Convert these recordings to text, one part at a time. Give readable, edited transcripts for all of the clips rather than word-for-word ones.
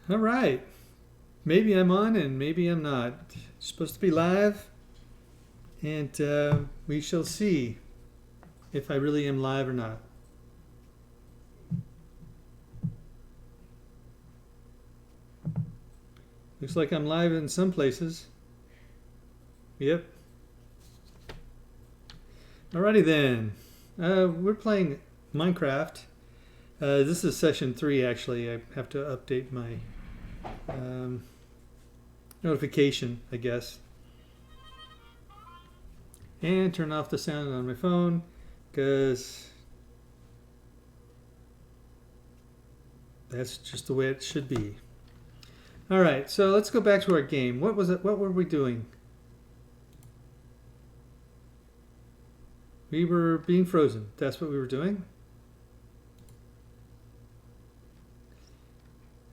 All right. Maybe I'm on and maybe I'm not. It's supposed to be live, and we shall see if I really am live or not. Looks like I'm live in some places. Yep. Alrighty then. We're playing Minecraft. This is session 3 actually. I have to update my notification, I guess. And turn off the sound on my phone because that's just the way it should be. All right, so let's go back to our game. What was it? What were we doing? We were being frozen. That's what we were doing.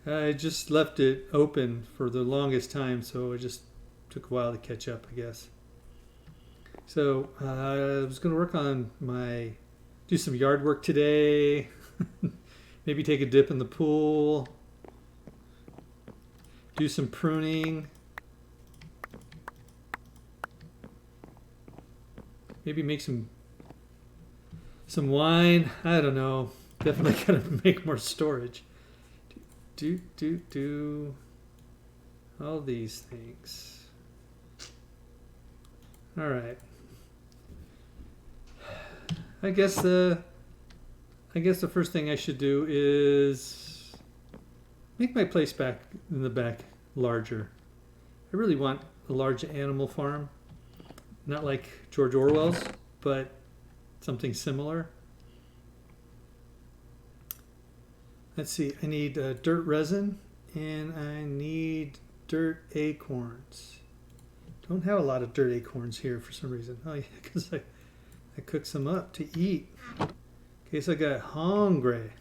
I just left it open for the longest time, so it just took a while to catch up, I guess. So I was going to work on do some yard work today. Maybe take a dip in the pool. Do some pruning. Maybe make some wine. I don't know. Definitely gotta make more storage. Do all these things. All right. I guess the first thing I should do is make my place back in the back larger. I really want a large animal farm. Not like George Orwell's, but something similar. Let's see, I need dirt resin and I need dirt acorns. Don't have a lot of dirt acorns here for some reason. Oh yeah, because I cooked some up to eat. In case I got hungry.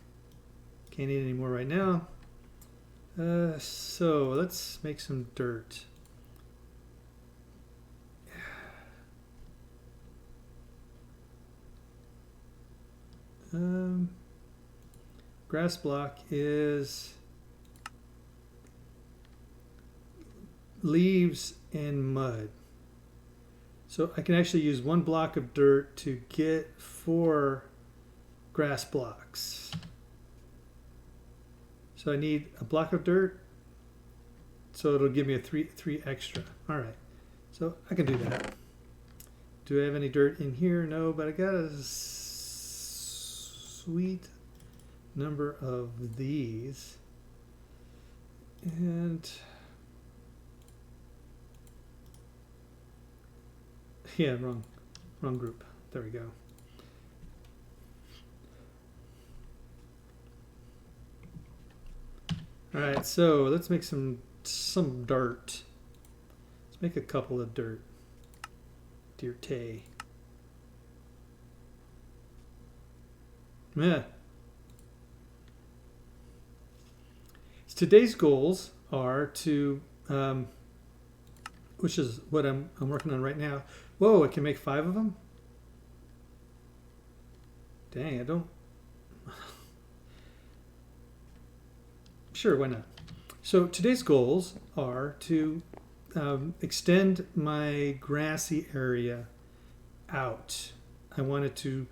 Can't eat any more right now. So let's make some dirt. Grass block is leaves and mud. So I can actually use 1 block of dirt to get 4 grass blocks. So I need a block of dirt, so it'll give me a 3 extra. All right, so I can do that. Do I have any dirt in here? No, but I got a sweet number of these. And yeah, wrong group. There we go. All right, so let's make some dirt. Let's make a couple of dirt. Dirte. Yeah. So today's goals are to, which is what I'm working on right now. Whoa, I can make 5 of them? Dang, I don't. Sure, why not? So today's goals are to extend my grassy area out. I wanted to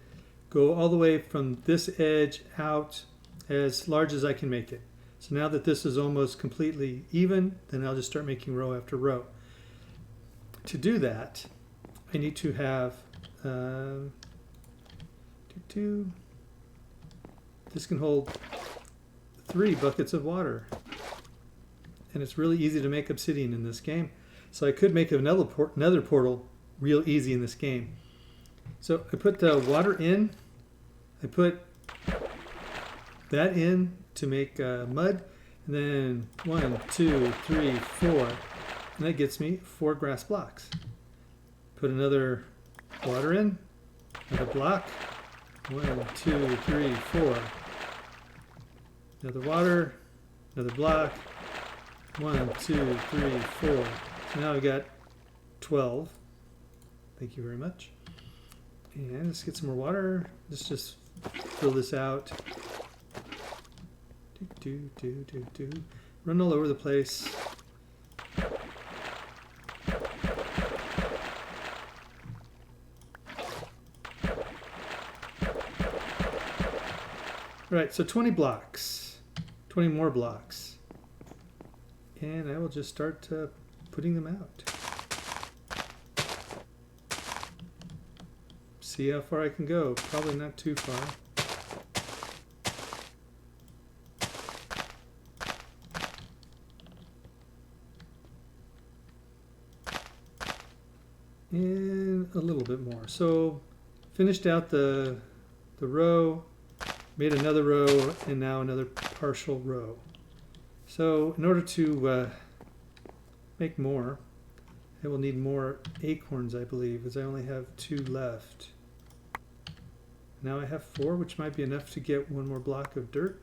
go all the way from this edge out as large as I can make it. So now that this is almost completely even, then I'll just start making row after row. To do that, I need to have this can hold 3 buckets of water. And it's really easy to make obsidian in this game. So I could make another portal real easy in this game. So I put the water in. I put that in to make mud. And then 1, 2, 3, 4. And that gets me 4 grass blocks. Put another water in. Another block. 1, 2, 3, 4. Another water. Another block. 1, 2, 3, 4. So now I've got 12. Thank you very much. And let's get some more water. Let's just fill this out. run all over the place. Right, so 20 blocks, 20 more blocks. And I will just start putting them out. See how far I can go. Probably not too far. And a little bit more. So finished out the row, made another row, and now another partial row. So in order to make more, I will need more acorns, I believe, because I only have 2 left. Now I have 4, which might be enough to get 1 more block of dirt.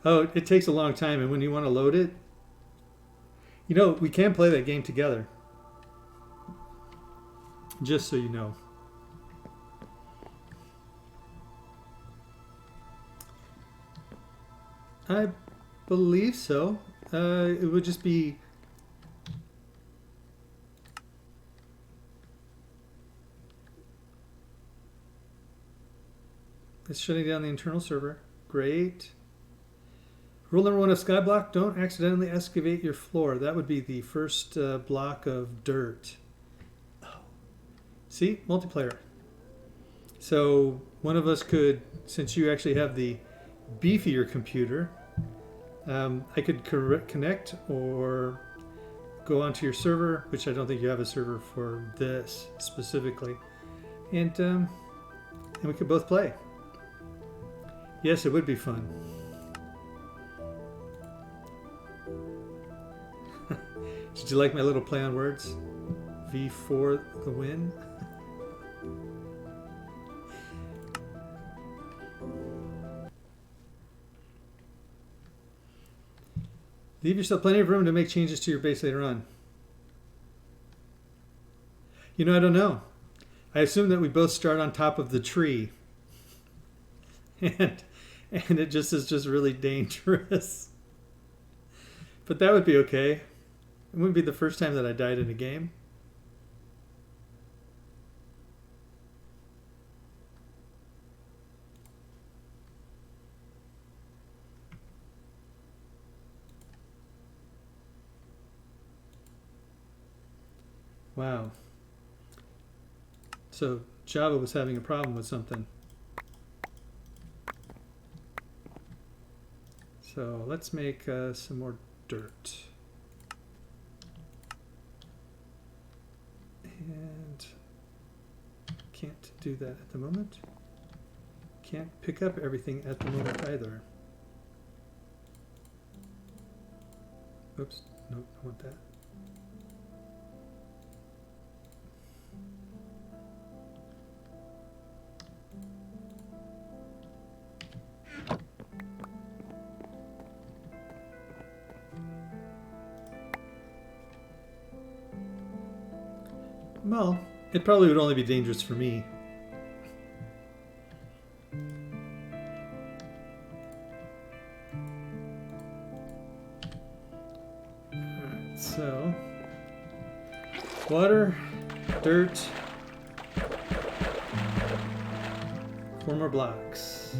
Oh, it takes a long time, and when you want to load it, you know, we can play that game together. Just so you know. I believe so. It would just be... It's shutting down the internal server. Great. Rule number 1 of Skyblock, don't accidentally excavate your floor. That would be the first block of dirt. Oh. See? Multiplayer. So one of us could, since you actually have the beefier computer, I could connect or go onto your server, which I don't think you have a server for this specifically, and we could both play. Yes, it would be fun. Did you like my little play on words? V for the win. Leave yourself plenty of room to make changes to your base later on. You know, I don't know. I assume that we both start on top of the tree. And it just is just really dangerous. But that would be okay. It wouldn't be the first time that I died in a game. Wow. So Java was having a problem with something. So let's make some more dirt. And can't do that at the moment. Can't pick up everything at the moment either. Oops, nope, I want that. Well, it probably would only be dangerous for me. Alright, so water, dirt, 4 more blocks.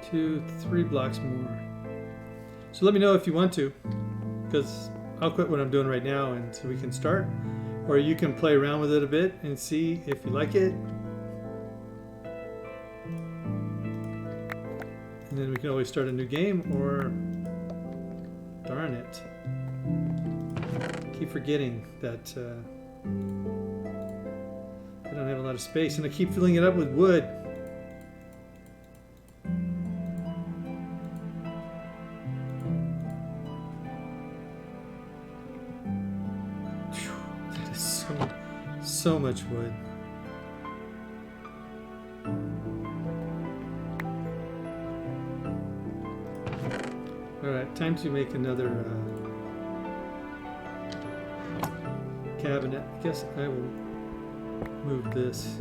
Two, 3 blocks more. So let me know if you want to, because I'll quit what I'm doing right now and so we can start. Or you can play around with it a bit and see if you like it. And then we can always start a new game, or darn it. I keep forgetting that I don't have a lot of space, and I keep filling it up with wood. So much wood. Alright, time to make another cabinet. I guess I will move this.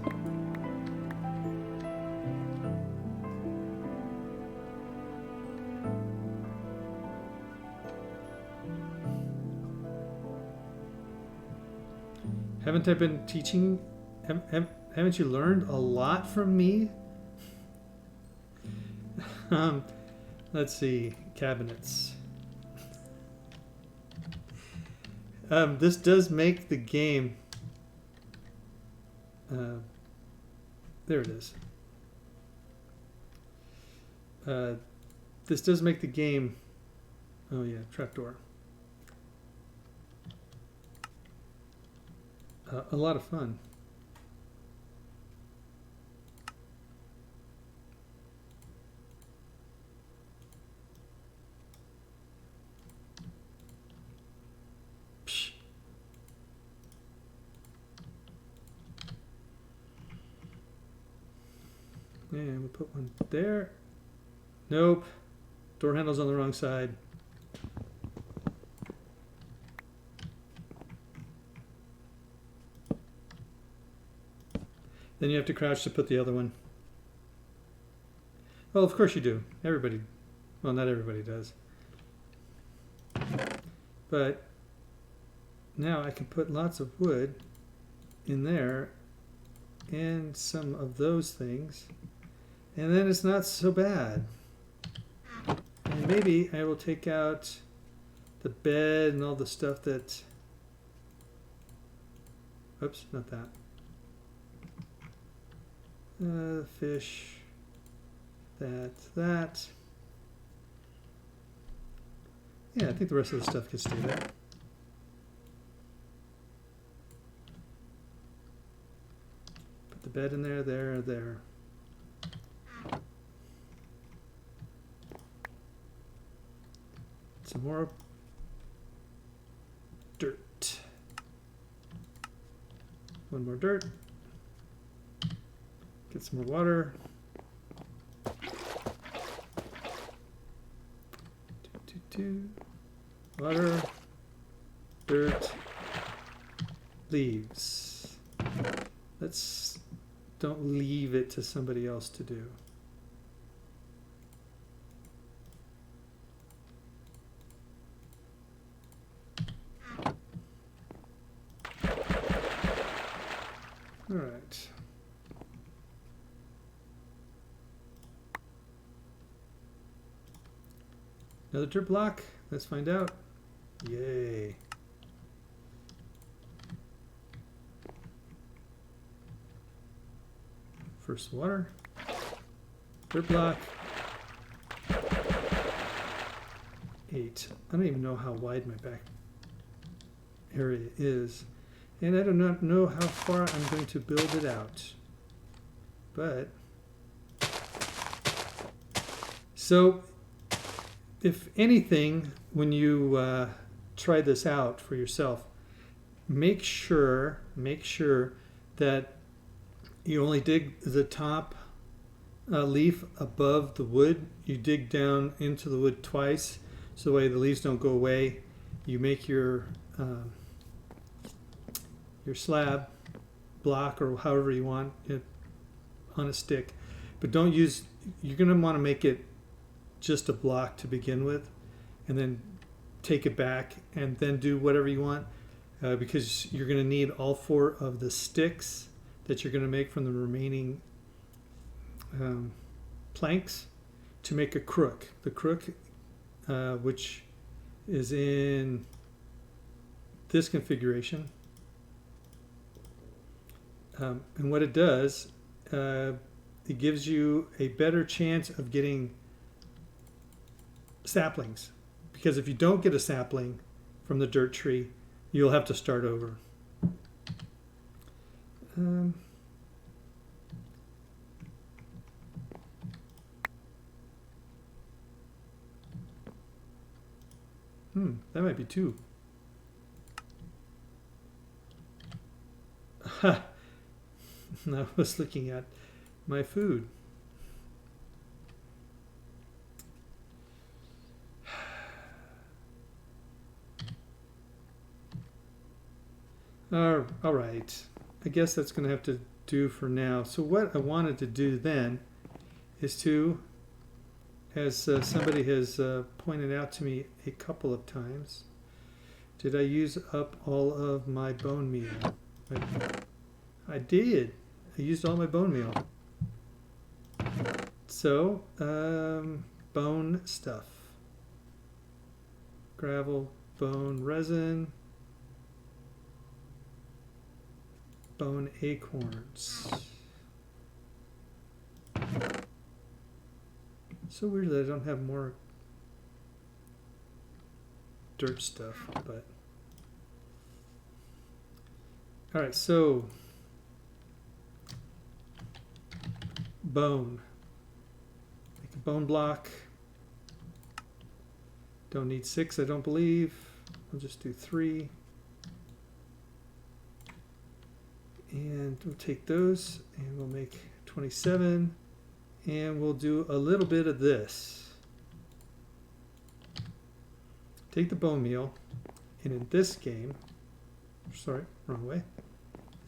Haven't I been teaching? Haven't you learned a lot from me? Let's see, cabinets. This does make the game. There it is. This does make the game. Oh yeah, trapdoor. A lot of fun. Psh. And we'll put one there. Nope. Door handle's on the wrong side. Then you have to crouch to put the other one. Well, of course you do. Everybody, well, not everybody does. But now I can put lots of wood in there and some of those things. And then it's not so bad. And maybe I will take out the bed and all the stuff that... Oops, not that. Fish, that. Yeah, I think the rest of the stuff can stay there. Put the bed in there, there. Some more dirt. One more dirt. Get some more water. Water, dirt, leaves. Let's don't leave it to somebody else to do. All right. Another dirt block. Let's find out. Yay. First water. Dirt block. 8. I don't even know how wide my back area is. And I do not know how far I'm going to build it out. But, so, if anything, when you try this out for yourself, make sure that you only dig the top leaf above the wood. You dig down into the wood twice, so the way the leaves don't go away. You make your slab block or however you want it on a stick, but don't use. You're going to want to make it just a block to begin with, and then take it back and then do whatever you want, because you're going to need all 4 of the sticks that you're going to make from the remaining planks to make a crook. The crook, which is in this configuration, and what it does, it gives you a better chance of getting saplings, because if you don't get a sapling from the dirt tree, you'll have to start over. That might be 2. I was looking at my food. All right. I guess that's going to have to do for now. So what I wanted to do then is to, as somebody has pointed out to me a couple of times, did I use up all of my bone meal? I did. I used all my bone meal. So, bone stuff. Gravel, bone resin, bone acorns. So weird that I don't have more dirt stuff, but all right, so bone. Make a bone block. Don't need 6, I don't believe. I'll just do 3. And we'll take those and we'll make 27. And we'll do a little bit of this. Take the bone meal, and in this game, sorry, wrong way.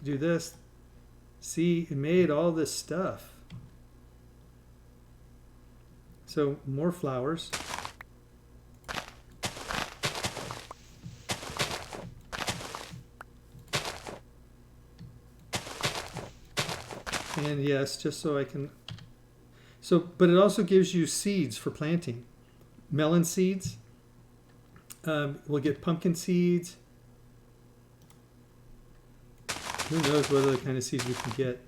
Do this. See, it made all this stuff. So more flowers. And yes, just so I can. So, but it also gives you seeds for planting. Melon seeds. We'll get pumpkin seeds. Who knows what other kind of seeds we can get.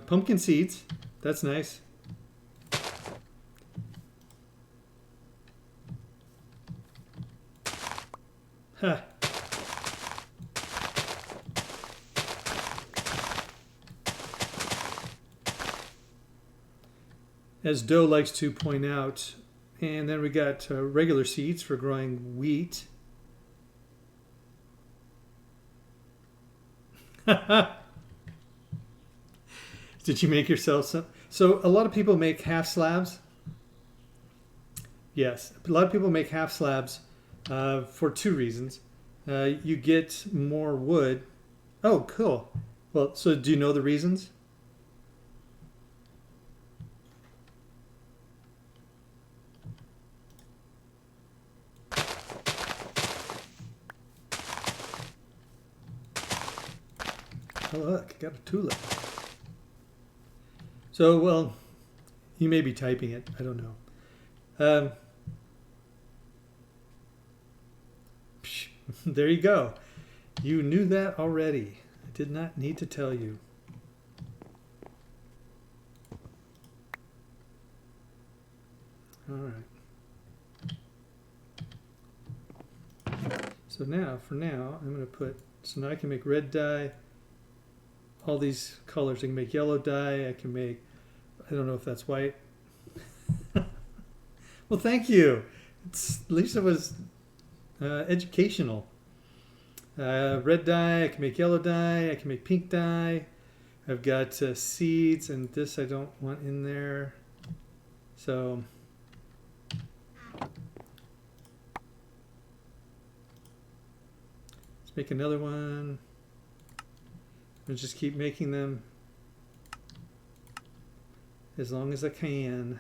Pumpkin seeds. That's nice. Ha. As Doe likes to point out, and then we got regular seeds for growing wheat. Did you make yourself some? So a lot of people make half slabs. Yes, a lot of people make half slabs for 2 reasons. You get more wood. Oh, cool. Well, so do you know the reasons? Oh, look, got a tulip. So, well, you may be typing it. I don't know. There you go. You knew that already. I did not need to tell you. All right. So now, for now, I'm going to put, so now I can make red dye, all these colors. I can make yellow dye. I can make, I don't know if that's white. Well, thank you. At least it was educational. Red dye, I can make yellow dye, I can make pink dye. I've got seeds, and this I don't want in there. So let's make another one. I'll just keep making them as long as I can.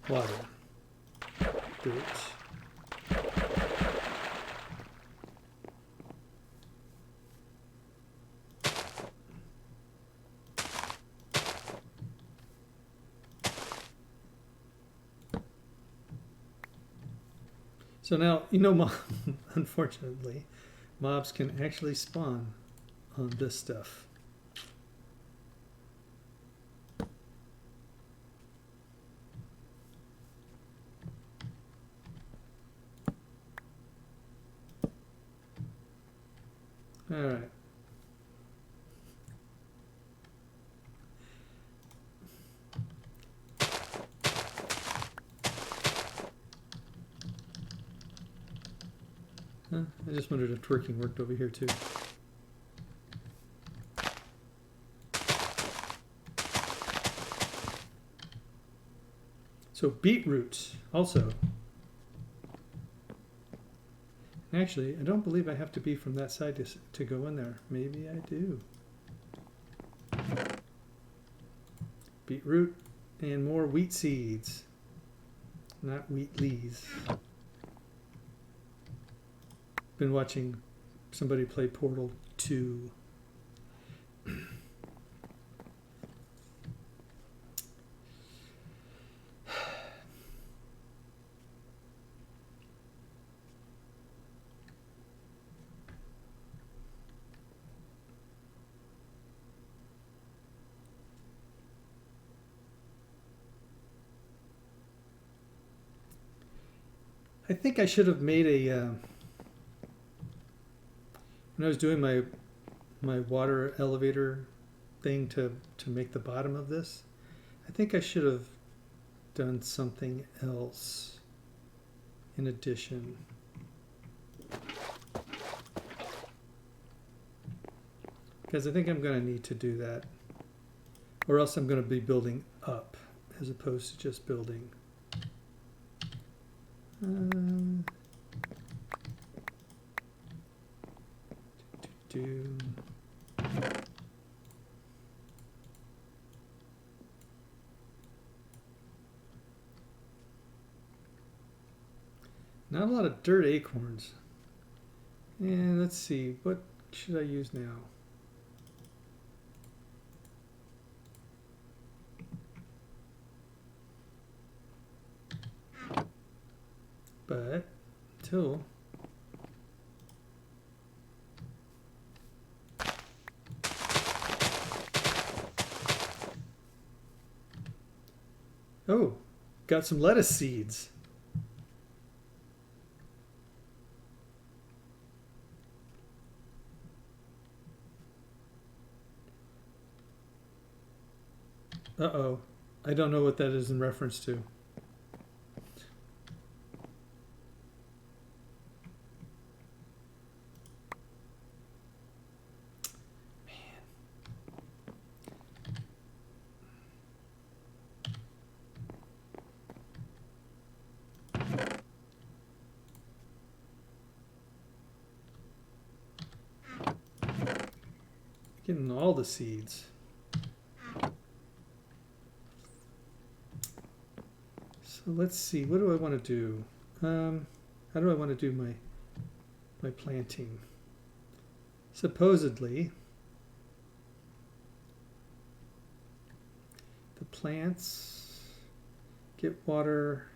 Water. Dirt. So now, you know, unfortunately, mobs can actually spawn on this stuff. All right. I just wondered if twerking worked over here too. So beetroot also. Actually, I don't believe I have to be from that side to go in there. Maybe I do. Beetroot and more wheat seeds, not wheat lees. Been watching somebody play Portal 2. I think I should have made a when I was doing my water elevator thing to make the bottom of this, I think I should have done something else in addition. Because I think I'm going to need to do that, or else I'm going to be building up as opposed to just building. Not a lot of dirt acorns. And let's see, what should I use now? But until oh, got some lettuce seeds. Uh-oh. I don't know what that is in reference to. Getting all the seeds. So let's see, what do I want to do? How do I want to do my planting? Supposedly, the plants get water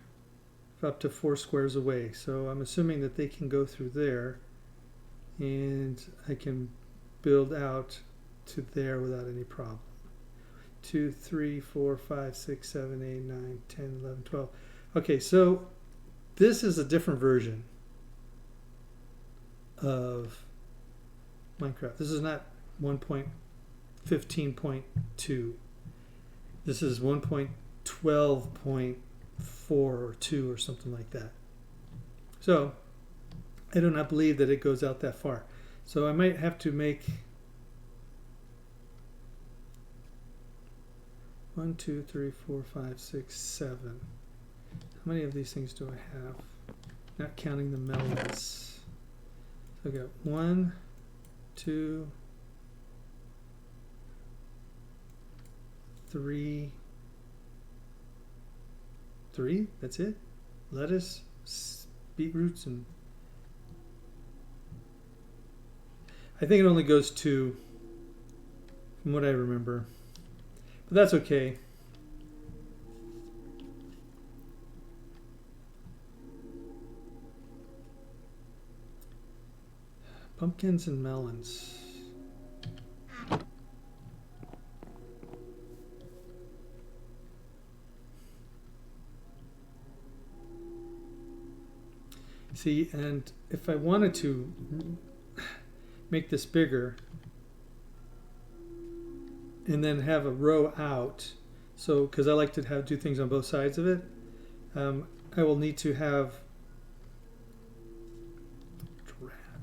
up to 4 squares away. So I'm assuming that they can go through there, and I can build out to there without any problem. 2, 3, 4, 5, 6, 7, 8, 9, 10, 11, 12. Okay, so this is a different version of Minecraft. This is not 1.15.2. This is 1.12.4 or 2 or something like that. So I do not believe that it goes out that far. So I might have to make 1, 2, 3, 4, 5, 6, 7. How many of these things do I have? Not counting the melons. So I got 1, 2, 3. That's it? Lettuce, beetroots, and I think it only goes 2 from what I remember. But that's okay. Pumpkins and melons. See, and if I wanted to make this bigger and then have a row out, so because I like to do things on both sides of it, I will need to have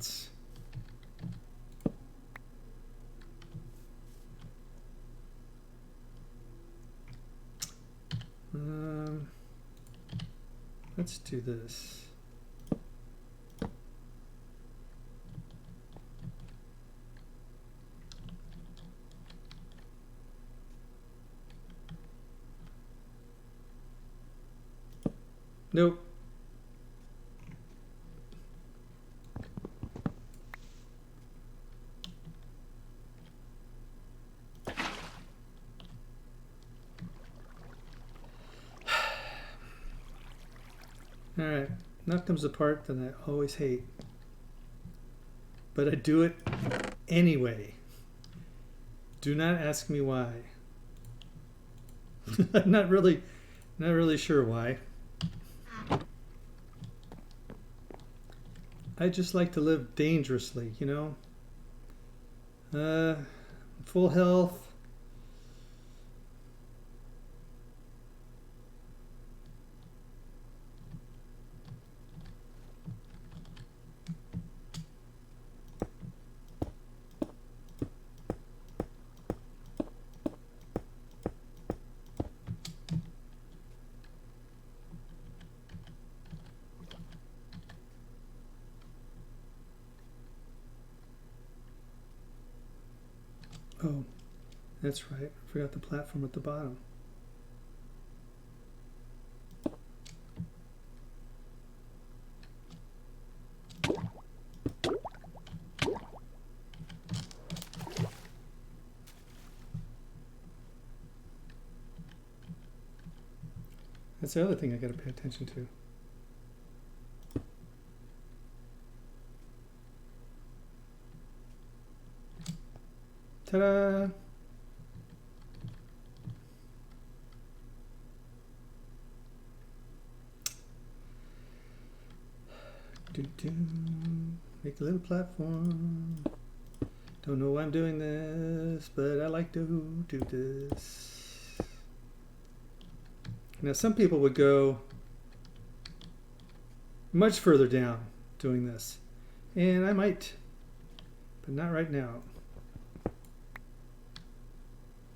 slats. Let's do this. Nope. All right, now comes the part that I always hate, but I do it anyway. Do not ask me why. I'm not really sure why. I just like to live dangerously, you know. Full health. Oh, that's right. I forgot the platform at the bottom. That's the other thing I got to pay attention to. Ta-da! Do-do. Make a little platform. Don't know why I'm doing this, but I like to do this. Now some people would go much further down doing this. And I might, but not right now.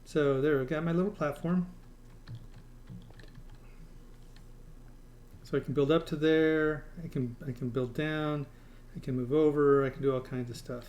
So there, I got my little platform. So I can build up to there, I can build down, I can move over, I can do all kinds of stuff.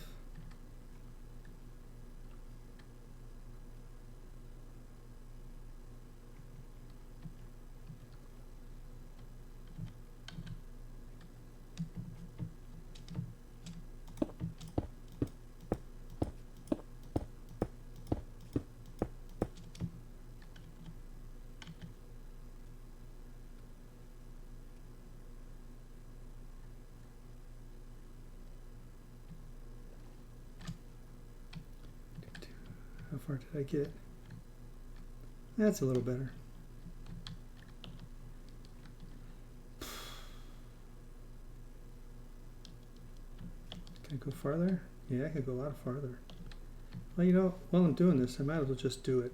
How far did I get? That's a little better. Can I go farther? Yeah, I can go a lot farther. Well, you know, while I'm doing this, I might as well just do it.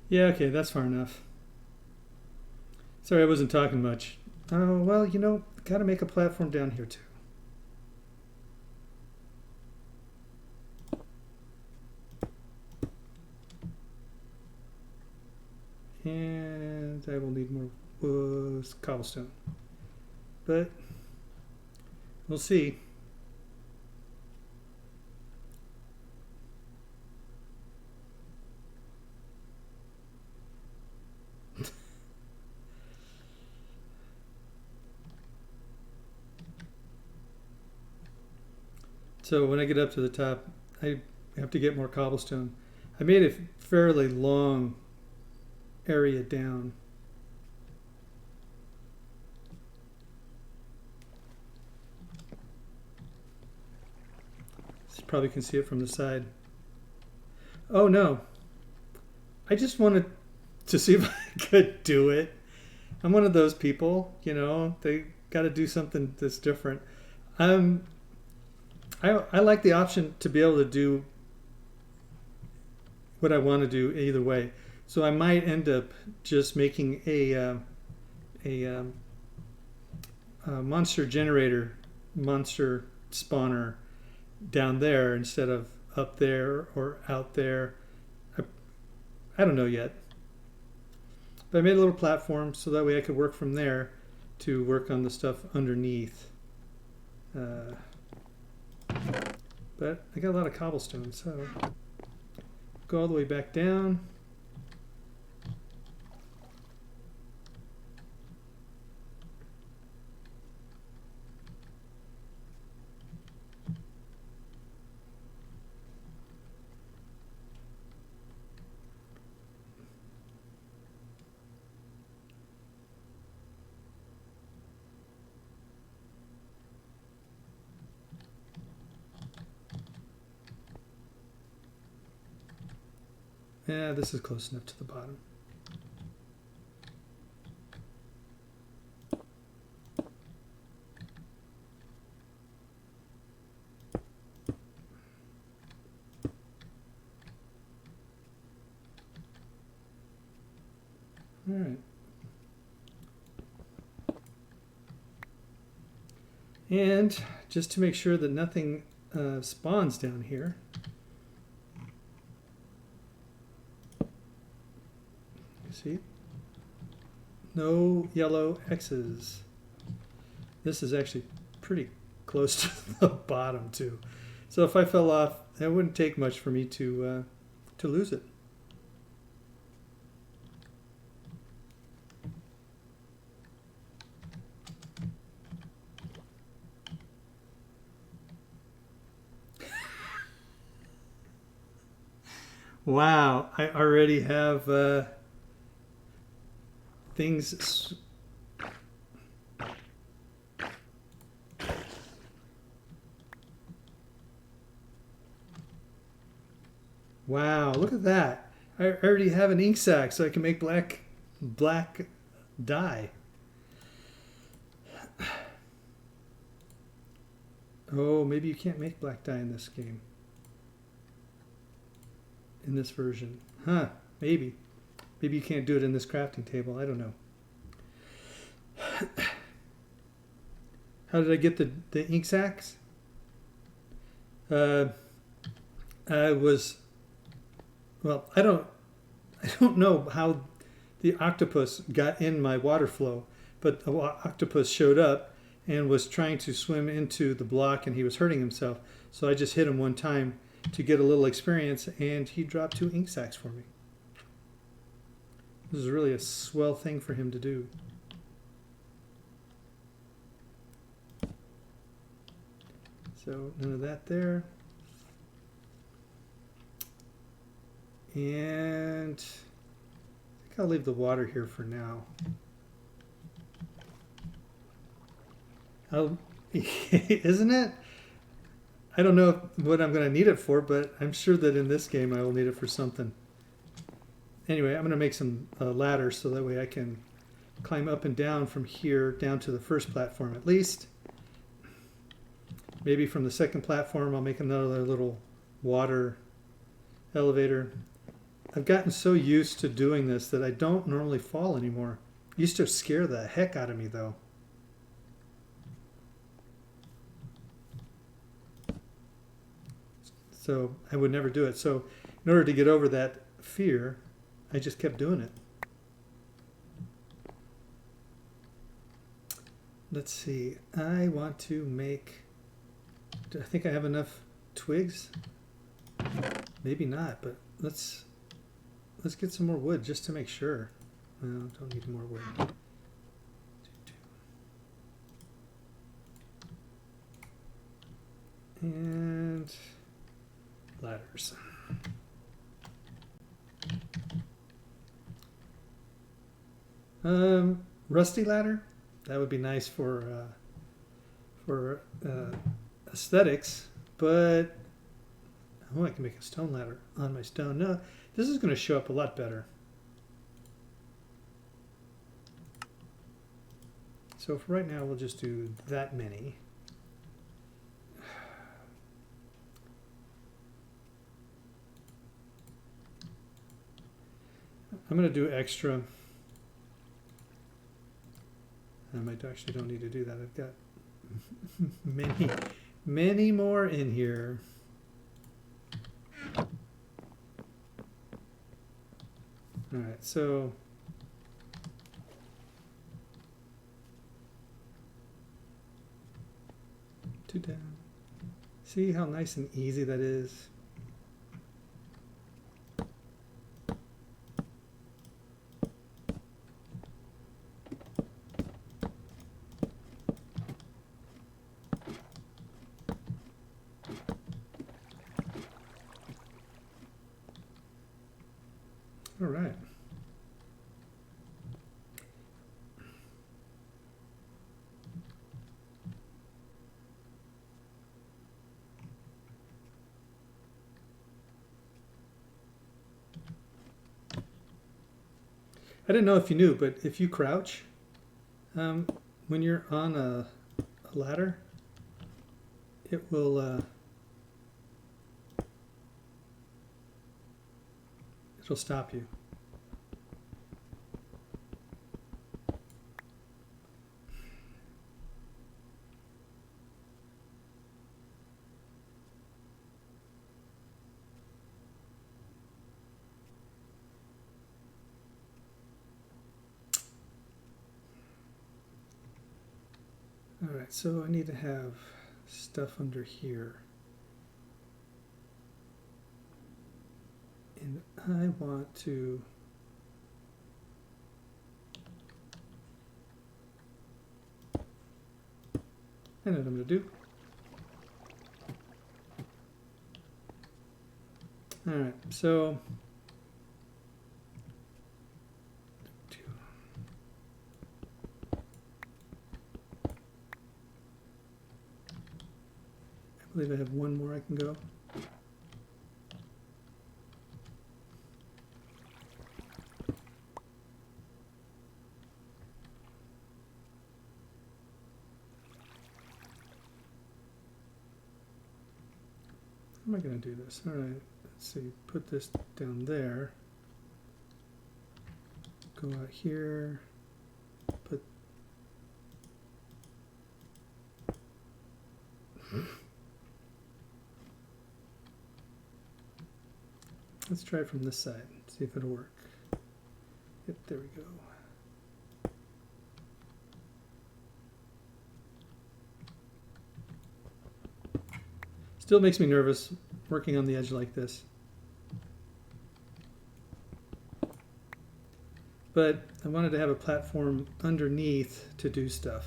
Yeah, okay, that's far enough. Sorry, I wasn't talking much. Oh, well, you know, gotta make a platform down here too. And I will need more cobblestone. But we'll see. So when I get up to the top, I have to get more cobblestone. I made a fairly long area down. You probably can see it from the side. Oh no, I just wanted to see if I could do it. I'm one of those people, you know, they got to do something that's different. I like the option to be able to do what I want to do either way. So I might end up just making a monster generator, monster spawner down there instead of up there or out there. I don't know yet. But I made a little platform so that way I could work from there to work on the stuff underneath. But I got a lot of cobblestone, so go all the way back down. Yeah, this is close enough to the bottom. All right. And just to make sure that nothing spawns down here, see? No yellow X's. This is actually pretty close to the bottom too. So if I fell off, it wouldn't take much for me to lose it. Wow, I already have things. Wow, look at that. I already have an ink sac so I can make black dye. Oh, maybe you can't make black dye in this game. In this version. Huh, maybe. Maybe you can't do it in this crafting table. I don't know. How did I get the ink sacs? I don't know how the octopus got in my water flow, but the octopus showed up and was trying to swim into the block and he was hurting himself. So I just hit him one time to get a little experience and he dropped 2 ink sacs for me. This is really a swell thing for him to do. So none of that there. And I think I'll leave the water here for now. Isn't it? I don't know what I'm going to need it for, but I'm sure that in this game I will need it for something. Anyway, I'm going to make some ladders so that way I can climb up and down from here down to the first platform at least. Maybe from the second platform I'll make another little water elevator. I've gotten so used to doing this that I don't normally fall anymore. It used to scare the heck out of me though. So I would never do it. So in order to get over that fear, I just kept doing it. Let's see. I want to make... Do I think I have enough twigs? Maybe not, but let's get some more wood just to make sure. No, don't need more wood. And Rusty ladder. That would be nice for aesthetics, but oh, I can make a stone ladder on my stone. No, this is going to show up a lot better. So for right now, we'll just do that many. I'm going to do extra. I might actually don't need to do that. I've got many more in here. All right, so two down. See how nice and easy that is? All right. I didn't know if you knew, but if you crouch, when you're on a ladder, it will it'll stop you. All right, so I need to have stuff under here. And I want to I know what I'm going to do. All right, so I believe I have one more I can go. How am I going to do this? All right, let's see. Put this down there. Go out here. Put. Let's try it from this side. See if it'll work. Yep, there we go. Still makes me nervous working on the edge like this. But I wanted to have a platform underneath to do stuff.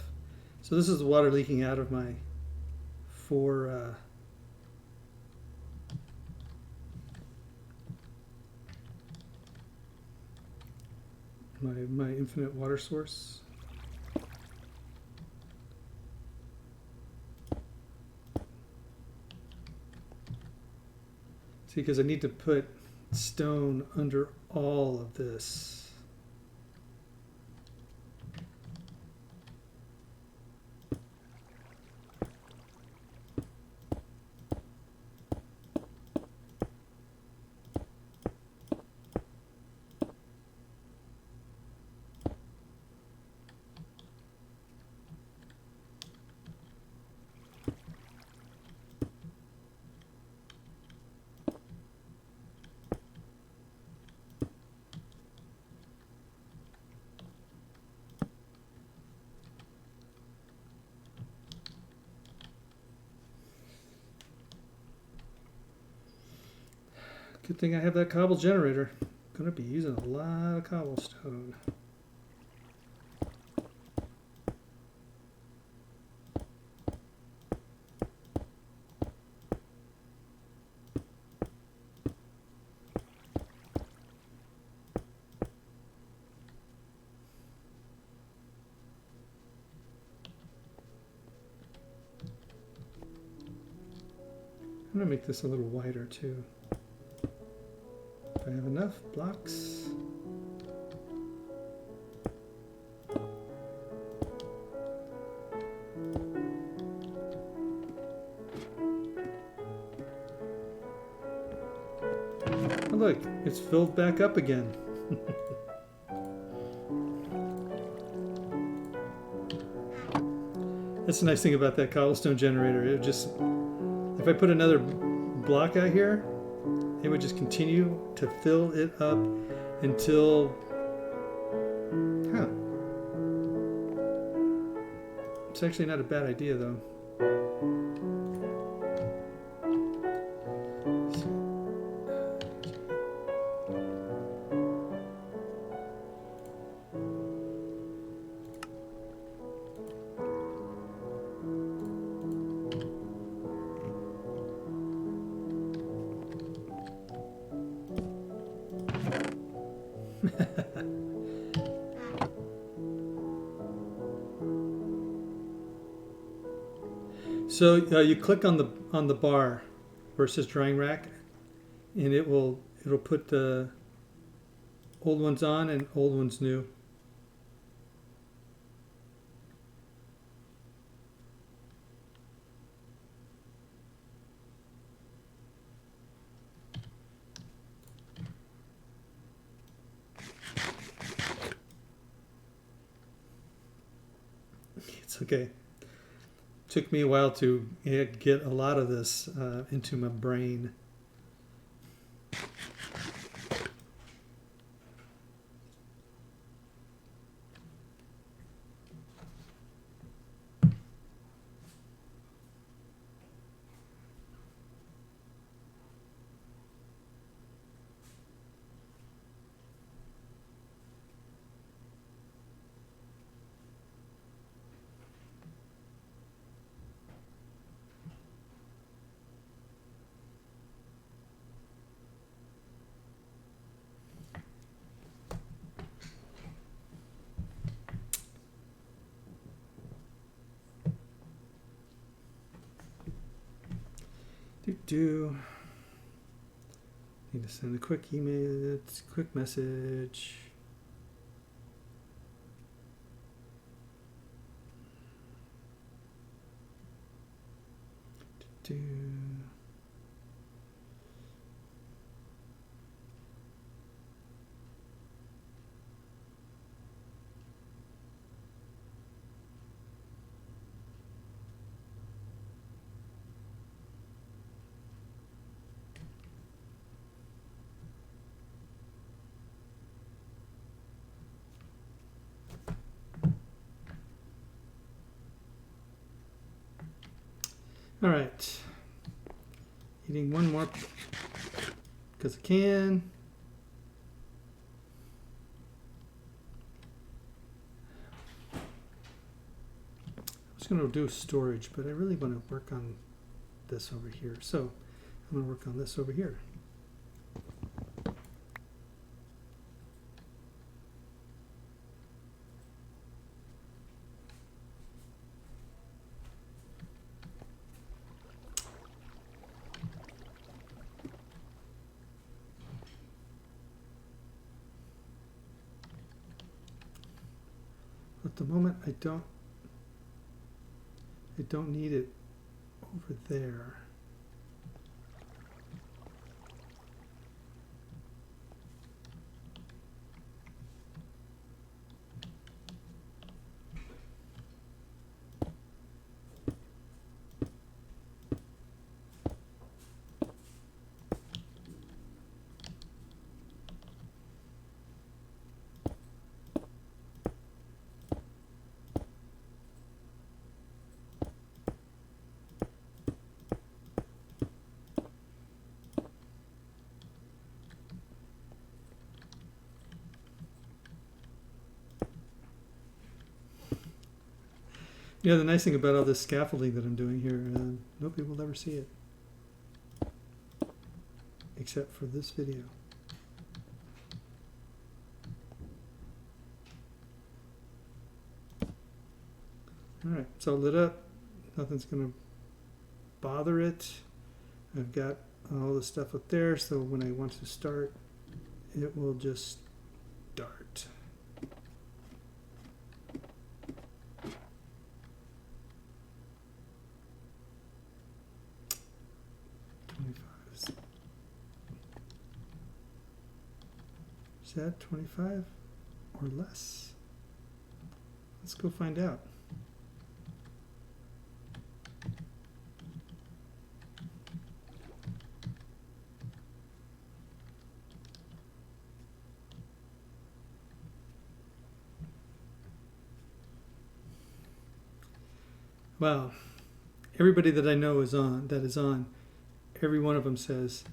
So this is the water leaking out of my my infinite water source. See, because I need to put stone under all of this. Good thing I have that cobble generator. Gonna be using a lot of cobblestone. I'm going to make this a little wider too. Do I have enough blocks? Oh, look, it's filled back up again. That's the nice thing about that cobblestone generator. It just, if I put another block out here, it would just continue to fill it up until, huh. It's actually not a bad idea though. So you click on the bar where it says drying rack, and it'll put the old ones on and old ones new. It's okay. Took me a while to get a lot of this into my brain. Need to send a quick email, quick message. All right, eating one more because I can. I was going to do storage, but I really want to work on this over here. So I'm going to work on this over here. At the moment, I don't need it over there. Yeah, the nice thing about all this scaffolding that I'm doing here, nobody will ever see it. Except for this video. Alright, it's all lit up. Nothing's going to bother it. I've got all the stuff up there, so when I want to start, it will just start. Is that 25 or less? Let's go find out. Wow. Everybody that I know is on, every one of them says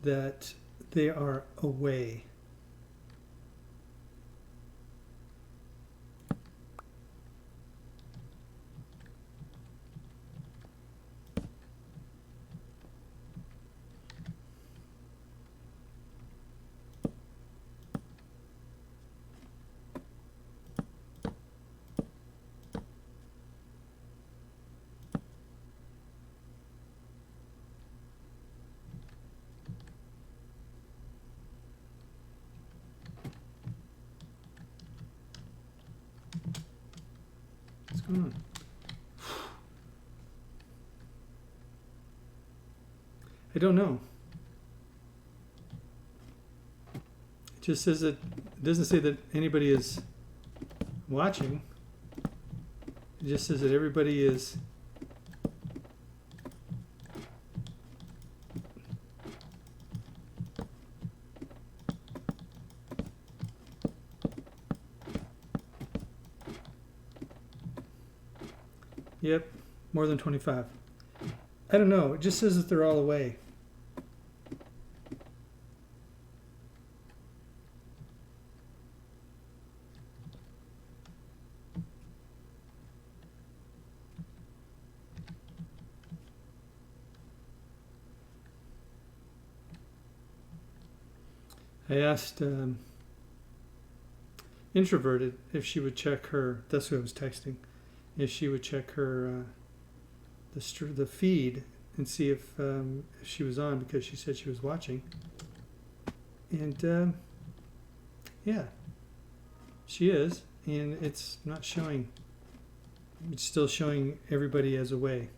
that they are away. What's going on? I don't know. It just says that it doesn't say that anybody is watching. It just says that everybody is yep, more than 25. I don't know. It just says that they're all away. I asked Introverted if she would check her, that's who I was texting, if she would check her the feed and see if she was on, because she said she was watching. And yeah, she is, and it's not showing. It's still showing everybody as away.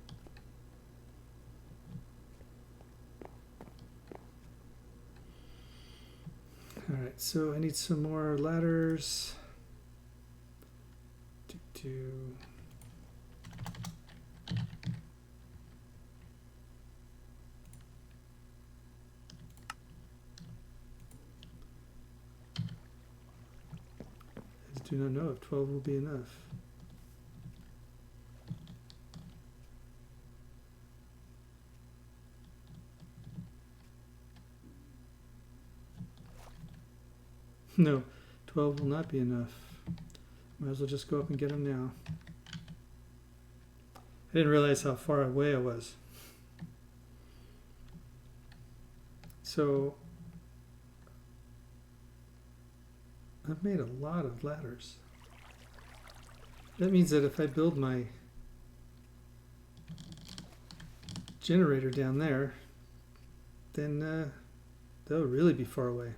All right, so I need some more ladders. I do not know if 12 will be enough. No, 12 will not be enough. Might as well just go up and get them now. I didn't realize how far away I was. So I've made a lot of ladders. That means that if I build my generator down there, then they'll really be far away.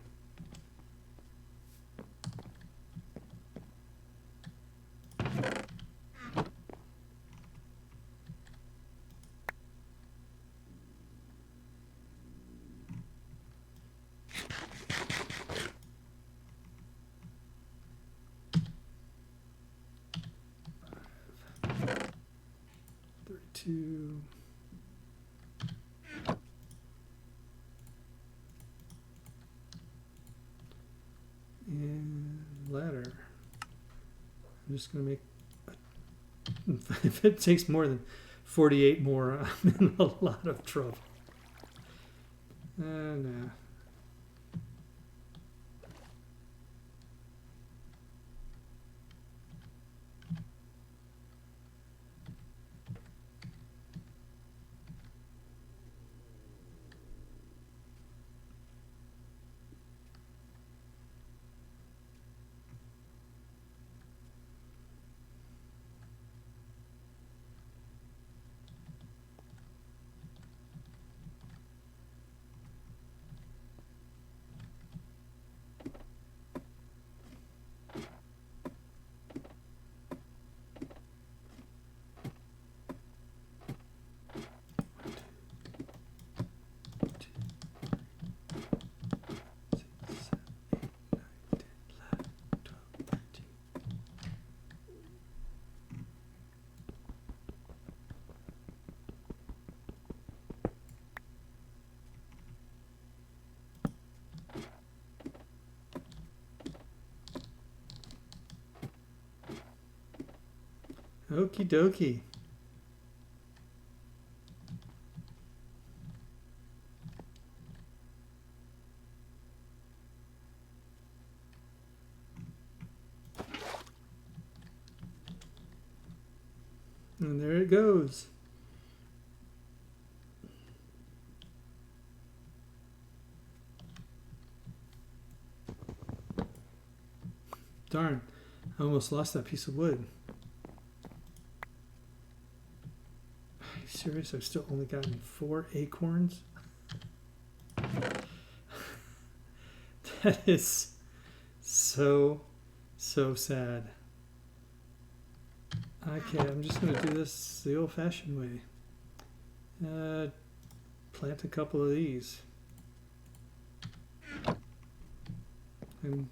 And ladder. I'm just going to make, if it takes more than 48 more, I'm in a lot of trouble. Nah. Okie dokie. And there it goes. Darn, I almost lost that piece of wood. Are you serious? I've still only gotten 4 acorns? That is so sad. Okay, I'm just going to do this the old-fashioned way. Plant a couple of these. And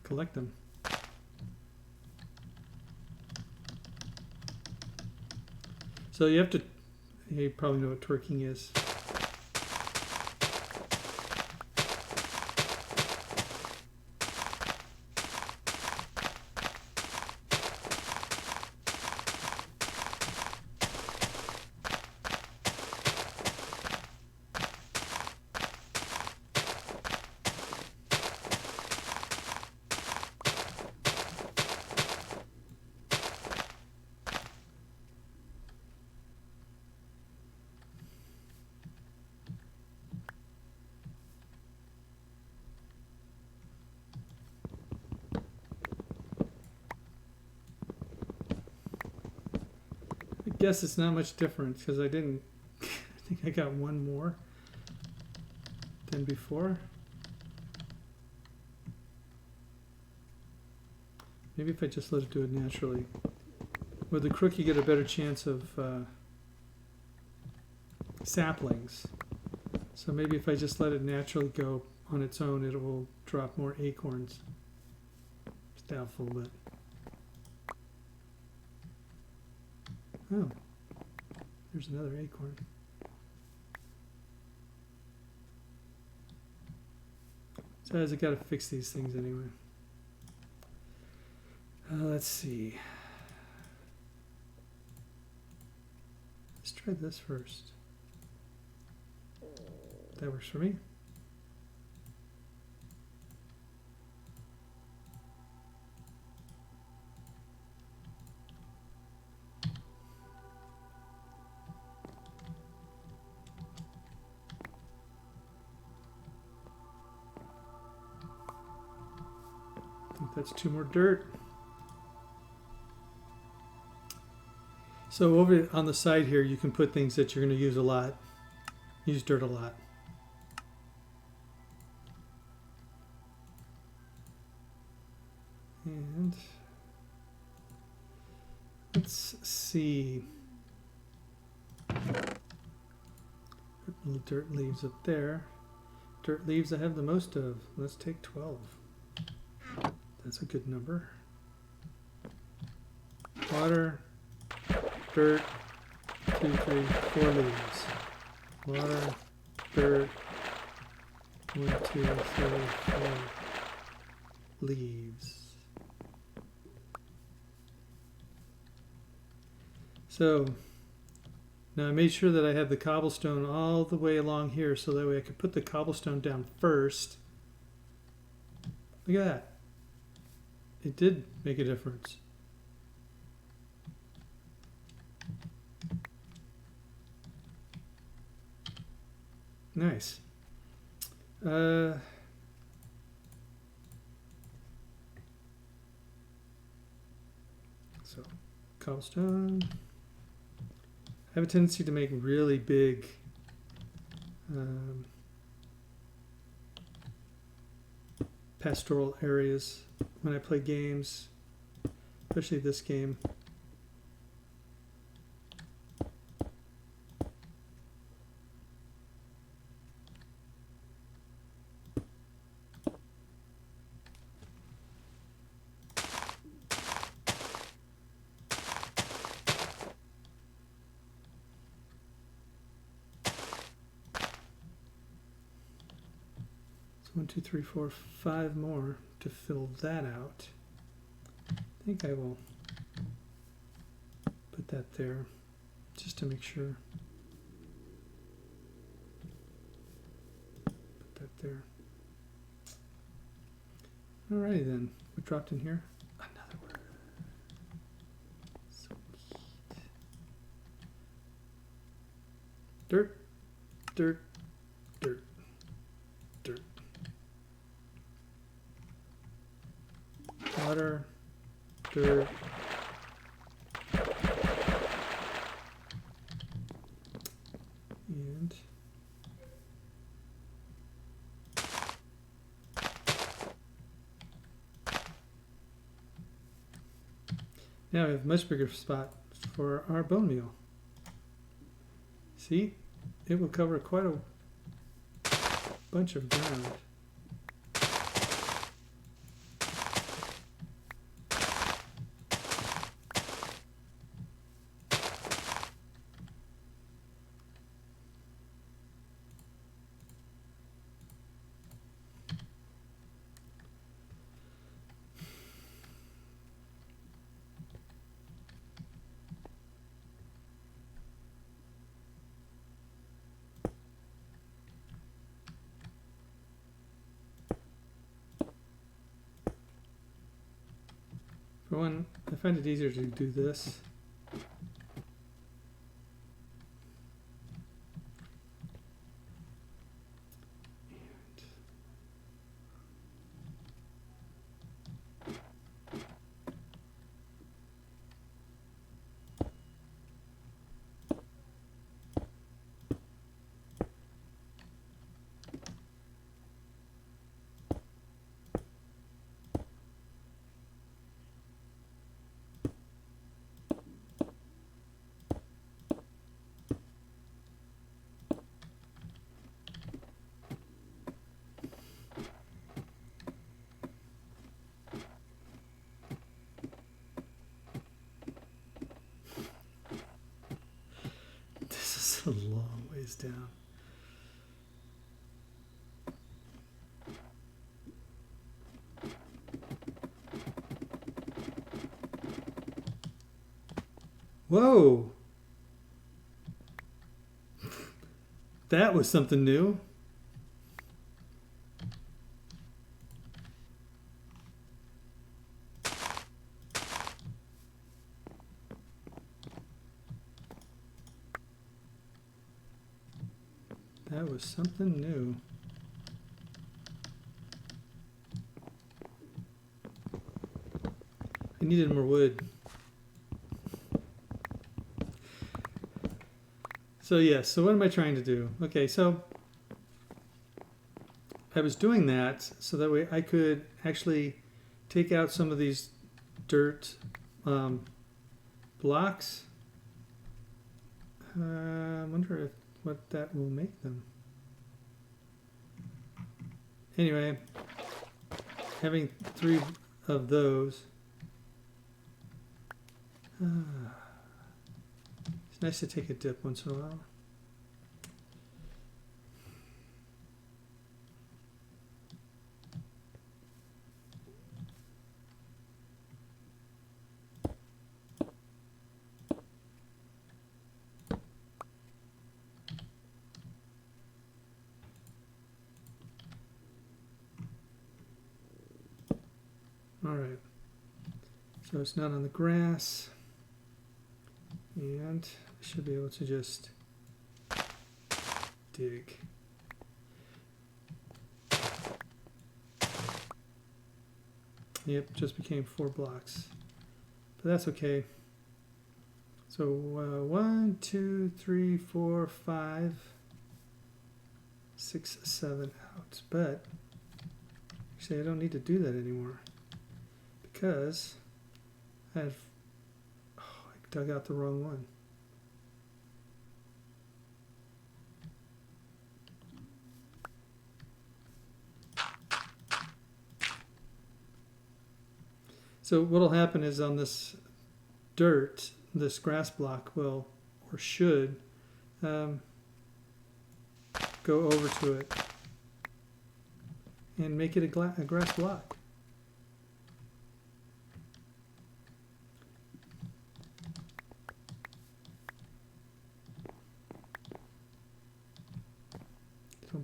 collect them. So you have to, you probably know what twerking is. I guess it's not much different because I didn't, I think I got one more than before. Maybe if I just let it do it naturally. With the crook you get a better chance of saplings. So maybe if I just let it naturally go on its own, it will drop more acorns. It's doubtful, but... Oh, there's another acorn. So I got to fix these things anyway. Let's see. Let's try this first. That works for me. I think that's 2 more dirt. So over on the side here, you can put things that you're going to use a lot. Use dirt a lot. And let's see. Put little dirt leaves up there. Dirt leaves I have the most of. Let's take 12. That's a good number. Water, dirt, 2, 3, 4 leaves. Water, dirt, 1, 2, 3, 4 leaves. So now I made sure that I had the cobblestone all the way along here so that way I could put the cobblestone down first. Look at that. It did make a difference. Nice. So cobblestone. I have a tendency to make really big pastoral areas when I play games, especially this game. So 1, 2, 3, 4, 5 more to fill that out. I think I will that there just to make sure. Put that there. Alrighty then. What dropped in here? Another word. So cute. Dirt, dirt, dirt, dirt. Water, dirt. And now we have a much bigger spot for our bone meal. See, it will cover quite a bunch of ground. For one, I find it easier to do this. This is a long ways down. Whoa! That was something new. That was something new. I needed more wood. So yes, so what am I trying to do? Okay, so I was doing that so that way I could actually take out some of these dirt blocks. I wonder what that will make them. Anyway, having 3 of those. It's nice to take a dip once in a while. All right, so it's not on the grass, and I should be able to just dig. Yep, just became 4 blocks, but that's okay. So 1, 2, 3, 4, 5, 6, 7 out, but actually I don't need to do that anymore. Because I dug out the wrong one. So what'll happen is on this dirt, this grass block will, or should, go over to it and make it a grass block.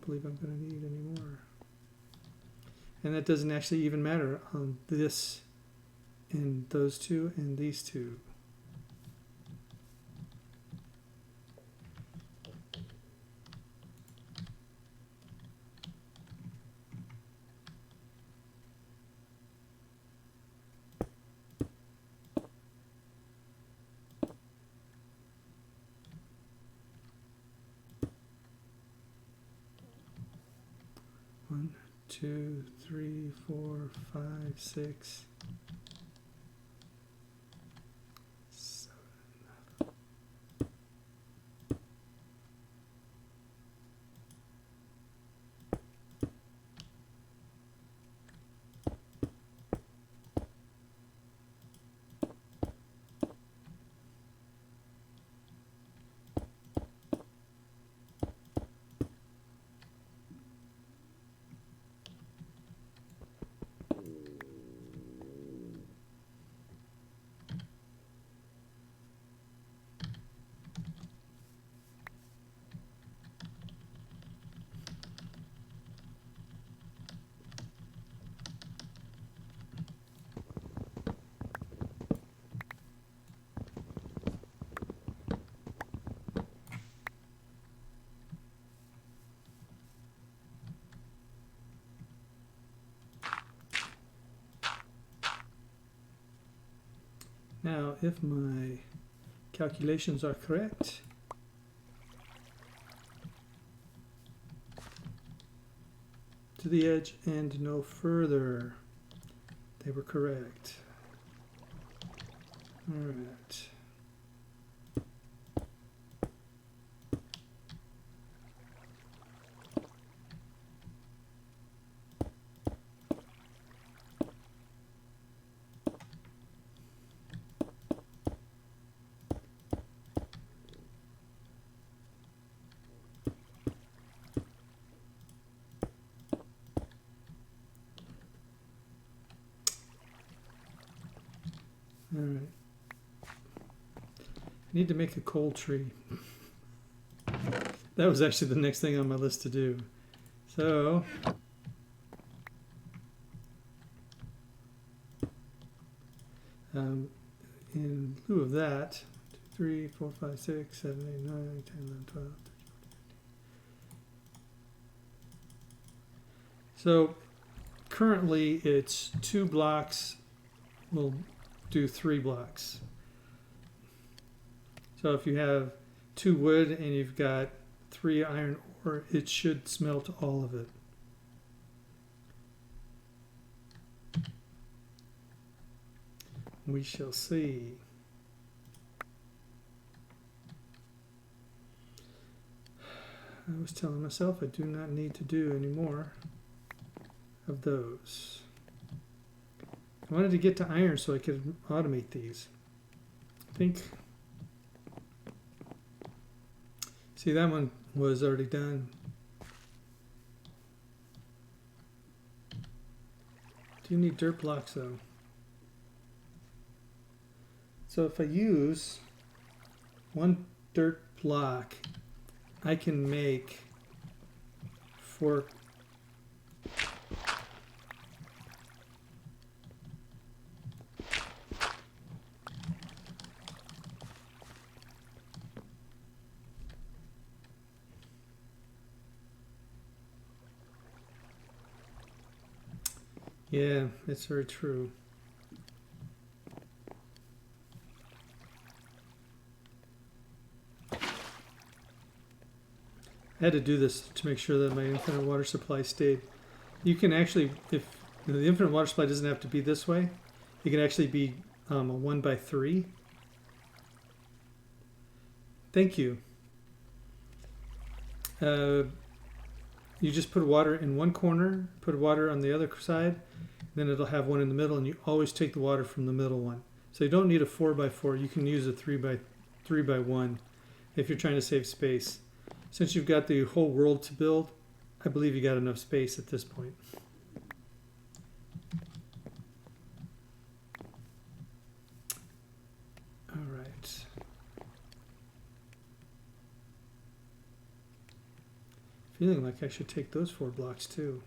don't believe I'm going to need any more. And that doesn't actually even matter on this and those two and these two. One, two, three, 4, 5, 6, 7. Now, if my calculations are correct, to the edge and no further. They were correct. All right. All right. I need to make a coal tree. That was actually the next thing on my list to do. So, in lieu of that, 2, 3, 4, 5, 6, 7, 8, 9, 10, 11, 12, 13, 14, 15. So, currently it's 2 blocks. We'll do 3 blocks. So if you have 2 wood and you've got 3 iron ore, it should smelt all of it. We shall see. I was telling myself I do not need to do any more of those. I wanted to get to iron so I could automate these. I think, see, that one was already done. Do you need dirt blocks though? So if I use 1 dirt block, I can make 4. Yeah, it's very true. I had to do this to make sure that my infinite water supply stayed. You can actually, if the infinite water supply doesn't have to be this way, it can actually be a 1x3. Thank you. You just put water in one corner, put water on the other side, then it'll have one in the middle, and you always take the water from the middle one. So you don't need a 4x4. You can use a 3x1 if you're trying to save space. Since you've got the whole world to build, I believe you got enough space at this point. All right. Feeling like I should take those 4 blocks too.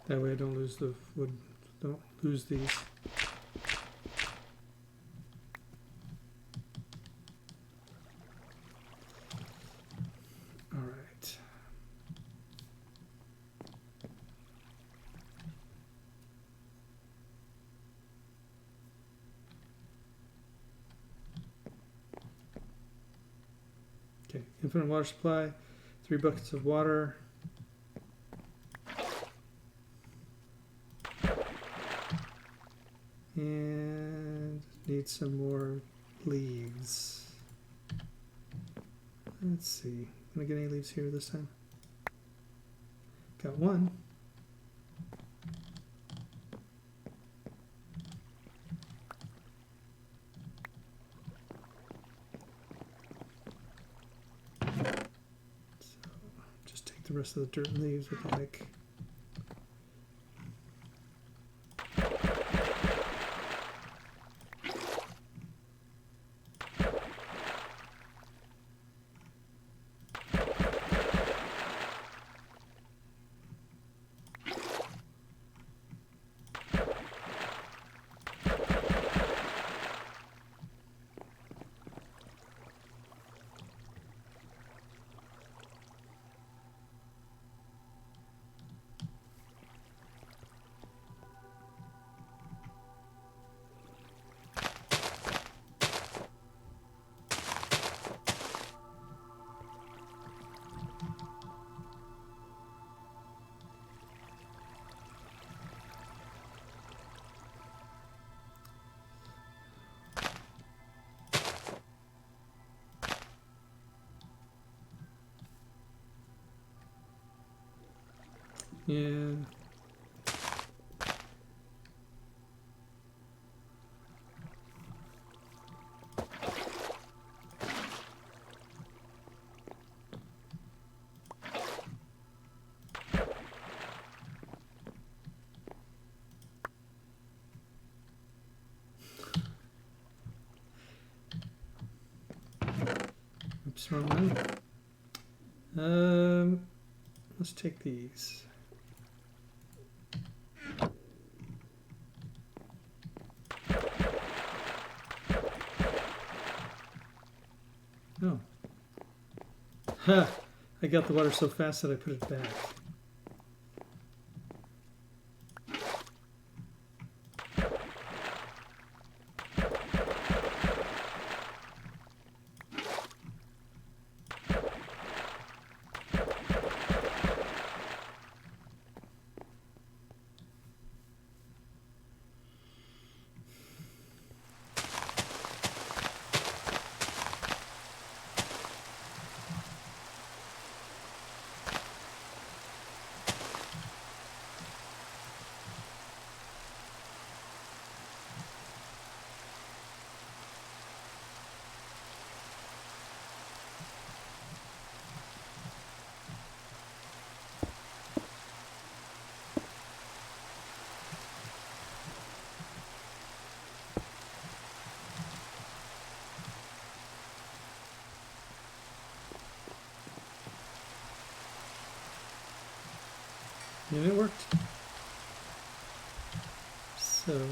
That way I don't lose the wood, don't lose these. All right. Okay, infinite water supply, 3 buckets of water. And need some more leaves. Let's see. Can I get any leaves here this time? Got 1. So just take the rest of the dirt and leaves with the like. Yeah. Oops, wrong one. Let's take these. Oh. Ha! I got the water so fast that I put it back. And it worked. So do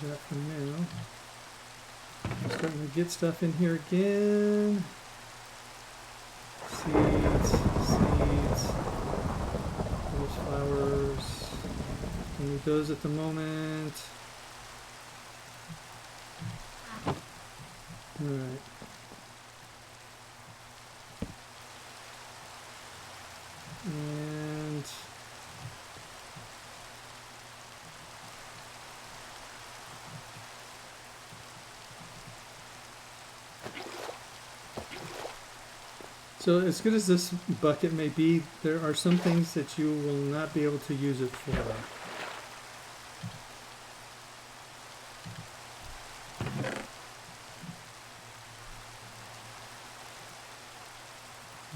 that for now. I'm starting to get stuff in here again. Seeds, those flowers. I need those at the moment. All right. And so as good as this bucket may be, there are some things that you will not be able to use it for.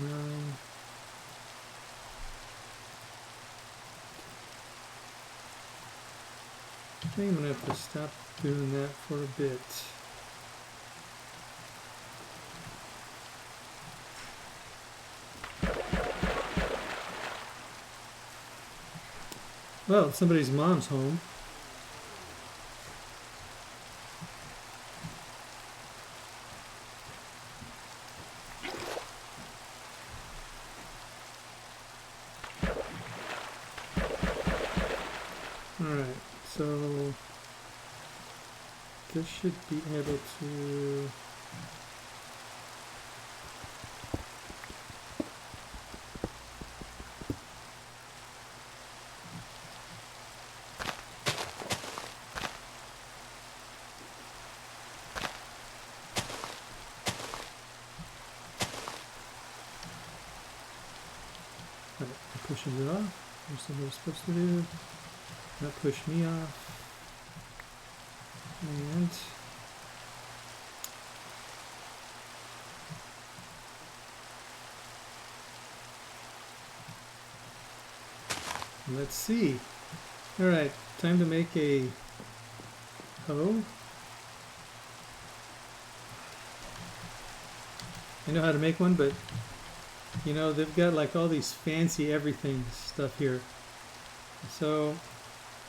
9. I think I'm going to have to stop doing that for a bit. Well, somebody's mom's home. Alright, so this should be able to... Pushes it off. There's something we're supposed to do. Not push me off. And let's see. All right, time to make a hoe. I know how to make one, but you know, they've got like all these fancy everything stuff here. So,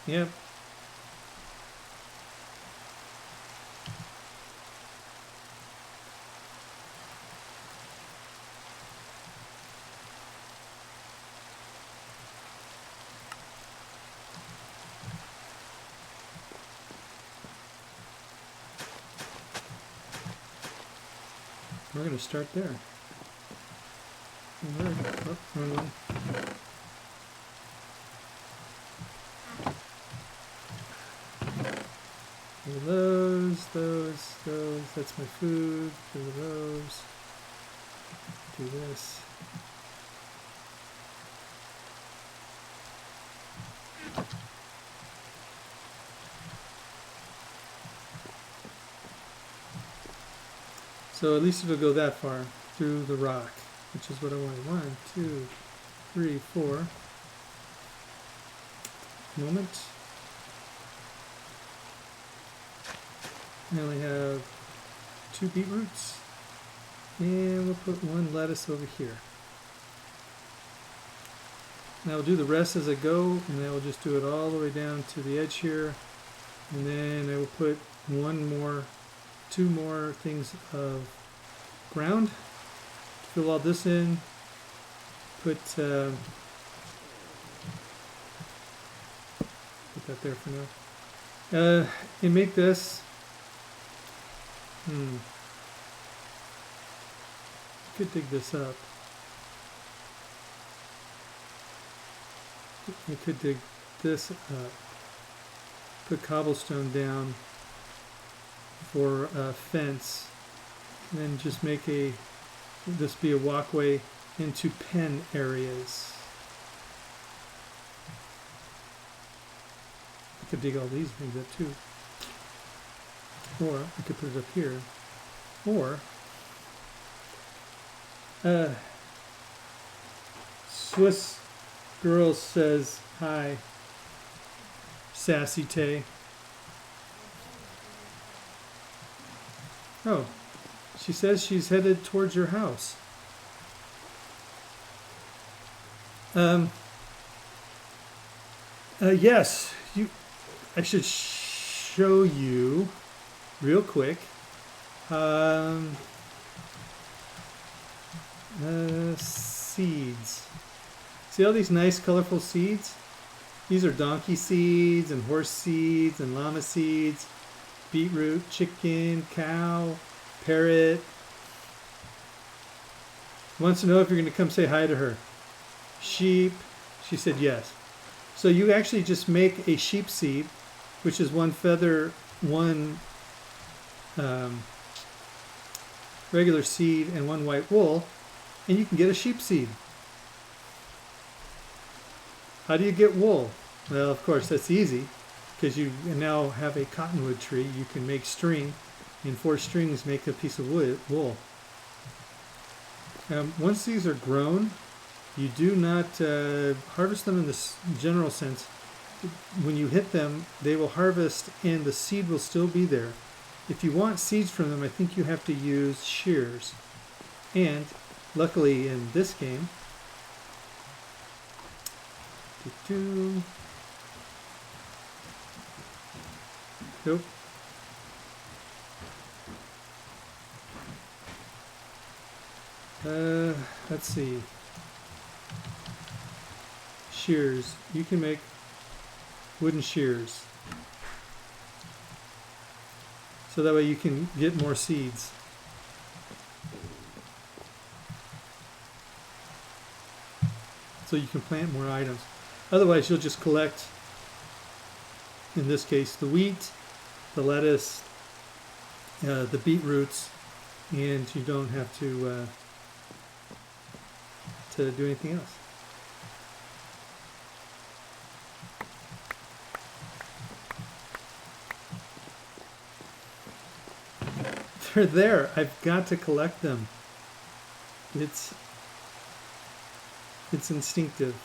yep. We're going to start there. Oh, wrong one. Those. That's my food. Do those. Do this. So at least it'll go that far through the rock, which is what I wanted. 1, 2, 3, 4. Moment. I only have 2 beetroots, and we'll put 1 lettuce over here. Now I'll do the rest as I go, and then I'll just do it all the way down to the edge here, and then I will put 2 more things of ground. Fill all this in. Put that there for now. And make this. Could dig this up. I could dig this up. Put cobblestone down for a fence, and then just make this be a walkway into pen areas. I could dig all these things up too. Or I could put it up here. Or Swiss girl says hi, Sassy Tay. Oh, she says she's headed towards your house. Yes, I should show you real quick. Seeds. See all these nice colorful seeds? These are donkey seeds and horse seeds and llama seeds, beetroot, chicken, cow, parrot. Wants to know if you're going to come say hi to her. Sheep. She said yes. So you actually just make a sheep seed, which is 1 feather, 1 regular seed, and 1 white wool, and you can get a sheep seed. How do you get wool? Well, of course, that's easy, because you now have a cottonwood tree. You can make string, and 4 strings make a piece of wool. Once these are grown, you do not harvest them in the general sense. When you hit them, they will harvest and the seed will still be there. If you want seeds from them, I think you have to use shears. And luckily in this game, nope. Let's see. Shears. You can make wooden shears. So that way you can get more seeds. So you can plant more items. Otherwise you'll just collect, in this case, the wheat, the lettuce, the beetroots, and you don't have to do anything else. They're there. I've got to collect them. It's instinctive.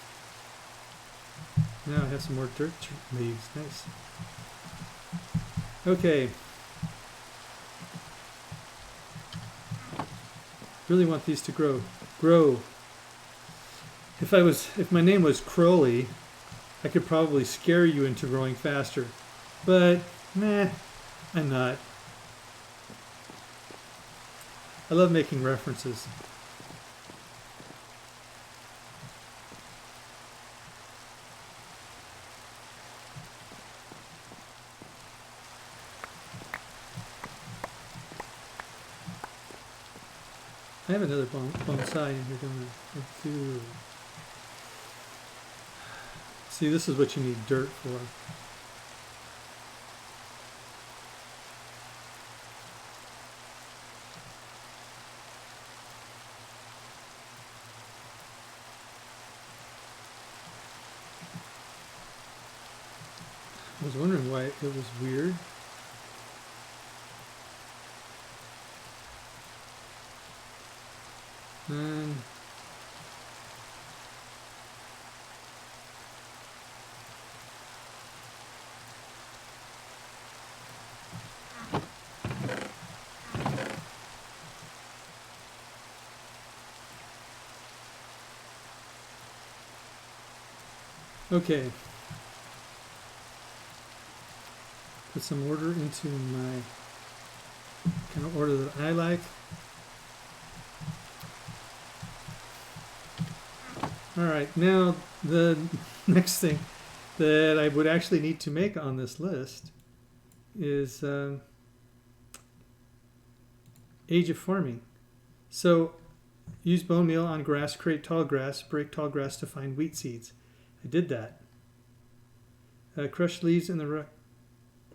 Now I have some more dirt leaves. Nice. Okay. Really want these to grow. If my name was Crowley, I could probably scare you into growing faster. But nah, I'm not. I love making references. I have another bonsai in here, don't I? Do. See, this is what you need dirt for. I was wondering why it was weird. And okay. Put some order into my kind of order that I like. Alright, now the next thing that I would actually need to make on this list is age of farming. So use bone meal on grass, create tall grass, break tall grass to find wheat seeds. I did that. Crush leaves in the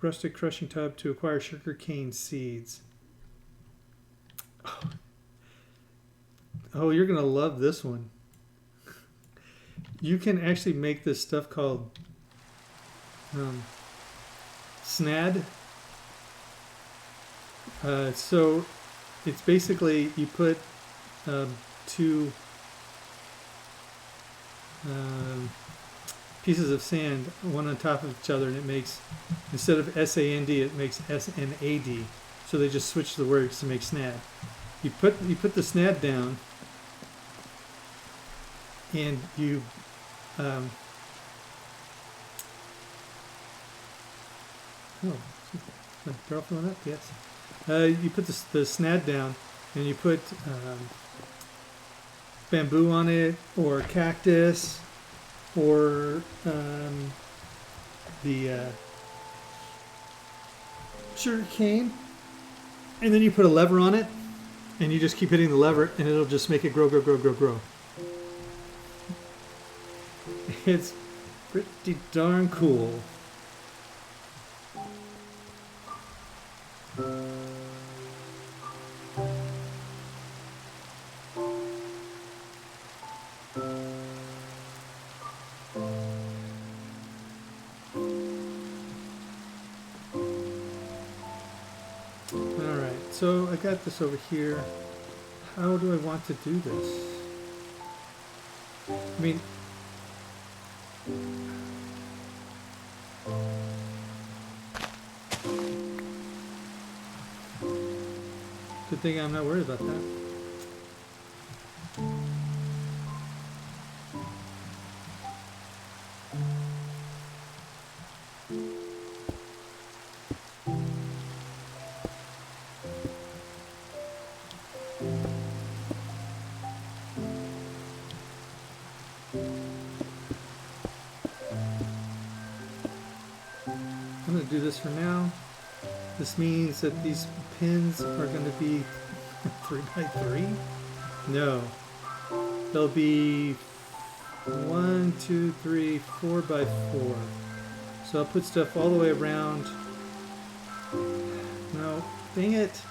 rustic crushing tub to acquire sugar cane seeds. Oh, you're going to love this one. You can actually make this stuff called snad. So it's basically you put two pieces of sand one on top of each other, and it makes, instead of S-A-N-D, it makes S-N-A-D. So they just switch the words to make snad. You put the snad down, and you barrel filling up? Yes. You put the snad down, and you put bamboo on it, or cactus, or the sugar cane, and then you put a lever on it, and you just keep hitting the lever, and it'll just make it grow, grow, grow, grow, grow. It's pretty darn cool. Alright, so I got this over here. how do I want to do this? I mean, good thing I'm not worried about that. I'm going to do this for now. This means that these pins are going to be 3 by 3? No. They'll be 1, 2, 3, 4 by 4. So I'll put stuff all the way around. No, dang it.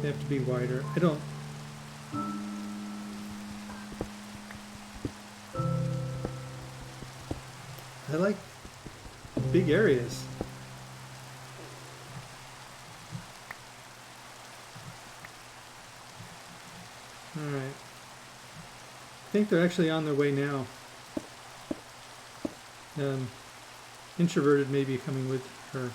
They have to be wider. I don't. I like big areas. Alright. I think they're actually on their way now. Introverted may be coming with her.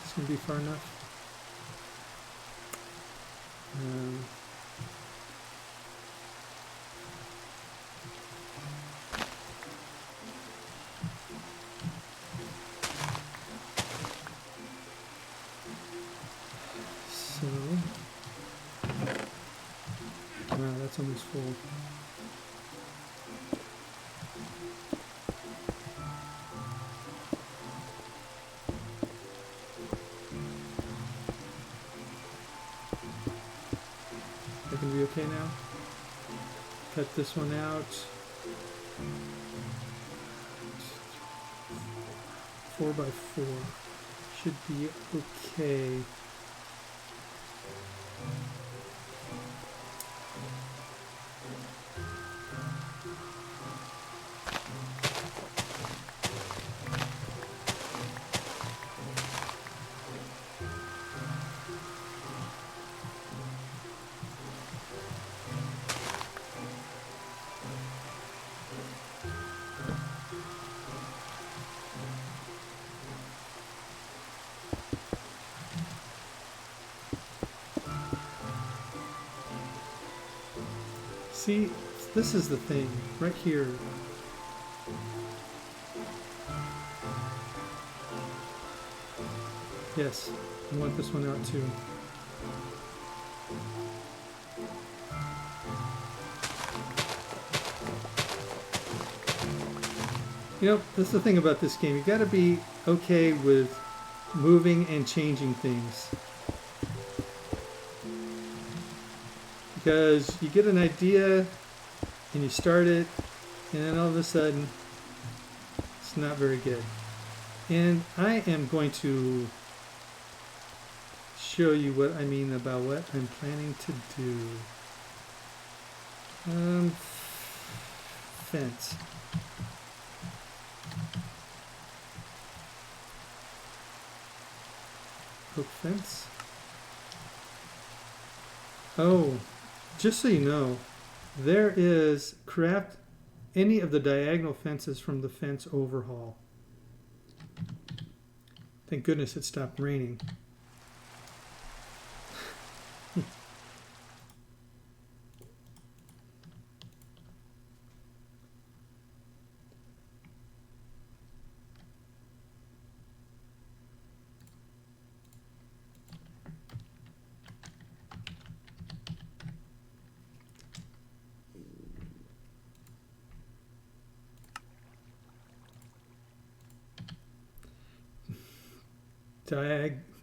This gonna be far enough. Wow, that's almost full. That gonna be okay now? Cut this one out. 4 by 4 should be okay. See, this is the thing, right here. Yes, I want this one out too. You know, that's the thing about this game. You gotta be okay with moving and changing things. Because you get an idea and you start it, and then all of a sudden it's not very good. And I am going to show you what I mean about what I'm planning to do. Fence. Oak fence. Oh. Just so you know, there is craft any of the diagonal fences from the fence overhaul. Thank goodness it stopped raining.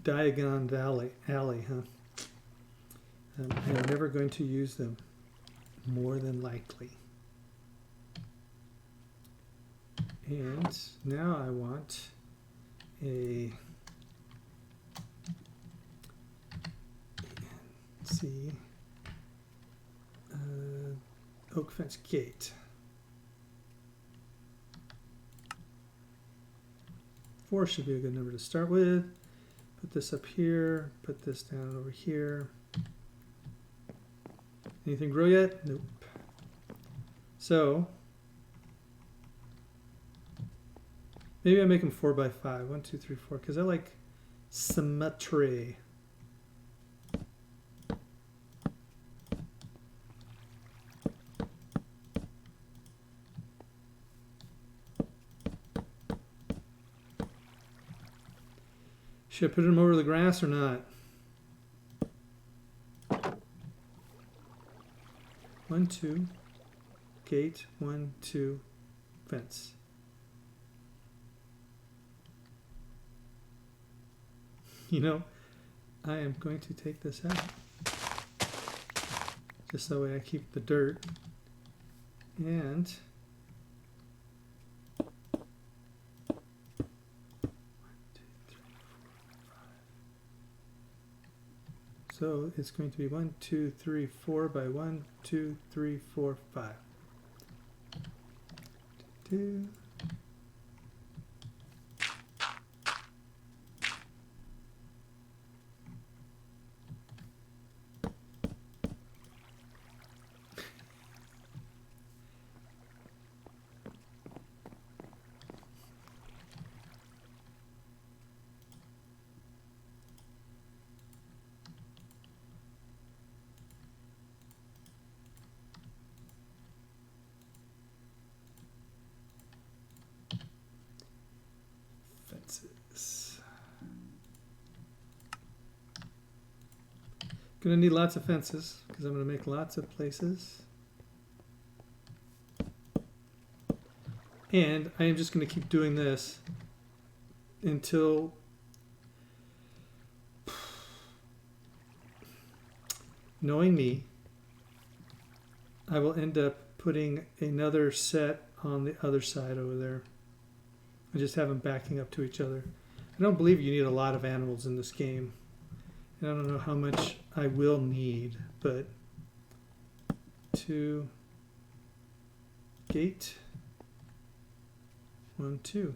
Diagon alley, huh? I'm never going to use them, more than likely. And now I want a oak fence gate. 4 should be a good number to start with. Put this up here, put this down over here. Anything grow yet? Nope. So maybe I make them 4 by 5. 1, 2, 3, 4, because I like symmetry. Should I put them over the grass or not? 1, 2, gate, 1, 2, fence. You know, I am going to take this out. Just that way I keep the dirt. And so it's going to be 1, 2, 3, 4 by 1, 2, 3, 4, 5. 2. Gonna need lots of fences because I'm gonna make lots of places. And I am just gonna keep doing this until knowing me, I will end up putting another set on the other side over there. I just have them backing up to each other. I don't believe you need a lot of animals in this game. And I don't know how much I will need, but 2, gate, 1, 2.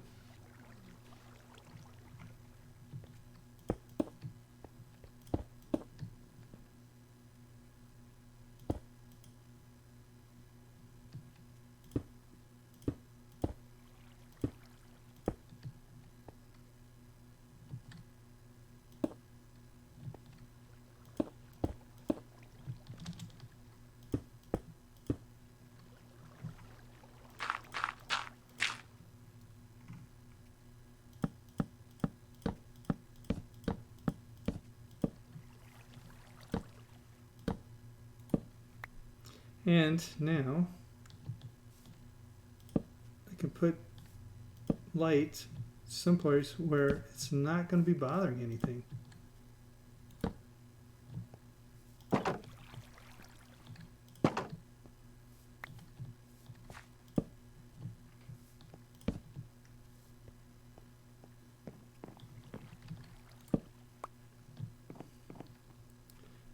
And now I can put light someplace where it's not going to be bothering anything.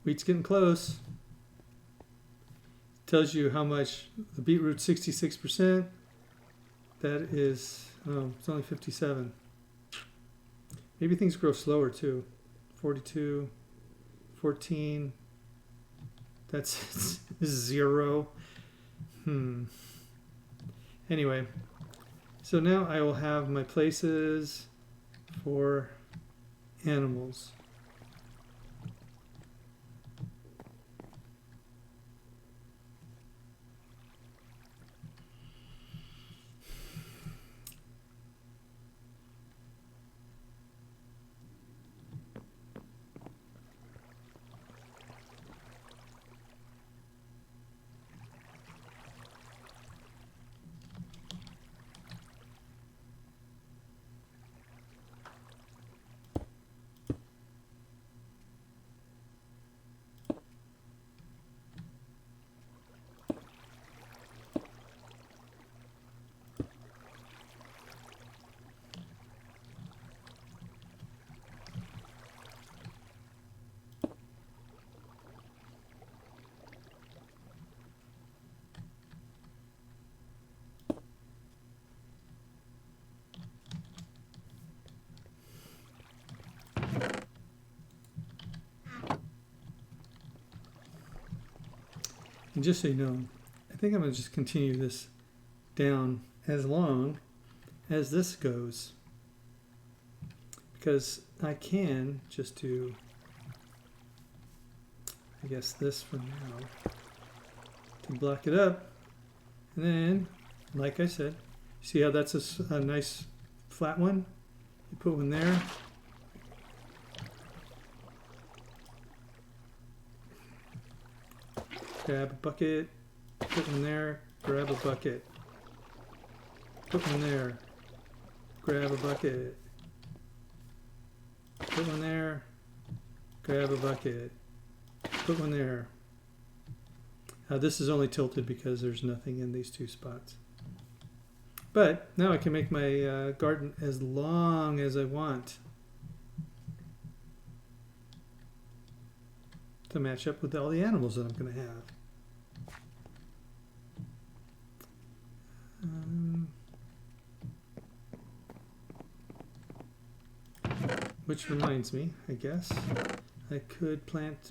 Wheat's getting close. Tells you how much the beetroot 66%. That is, oh, it's only 57. Maybe things grow slower too. 42, 14. That's 0. Anyway, so now I will have my places for animals. And just so you know, I think I'm going to just continue this down as long as this goes. Because I can just do, I guess, this for now to block it up. And then, like I said, see how that's a nice flat one? You put one there. Grab a bucket, put one there, grab a bucket. Put one there, grab a bucket. Put one there, grab a bucket. Put one there. This is only tilted because there's nothing in these two spots. But now I can make my garden as long as I want to match up with all the animals that I'm going to have. Which reminds me, I guess, I could plant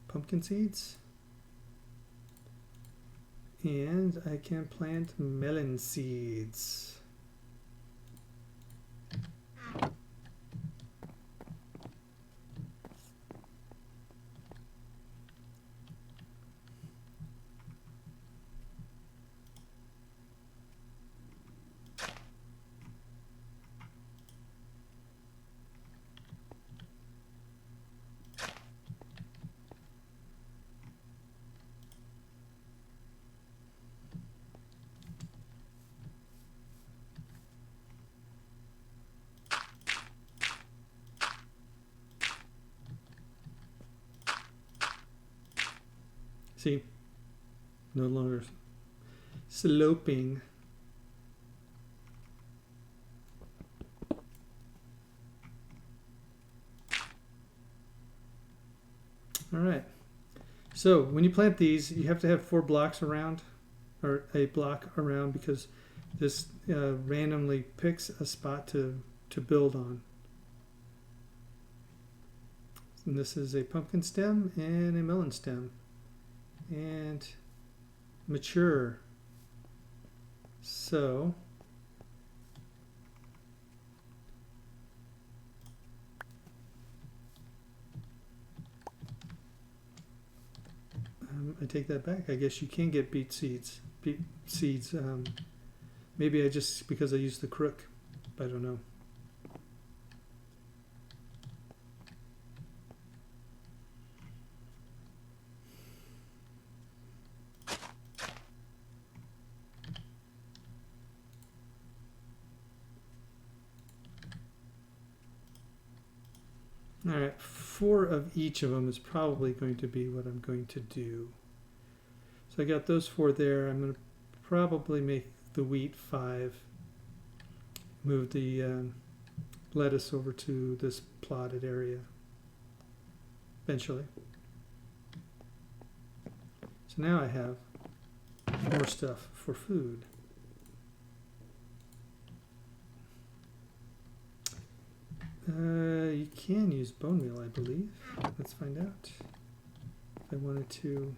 pumpkin seeds. And I can plant melon seeds. See, no longer sloping. All right. So when you plant these, you have to have 4 blocks around, or a block around, because this randomly picks a spot to build on. And this is a pumpkin stem and a melon stem. And mature. So I take that back. I guess you can get beet seeds. Maybe I just, because I used the crook, I don't know. All right, 4 of each of them is probably going to be what I'm going to do. So I got those 4 there. I'm going to probably make the wheat 5. Move the lettuce over to this plotted area eventually. So now I have more stuff for food. You can use bone meal, I believe. Let's find out. If I wanted to.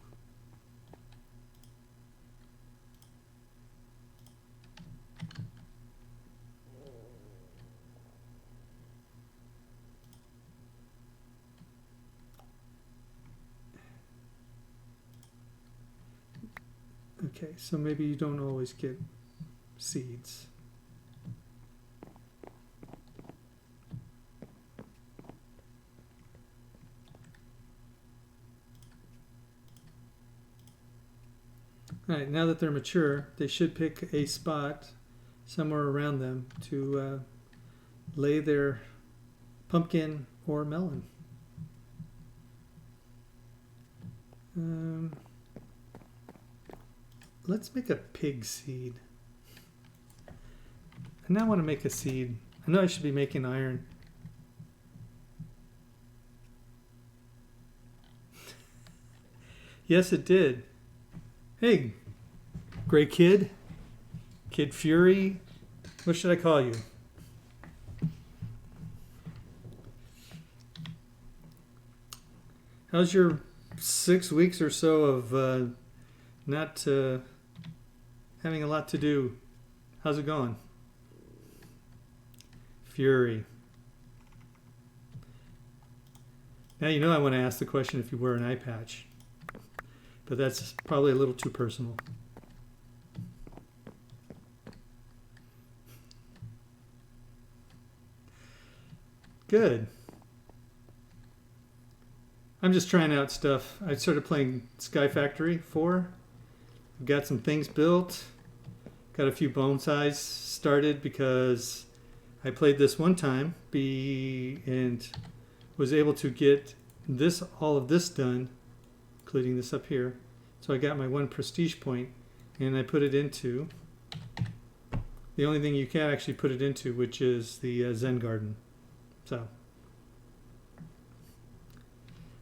Okay, so maybe you don't always get seeds. All right, now that they're mature, they should pick a spot somewhere around them to lay their pumpkin or melon. Let's make a pig seed. I now want to make a seed. I know I should be making iron. Yes, it did. Hey, Gray Kid, Kid Fury, what should I call you? How's your 6 weeks or so of not having a lot to do. How's it going? Fury. Now you know I want to ask the question if you wear an eye patch, but that's probably a little too personal. Good. I'm just trying out stuff. I started playing Sky Factory 4. I've got some things built. Got a few bonsais started because I played this one time and was able to get all of this done, including this up here. So I got my 1 prestige point and I put it into the only thing you can actually put it into, which is the Zen Garden. So,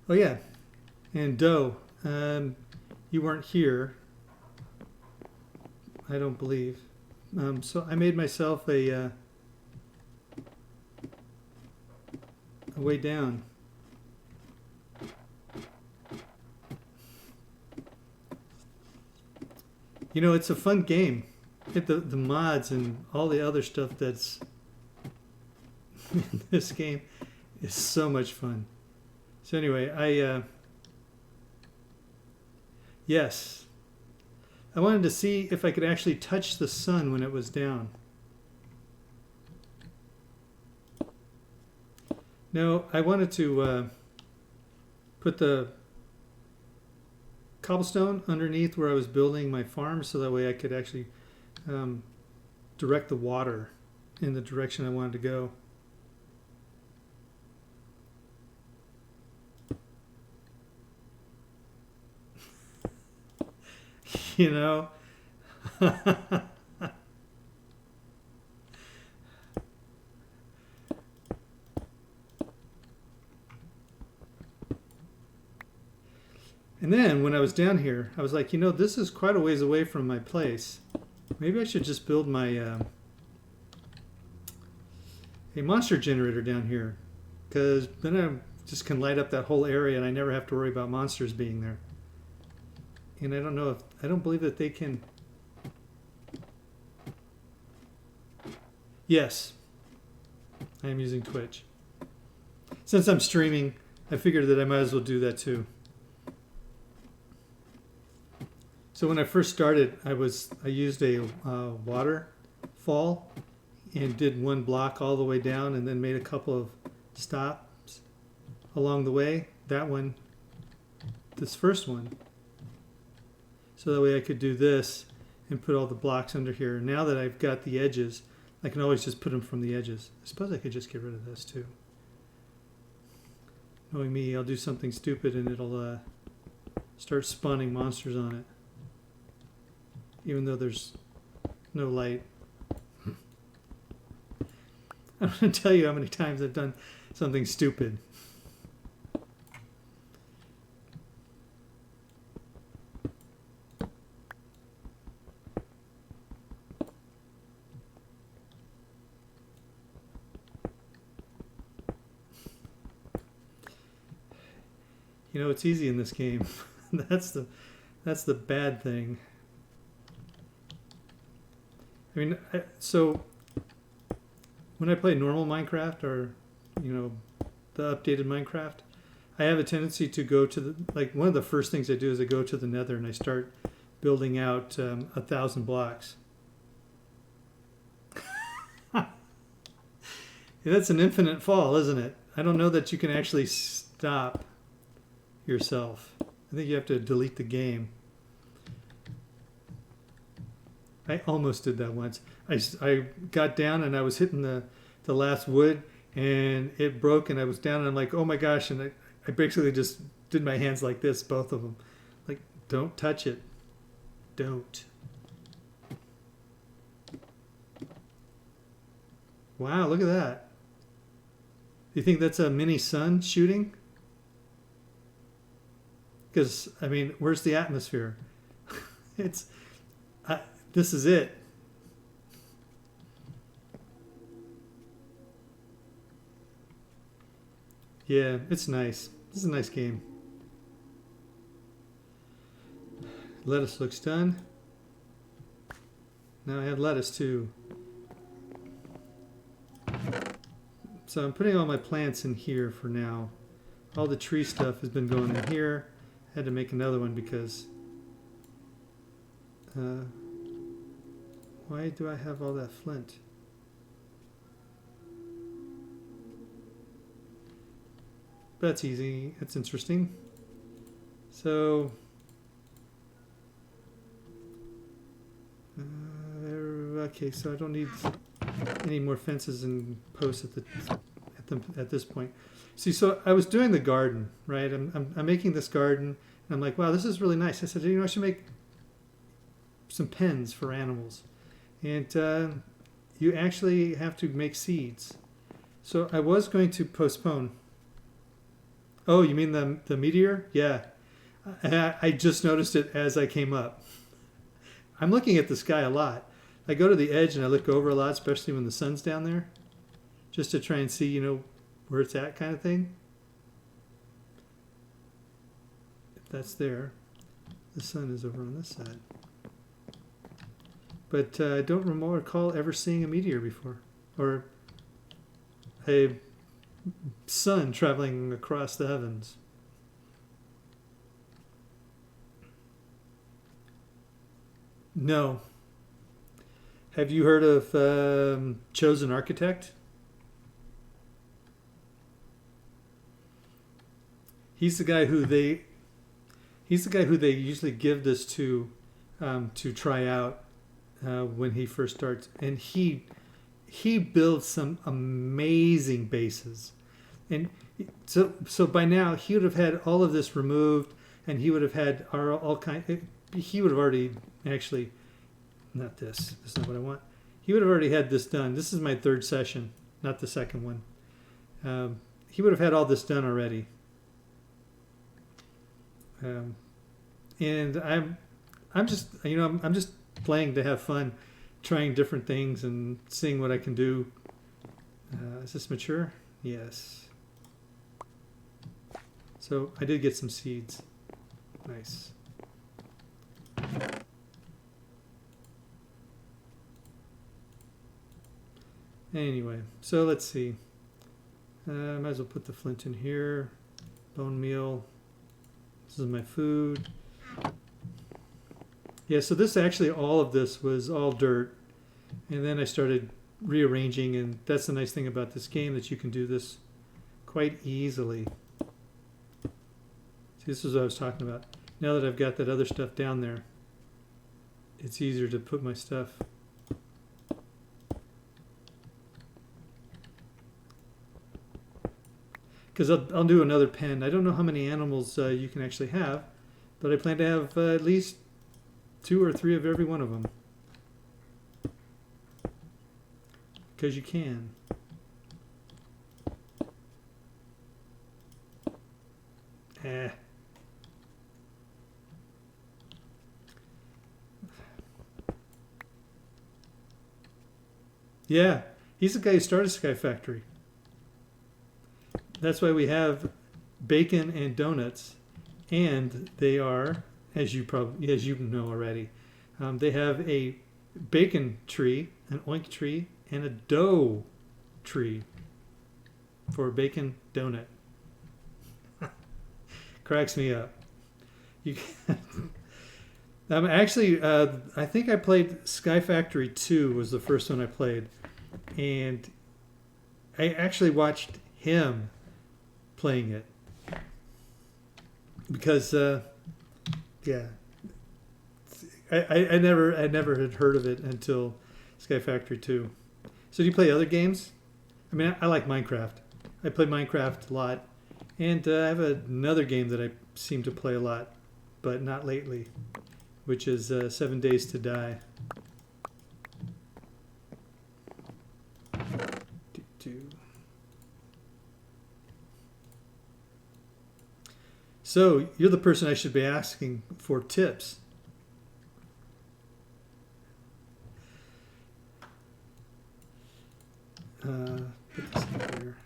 oh yeah, and Doe, you weren't here, I don't believe. So I made myself a way down. You know, it's a fun game. The mods and all the other stuff that's in this game is so much fun. So anyway, yes, I wanted to see if I could actually touch the sun when it was down. No, I wanted to put the cobblestone underneath where I was building my farm so that way I could actually direct the water in the direction I wanted to go. You know? And then when I was down here, I was like, you know, this is quite a ways away from my place. Maybe I should just build my a monster generator down here, because then I just can light up that whole area and I never have to worry about monsters being there. And I don't believe that they can. Yes, I am using Twitch. Since I'm streaming, I figured that I might as well do that too. So when I first started, I used a waterfall and did 1 block all the way down and then made a couple of stops along the way. This first one. So that way I could do this and put all the blocks under here. Now that I've got the edges, I can always just put them from the edges. I suppose I could just get rid of this too. Knowing me, I'll do something stupid and it'll start spawning monsters on it. Even though there's no light. I'm going to tell you how many times I've done something stupid. You know, it's easy in this game. That's the bad thing. I mean, so when I play normal Minecraft or, you know, the updated Minecraft, I have a tendency to go to one of the first things I do is I go to the Nether and I start building out 1,000 blocks. Yeah, that's an infinite fall, isn't it? I don't know that you can actually stop yourself. I think you have to delete the game. I almost did that once. I got down and I was hitting the last wood and it broke and I was down and I'm like, oh my gosh, and I basically just did my hands like this, both of them. Like, don't touch it. Don't. Wow, look at that. Do you think that's a mini sun shooting? Because, I mean, where's the atmosphere? This is it. Yeah, it's nice. This is a nice game. Lettuce looks done. Now I have lettuce too. So I'm putting all my plants in here for now. All the tree stuff has been going in here. I had to make another one because why do I have all that flint? That's easy. That's interesting. So okay, so I don't need any more fences and posts at this point. See, so I was doing the garden, right? I'm making this garden, and I'm like, wow, this is really nice. I said, you know, I should make some pens for animals, and you actually have to make seeds. So I was going to postpone. Oh, you mean the meteor? Yeah, I just noticed it as I came up. I'm looking at the sky a lot. I go to the edge and I look over a lot, especially when the sun's down there, just to try and see, you know, where it's at, kind of thing. If that's there, the sun is over on this side. But I don't recall ever seeing a meteor before, or a sun traveling across the heavens. No. Have you heard of Chosen Architect? He's the guy who they usually give this to try out when he first starts, and he builds some amazing bases, and so by now he would have had all of this removed, and he would have had all kind. He would have already actually. Not this. This is not what I want. He would have already had this done. This is my third session, not the second one. He would have had all this done already. And I'm just, you know, I'm just playing to have fun, trying different things and seeing what I can do. Is this mature? Yes. So I did get some seeds. Nice. Anyway, so let's see. Might as well put the flint in here. Bone meal. This is my food. Yeah, so this actually, all of this was all dirt. And then I started rearranging, and that's the nice thing about this game, that you can do this quite easily. See, this is what I was talking about. Now that I've got that other stuff down there, it's easier to put my stuff. Because I'll do another pen. I don't know how many animals you can actually have, but I plan to have at least 2 or 3 of every one of them. Because you can. Yeah, he's the guy who started Sky Factory. That's why we have bacon and donuts, and they are, as you know already, they have a bacon tree, an oink tree, and a dough tree for bacon donut. Cracks me up. You actually, I think I played Sky Factory 2 was the first one I played, and I actually watched him playing it because yeah, I never had heard of it until Sky Factory 2. So do you play other games? I mean, I like Minecraft. I play Minecraft a lot, and I have another game that I seem to play a lot, but not lately, which is 7 Days to Die. So you're the person I should be asking for tips. Put this in here.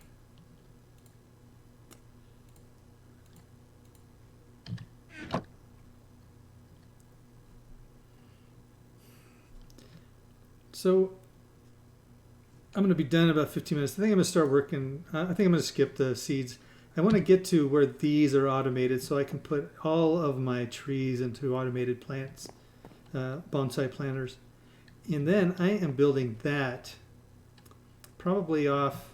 So I'm going to be done in about 15 minutes. I think I'm going to start working. I think I'm going to skip the seeds. I want to get to where these are automated so I can put all of my trees into automated plants, bonsai planters. And then I am building that probably off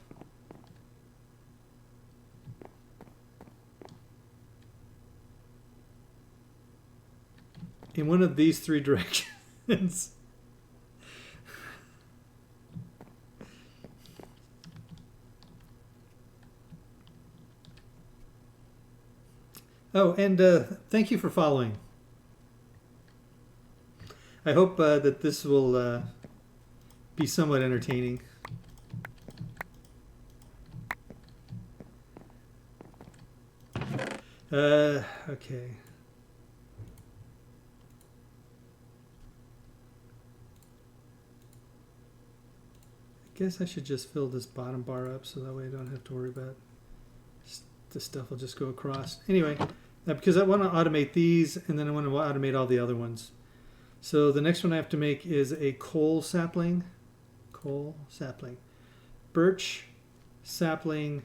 in one of these three directions. Oh, and thank you for following. I hope that this will be somewhat entertaining. Okay. I guess I should just fill this bottom bar up so that way I don't have to worry about this stuff will just go across. Anyway, because I want to automate these and then I want to automate all the other ones. So the next one I have to make is a coal sapling. Coal sapling. Birch sapling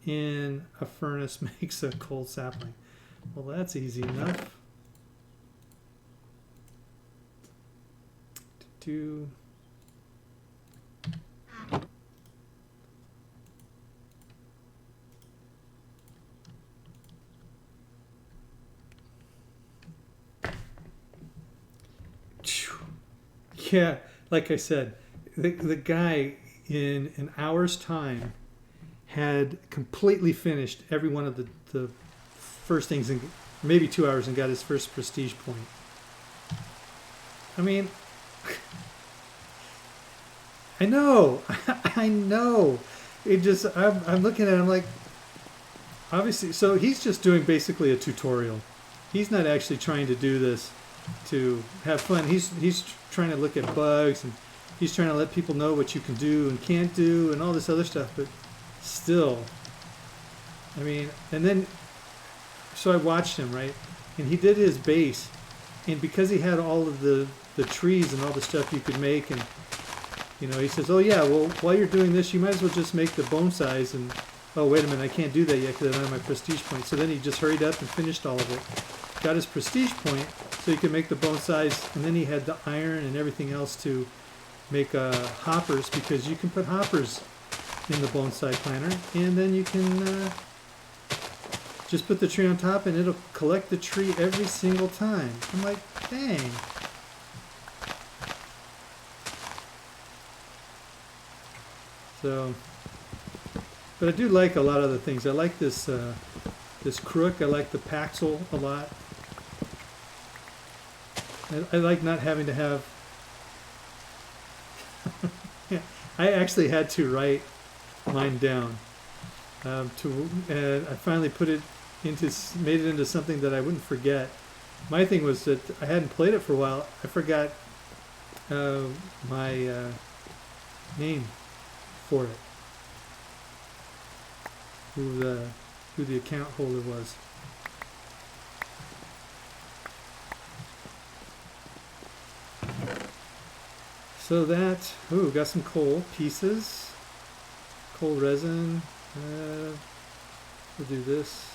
in a furnace makes a coal sapling. Well, that's easy enough. Yeah, like I said, the guy in an hour's time had completely finished every one of the first things in maybe 2 hours and got his first prestige point. I mean, I know, I know. It just, I'm looking at him like, obviously, so he's just doing basically a tutorial. He's not actually trying to do this to have fun. He's trying to look at bugs and he's trying to let people know what you can do and can't do and all this other stuff, but still, I mean, and then, so I watched him, right? And he did his base, and because he had all of the trees and all the stuff you could make, and, you know, he says, oh yeah, well, while you're doing this, you might as well just make the bonsais, and, oh, wait a minute, I can't do that yet because I don't have my prestige point. So then he just hurried up and finished all of it. Got his prestige point, so he could make the bonsais, and then he had the iron and everything else to make hoppers, because you can put hoppers in the bonsai planter, and then you can just put the tree on top and it'll collect the tree every single time. I'm like, dang. So, but I do like a lot of the things. I like this this crook. I like the paxel a lot. I like not having to have. Yeah, I actually had to write mine down. And I finally made it into something that I wouldn't forget. My thing was that I hadn't played it for a while. I forgot my name for it. Who the account holder was. So that, ooh, got some coal pieces, coal resin. We'll do this.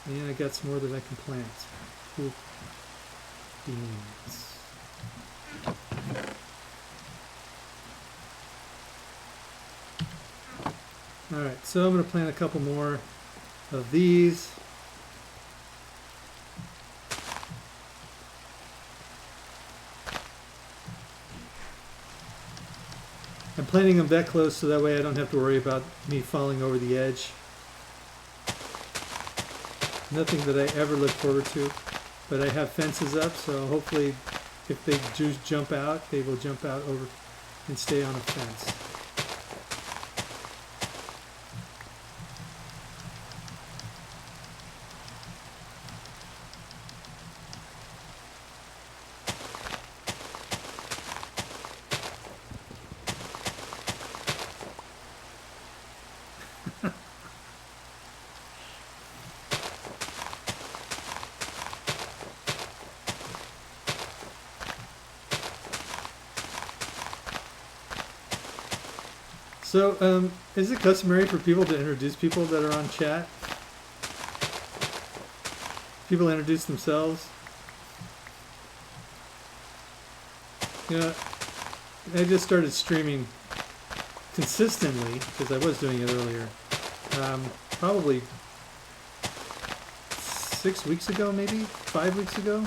And I got some more that I can plant. Cool beans. Alright, so I'm going to plant a couple more of these. I'm planting them that close so that way I don't have to worry about me falling over the edge. Nothing that I ever look forward to, but I have fences up, so hopefully if they do jump out, they will jump out over and stay on a fence. So, is it customary for people to introduce people that are on chat? People introduce themselves? You know, I just started streaming consistently, because I was doing it earlier, probably 6 weeks ago, maybe 5 weeks ago.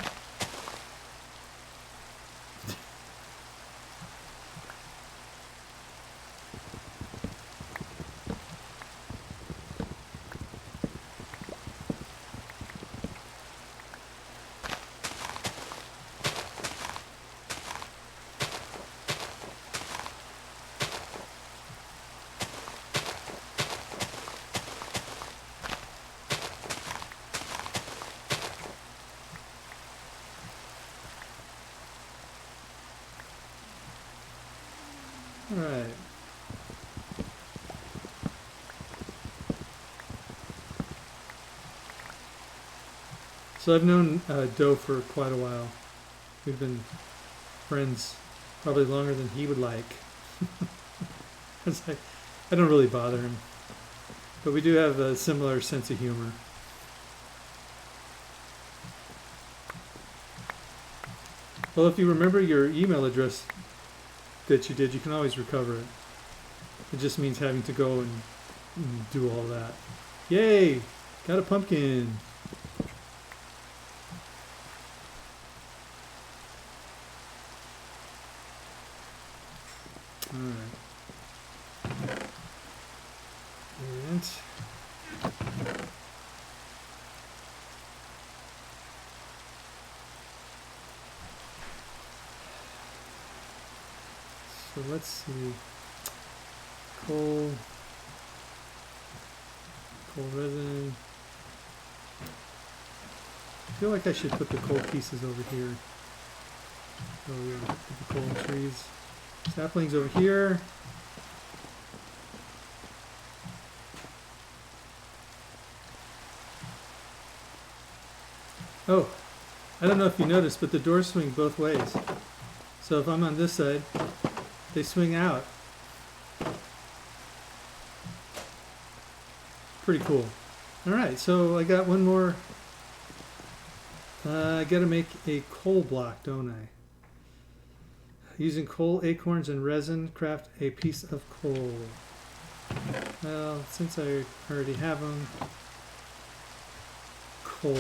All right. So I've known Doe for quite a while. We've been friends probably longer than he would like. 'Cause I don't really bother him. But we do have a similar sense of humor. Well, if you remember your email address that you did, you can always recover it. It just means having to go and do all that. Yay! Got a pumpkin! Alright. And so let's see. Coal resin. I feel like I should put the coal pieces over here. Oh yeah, put the coal trees. Saplings over here. Oh, I don't know if you noticed, but the doors swing both ways. So if I'm on this side, they swing out. Pretty cool. Alright, so I got one more. I gotta make a coal block, don't I? Using coal acorns and resin, craft a piece of coal. Well, since I already have them, coal.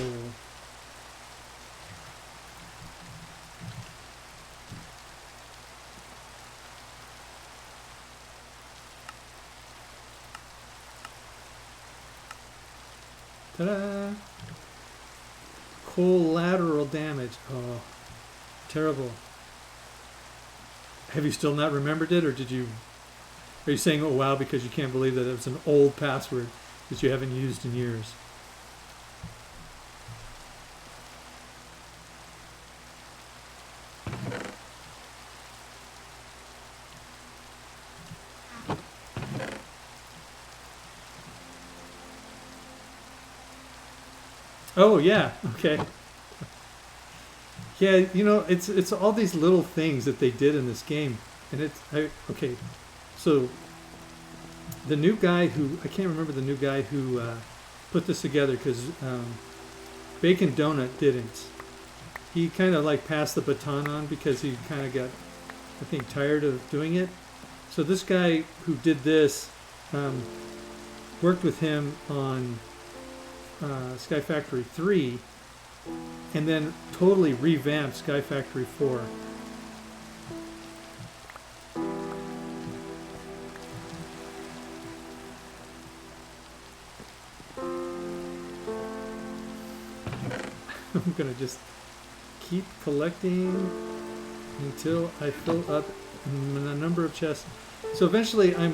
Ta-da! Collateral damage. Oh, terrible. Have you still not remembered it, or did you? Are you saying, "Oh wow," because you can't believe that it was an old password that you haven't used in years? Oh yeah, okay. Yeah, you know, it's all these little things that they did in this game, and okay. So the new guy who I can't remember the new guy who put this together because Bacon Donut didn't. He kind of like passed the baton on because he kind of got, I think, tired of doing it. So this guy who did this worked with him on Sky Factory 3 and then totally revamped Sky Factory 4. I'm gonna just keep collecting until I fill up a number of chests. So eventually I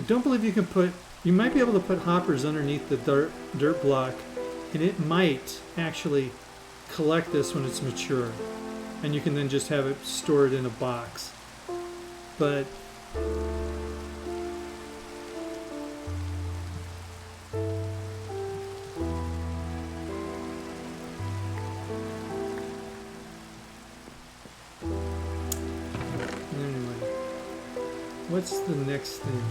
don't believe you can put, you might be able to put hoppers underneath the dirt block, and it might actually collect this when it's mature, and you can then just have it stored in a box. But What's the next thing?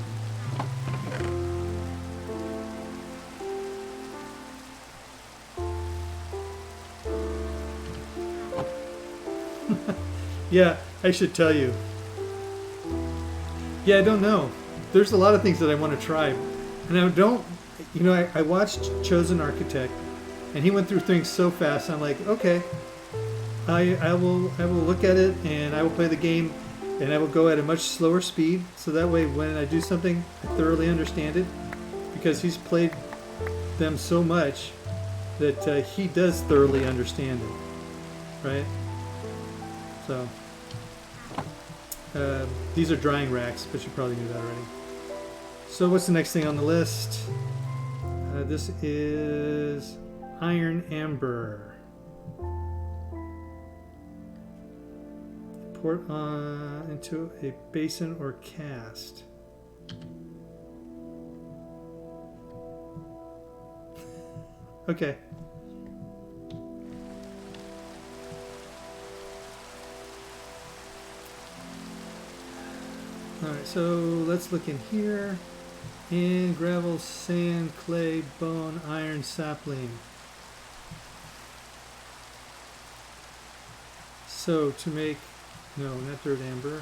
Yeah, I should tell you. Yeah, I don't know. There's a lot of things that I want to try. And I don't, you know, I watched Chosen Architect and he went through things so fast. I'm like, okay, I will look at it and I will play the game and I will go at a much slower speed. So that way when I do something, I thoroughly understand it because he's played them so much that he does thoroughly understand it, right? So these are drying racks, but you probably knew that already. So what's the next thing on the list? This is iron amber. Pour it into a basin or cast. Okay. Alright, so let's look in here. And gravel, sand, clay, bone, iron, sapling. So to make, no, not dirt amber.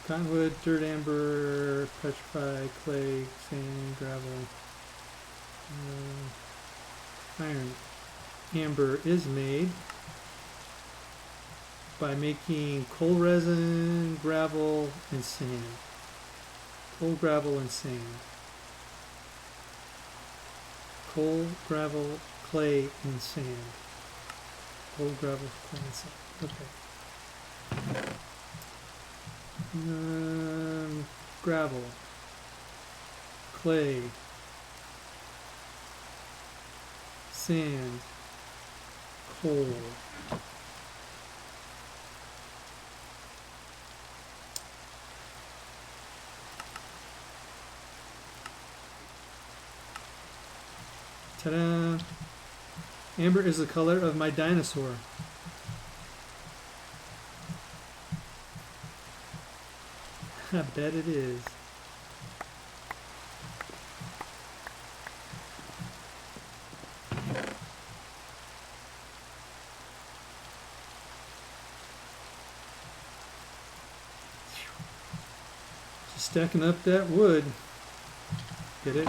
Cottonwood, dirt amber, petrified, clay, sand, gravel, iron. Amber is made by making coal resin, gravel, and sand. Coal, gravel, and sand. Coal, gravel, clay, and sand. Coal, gravel, clay, and sand. Okay. Gravel, clay, sand, coal. Ta-da! Amber is the color of my dinosaur. I bet it is. Just stacking up that wood. Get it?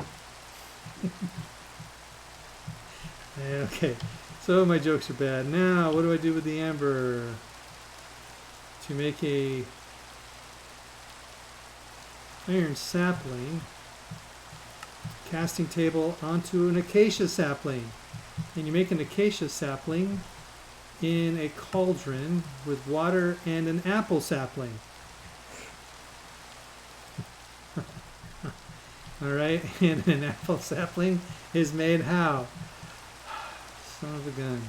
Okay, so my jokes are bad. Now, what do I do with the amber? To make a iron sapling, casting table onto an acacia sapling. And you make an acacia sapling in a cauldron with water and an apple sapling. Alright, and an apple sapling is made how? Son of a gun.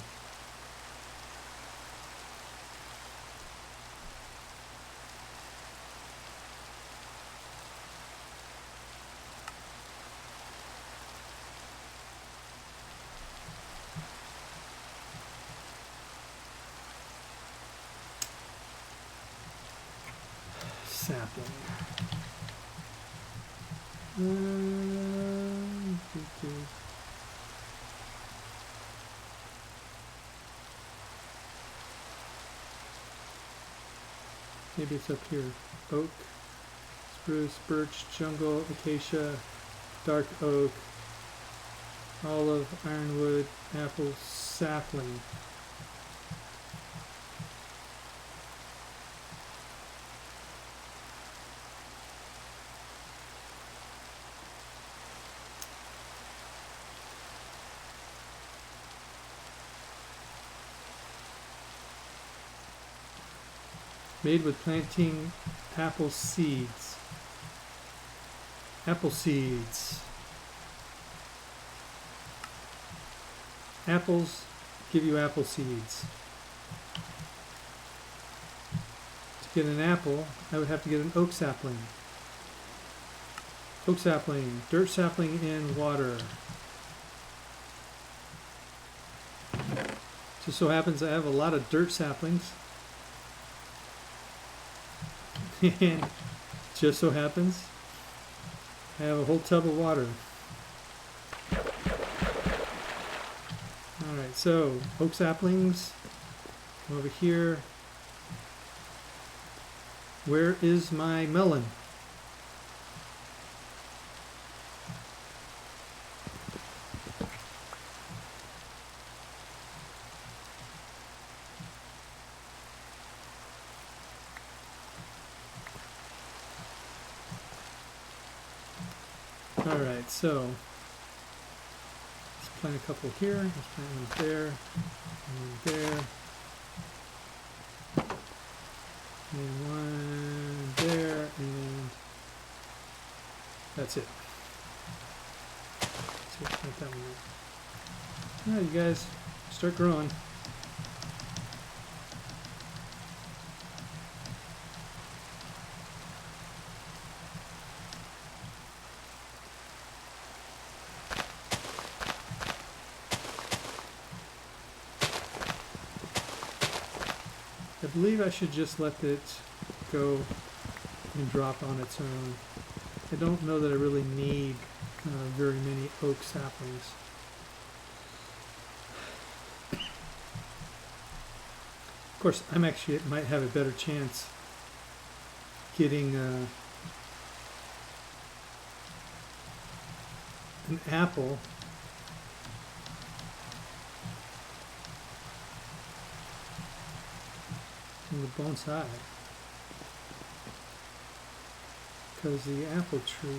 Sapling. Maybe it's up here. Oak, spruce, birch, jungle, acacia, dark oak, olive, ironwood, apple, sapling. Made with planting apple seeds. Apple seeds. Apples give you apple seeds. To get an apple, I would have to get an oak sapling. Oak sapling, dirt sapling in water. Just so happens I have a lot of dirt saplings. And just so happens I have a whole tub of water. Alright, so oak saplings. Come over here. Where is my melon? Alright, so let's plant a couple here, let's plant one there, and there, and one there, and that's it. So plant that one. Alright, you guys, start growing. I believe I should just let it go and drop on its own. I don't know that I really need very many oak saplings. Of course, might have a better chance getting an apple from the bonsai, because the apple tree,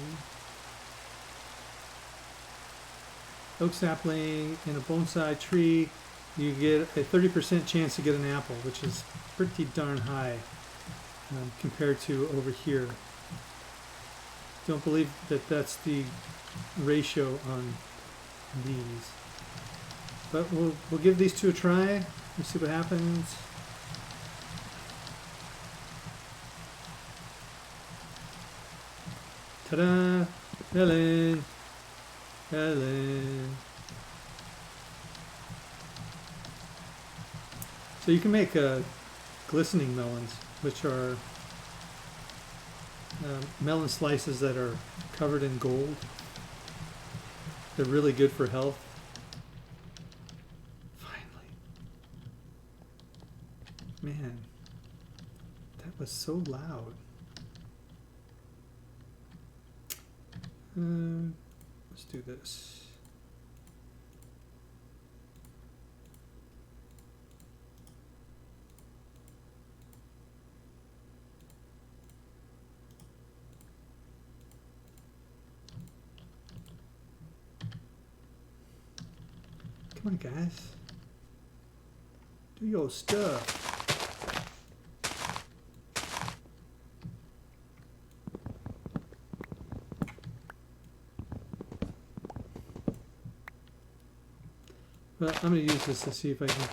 oak sapling in a bonsai tree, you get a 30% chance to get an apple, which is pretty darn high compared to over here. Don't believe that that's the ratio on these, but we'll give these two a try and see what happens. Ta-da! Helen! Helen! So you can make glistening melons, which are melon slices that are covered in gold. They're really good for health. Finally. Man, that was so loud. Let's do this. Come on, guys. Do your stuff. Well, I'm going to use this to see if I can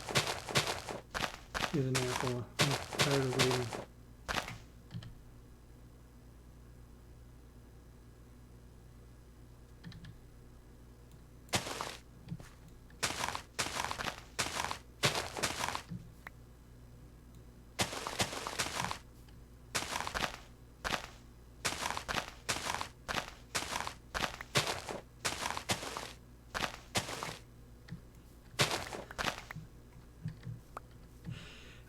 get an apple. I'm tired of waiting.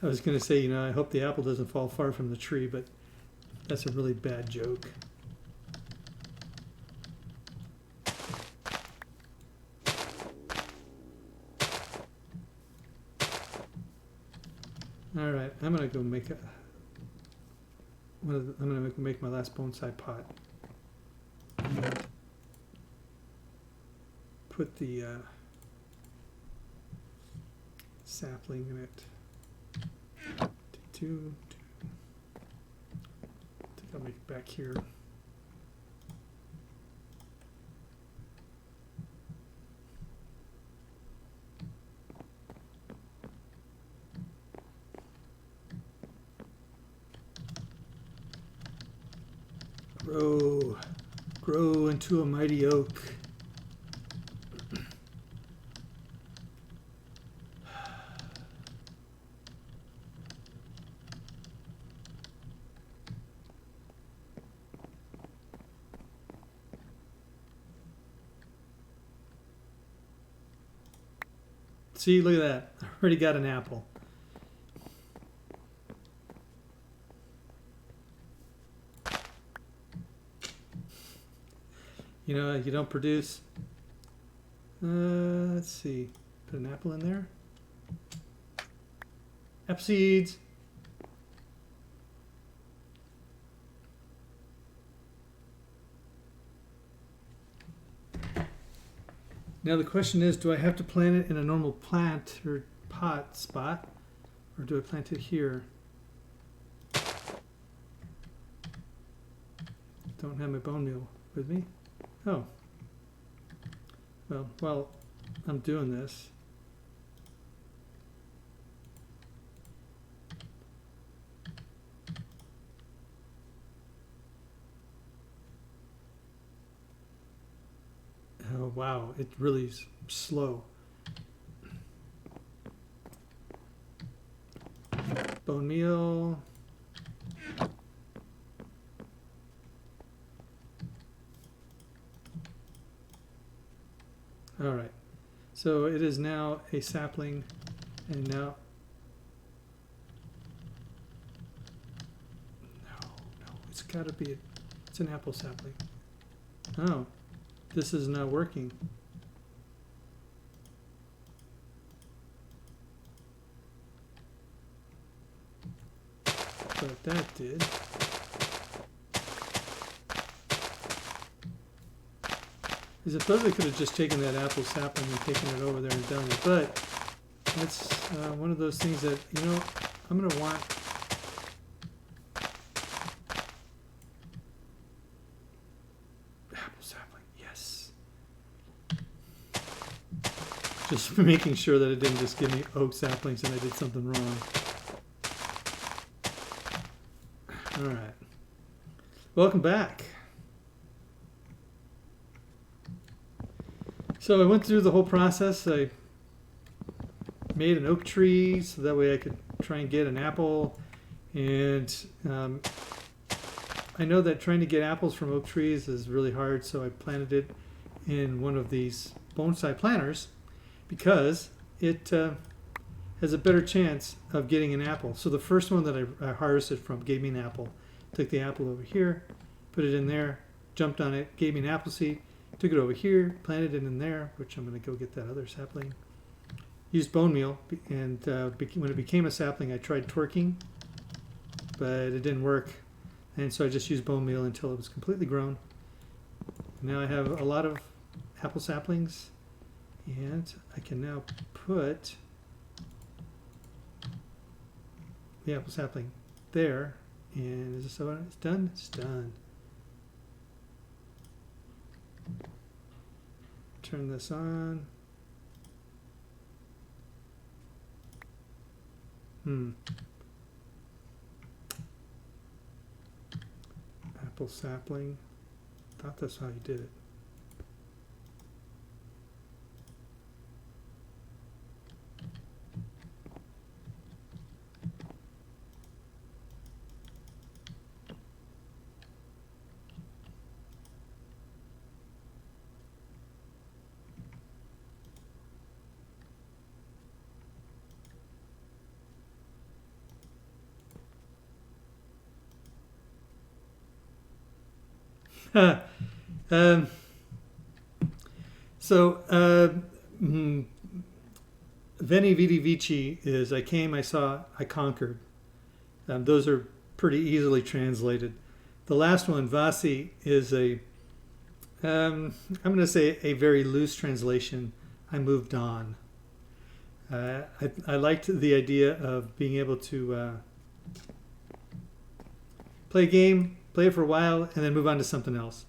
I was going to say, I hope the apple doesn't fall far from the tree, but that's a really bad joke. All right, I'm going to go make I'm going to make my last bonsai pot. And put the sapling in it. I think I'll make it back here. Grow into a mighty oak. See, look at that. I already got an apple. You know, you don't produce. Let's see. Put an apple in there. Apple seeds. Now the question is, do I have to plant it in a normal plant or pot spot, or do I plant it here? Don't have my bone meal with me. Oh. Well, while I'm doing this, oh wow, it really is slow. Bone meal. All right, so it is now a sapling, and now, no, it's got to be, it's an apple sapling. Oh, this is not working. But that did. Is it better? They could have just taken that apple sapling and taken it over there and done it. But that's one of those things that, you know, I'm going to want. Apple sapling, yes. Just making sure that it didn't just give me oak saplings and I did something wrong. All right. Welcome back. So I went through the whole process. I made an oak tree so that way I could try and get an apple. And I know that trying to get apples from oak trees is really hard, so I planted it in one of these bonsai planters because it has a better chance of getting an apple. So the first one that I harvested from gave me an apple. Took the apple over here, put it in there, jumped on it, gave me an apple seed. Took it over here, planted it in there, which I'm going to go get that other sapling. Used bone meal, and when it became a sapling, I tried twerking, but it didn't work. And so I just used bone meal until it was completely grown. Now I have a lot of apple saplings, and I can now put the apple sapling there. And is this how it's done? It's done. Turn this on. Apple sapling. Thought that's how you did it. Veni Vidi Vici is I came, I saw, I conquered. Those are pretty easily translated. The last one, Vasi, is I'm going to say a very loose translation. I moved on. I liked the idea of being able to play a game, play it for a while, and then move on to something else.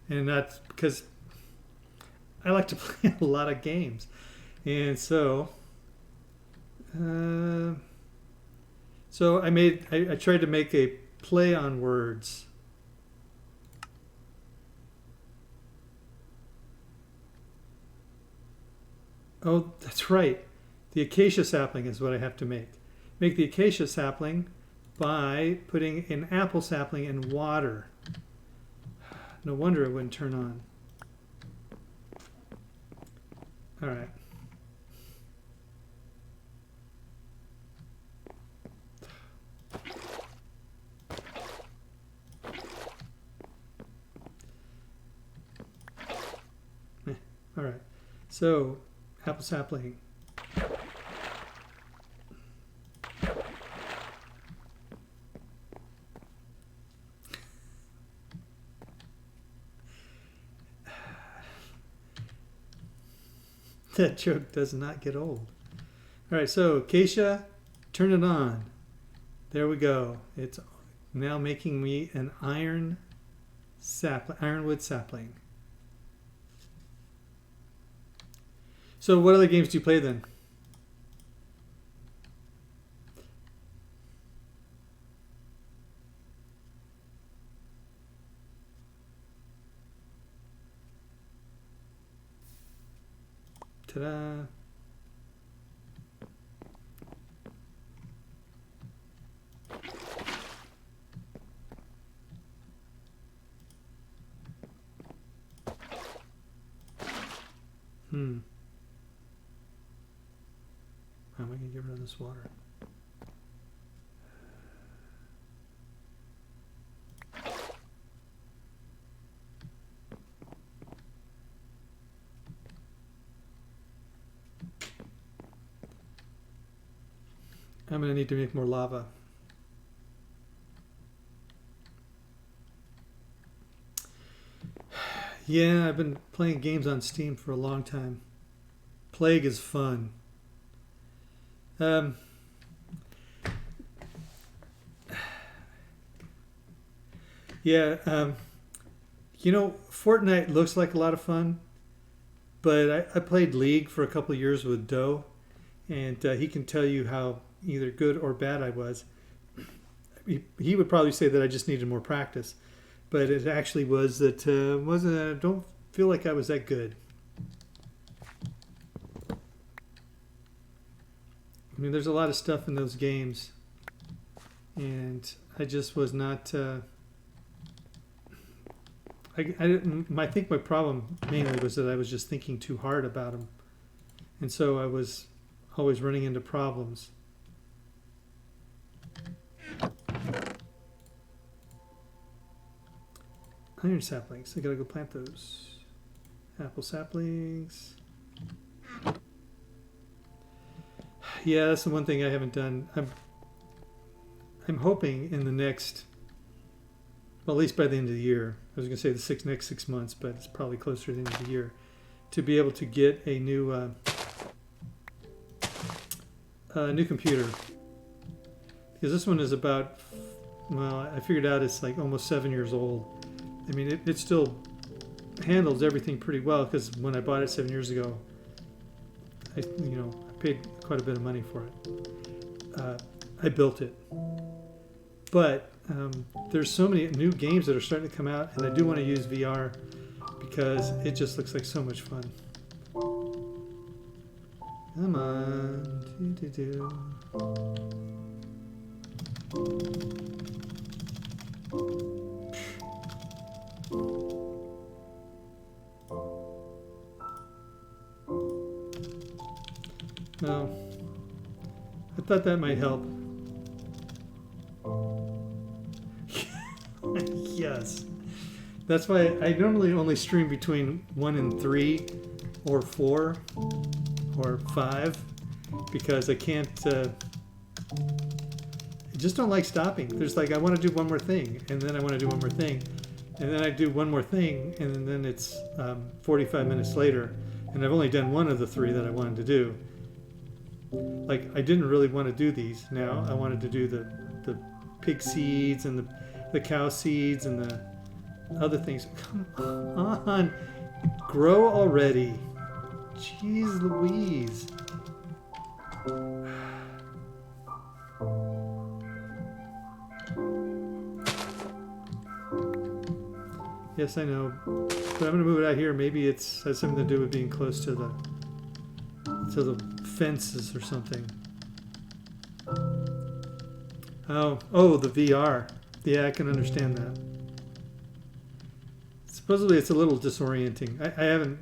And that's because I like to play a lot of games. And so I tried to make a play on words. Oh, that's right. The acacia sapling is what I have to make. Make the acacia sapling by putting an apple sapling in water. No wonder it wouldn't turn on. All right. So, apple sapling. That joke does not get old. All right, so Acacia, turn it on. There we go. It's now making me an ironwood sapling. So what other games do you play then? Ta-da. How am I going to get rid of this water? I'm going to need to make more lava. Yeah, I've been playing games on Steam for a long time. Plague is fun. Yeah, you know, Fortnite looks like a lot of fun, but I played League for a couple of years with Doe, and he can tell you how either good or bad I was. He would probably say that I just needed more practice, but it actually was that I don't feel like I was that good. I mean, there's a lot of stuff in those games, and I just was not. I think my problem mainly was that I was just thinking too hard about them, and so I was always running into problems. Iron saplings. I gotta go plant those. Apple saplings. Yeah, that's the one thing I haven't done. I'm hoping in the next, well, at least by the end of the year. I was gonna say the next 6 months, but it's probably closer to the end of the year, to be able to get a new computer, because this one is about, well, I figured out it's like almost 7 years old. I mean, it still handles everything pretty well, because when I bought it 7 years ago, I paid quite a bit of money for it. I built it, but there's so many new games that are starting to come out, and I do want to use VR because it just looks like so much fun. Come on. No. I thought that might help. Yes. That's why I normally only stream between 1 and 3 or 4 or 5, because I can't I just don't like stopping. There's like, I want to do one more thing, and then I want to do one more thing, and then I do one more thing, and then it's 45 minutes later, and I've only done one of the 3 that I wanted to do. Like, I didn't really want to do these now. I wanted to do the pig seeds and the cow seeds and the other things. Come on, grow already. Jeez Louise. Yes, I know, but I'm going to move it out here. Maybe it has something to do with being close to the fences or something. Oh, the VR. Yeah, I can understand that. Supposedly it's a little disorienting. I haven't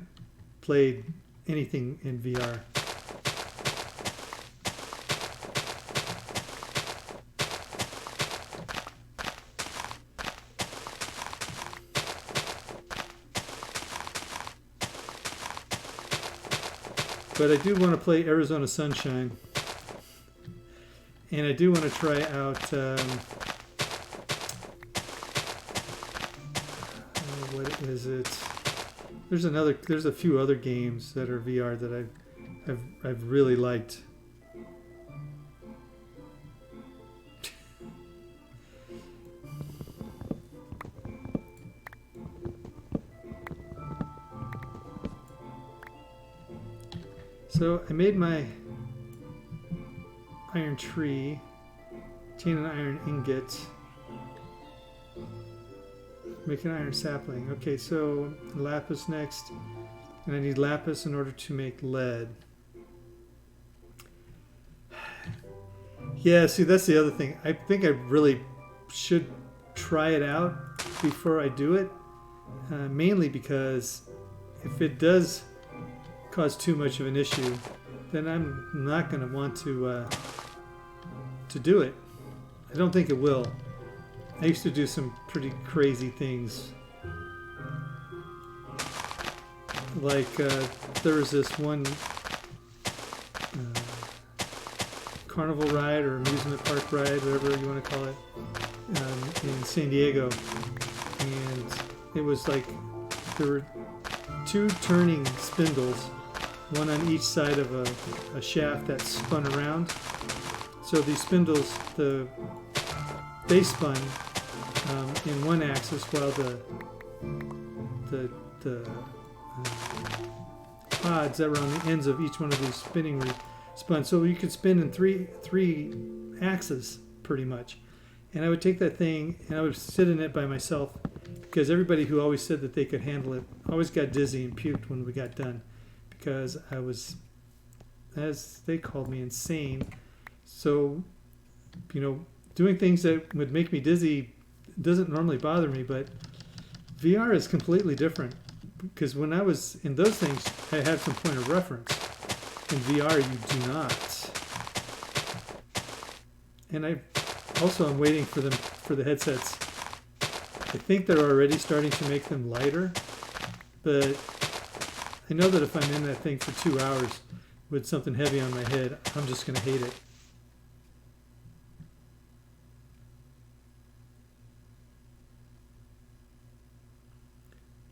played anything in VR. But I do want to play Arizona Sunshine. And I do want to try out, what is it? There's a few other games that are VR that I've really liked. So I made my iron tree, chain and iron ingot, make an iron sapling. Okay, so lapis next, and I need lapis in order to make lead. Yeah, see, that's the other thing. I think I really should try it out before I do it, mainly because if it does cause too much of an issue, then I'm not going to want to do it. I don't think it will. I used to do some pretty crazy things. Like there was this one carnival ride or amusement park ride, whatever you want to call it, in San Diego, and it was like there were two turning spindles, one on each side of a shaft that spun around. So these spindles, they spun in one axis while the pods that were on the ends of each one of these spinning wheels spun. So you could spin in three axes pretty much. And I would take that thing and I would sit in it by myself, because everybody who always said that they could handle it always got dizzy and puked when we got done, because I was, as they called me, insane. So, you know, doing things that would make me dizzy doesn't normally bother me, but VR is completely different, because when I was in those things, I had some point of reference. In VR, you do not. And I'm waiting for the headsets. I think they're already starting to make them lighter, but I know that if I'm in that thing for 2 hours with something heavy on my head, I'm just going to hate it.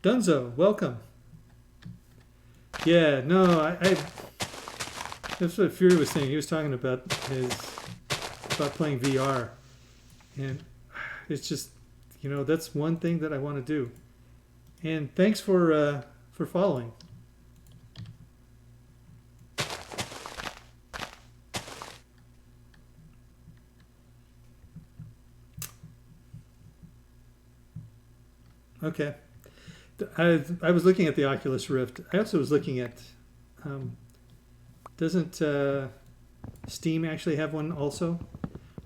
Dunzo, welcome. Yeah, no, I that's what Fury was saying. He was talking about playing VR, and it's just, you know, that's one thing that I want to do. And thanks for following. Okay. I was looking at the Oculus Rift. I also was looking at, doesn't Steam actually have one also?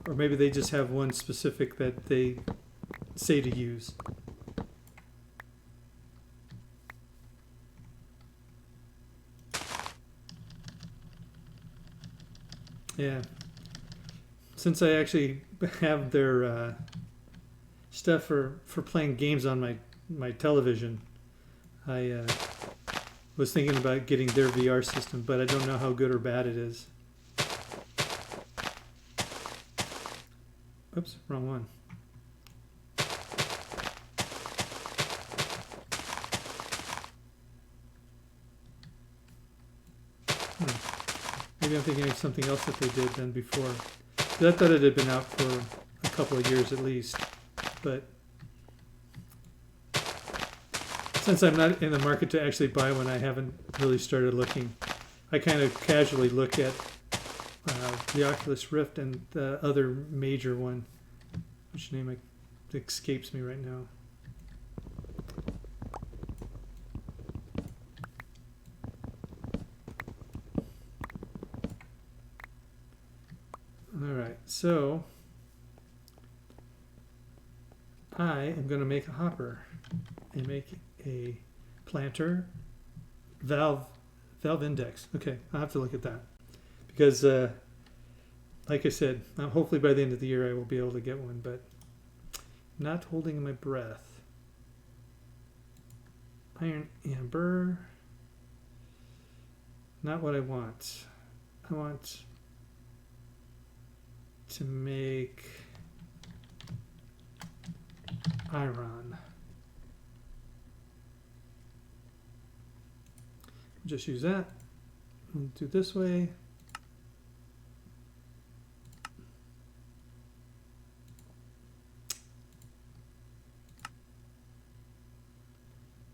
Or maybe they just have one specific that they say to use. Yeah. Since I actually have their stuff for playing games on my television, I was thinking about getting their VR system, but I don't know how good or bad it is. Oops, wrong one. Maybe I'm thinking of something else that they did then before. But I thought it had been out for a couple of years at least. But since I'm not in the market to actually buy one, I haven't really started looking. I kind of casually look at the Oculus Rift and the other major one, which name escapes me right now. All right, so I am going to make a hopper and make a planter valve index. Okay, I'll have to look at that, because like I said, hopefully by the end of the year I will be able to get one, but not holding my breath. Iron amber. not what I want. I want to make iron. Just use that. We'll do it this way.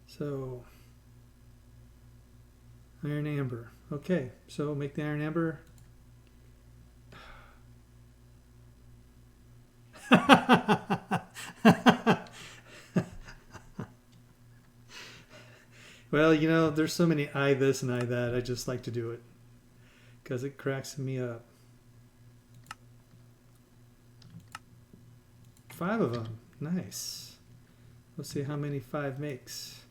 So iron amber. Okay, so make the iron amber. Well, you know, there's so many I this and I that. I just like to do it because it cracks me up. 5 of them. Nice. Let's see how many 5 makes.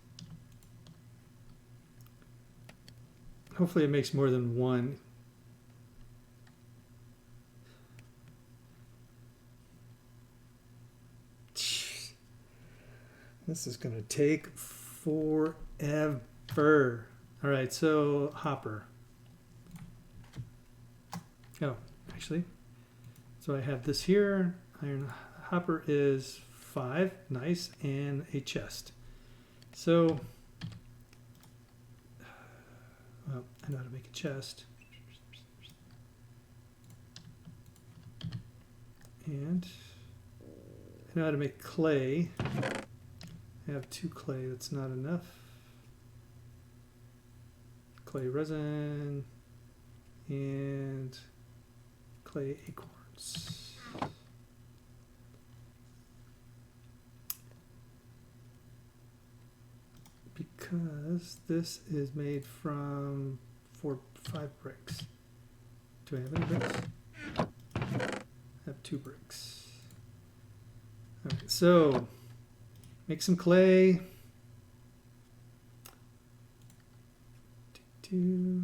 Hopefully it makes more than 1. This is going to take forever. All right, so hopper. Oh, actually, so I have this here. Iron hopper is 5, nice, and a chest. So, well, I know how to make a chest. And I know how to make clay. I have 2 clay, that's not enough. Clay resin and clay acorns. Because this is made from 5 bricks. Do I have any bricks? I have 2 bricks. Okay, so make some clay. Take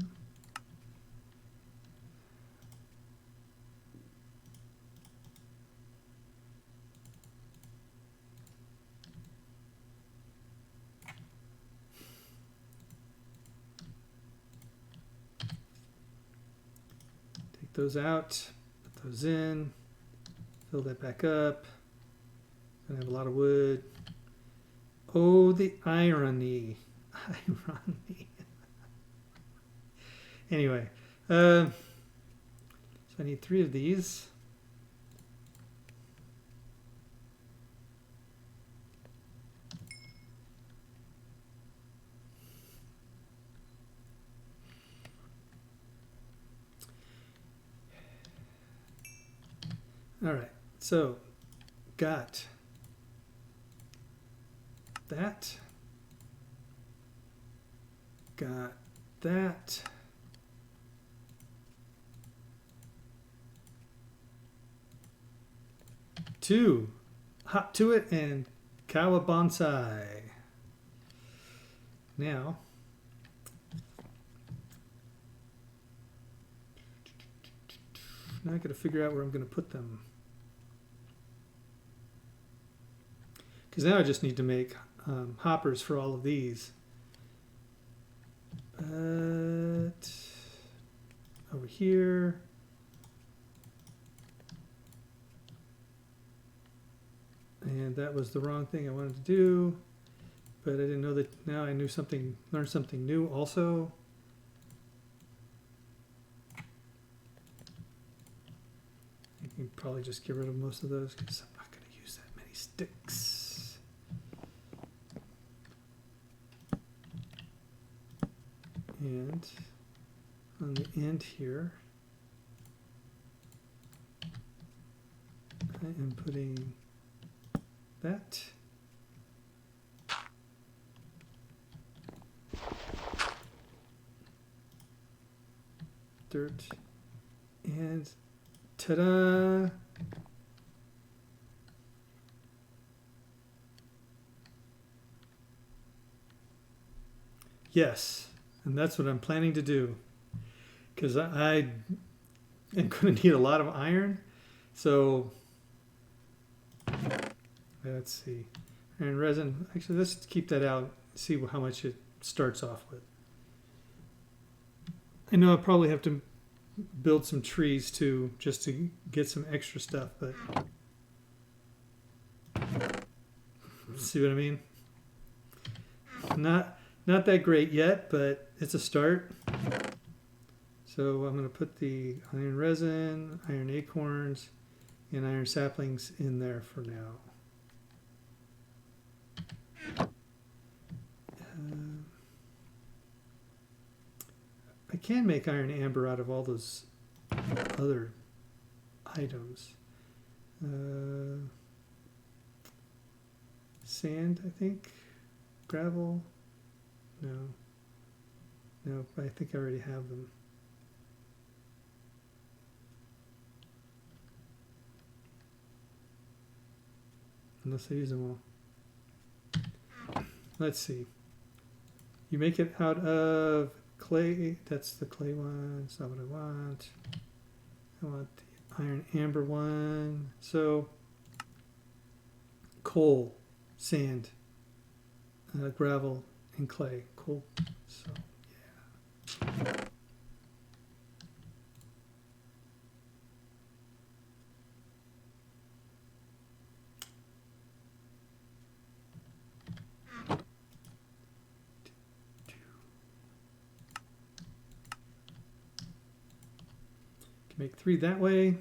those out, put those in, fill that back up. I have a lot of wood. Oh, the irony. Irony. Anyway, so I need 3 of these. All right, so got that. Got that. Two, hop to it and kawa bonsai. Now, I got to figure out where I'm going to put them. Because now I just need to make hoppers for all of these. But over here. And that was the wrong thing I wanted to do, but I didn't know that. Now I knew something, learned something new also. I can probably just get rid of most of those because I'm not going to use that many sticks. And on the end here, I am putting that. Dirt. And ta-da! Yes, and that's what I'm planning to do. Because I am going to need a lot of iron. So let's see. Iron resin. Actually, let's keep that out. See how much it starts off with. I know I'll probably have to build some trees too, just to get some extra stuff, but see what I mean? Not that great yet, but it's a start. So I'm going to put the iron resin, iron acorns, and iron saplings in there for now. I can make iron amber out of all those other items. Sand, I think. Gravel. No, I think I already have them. Unless I use them all. Let's see. You make it out of clay. That's the clay one. That's not what I want. I want the iron amber one. So coal, sand, gravel, and clay. Cool. So yeah. Make 3 that way.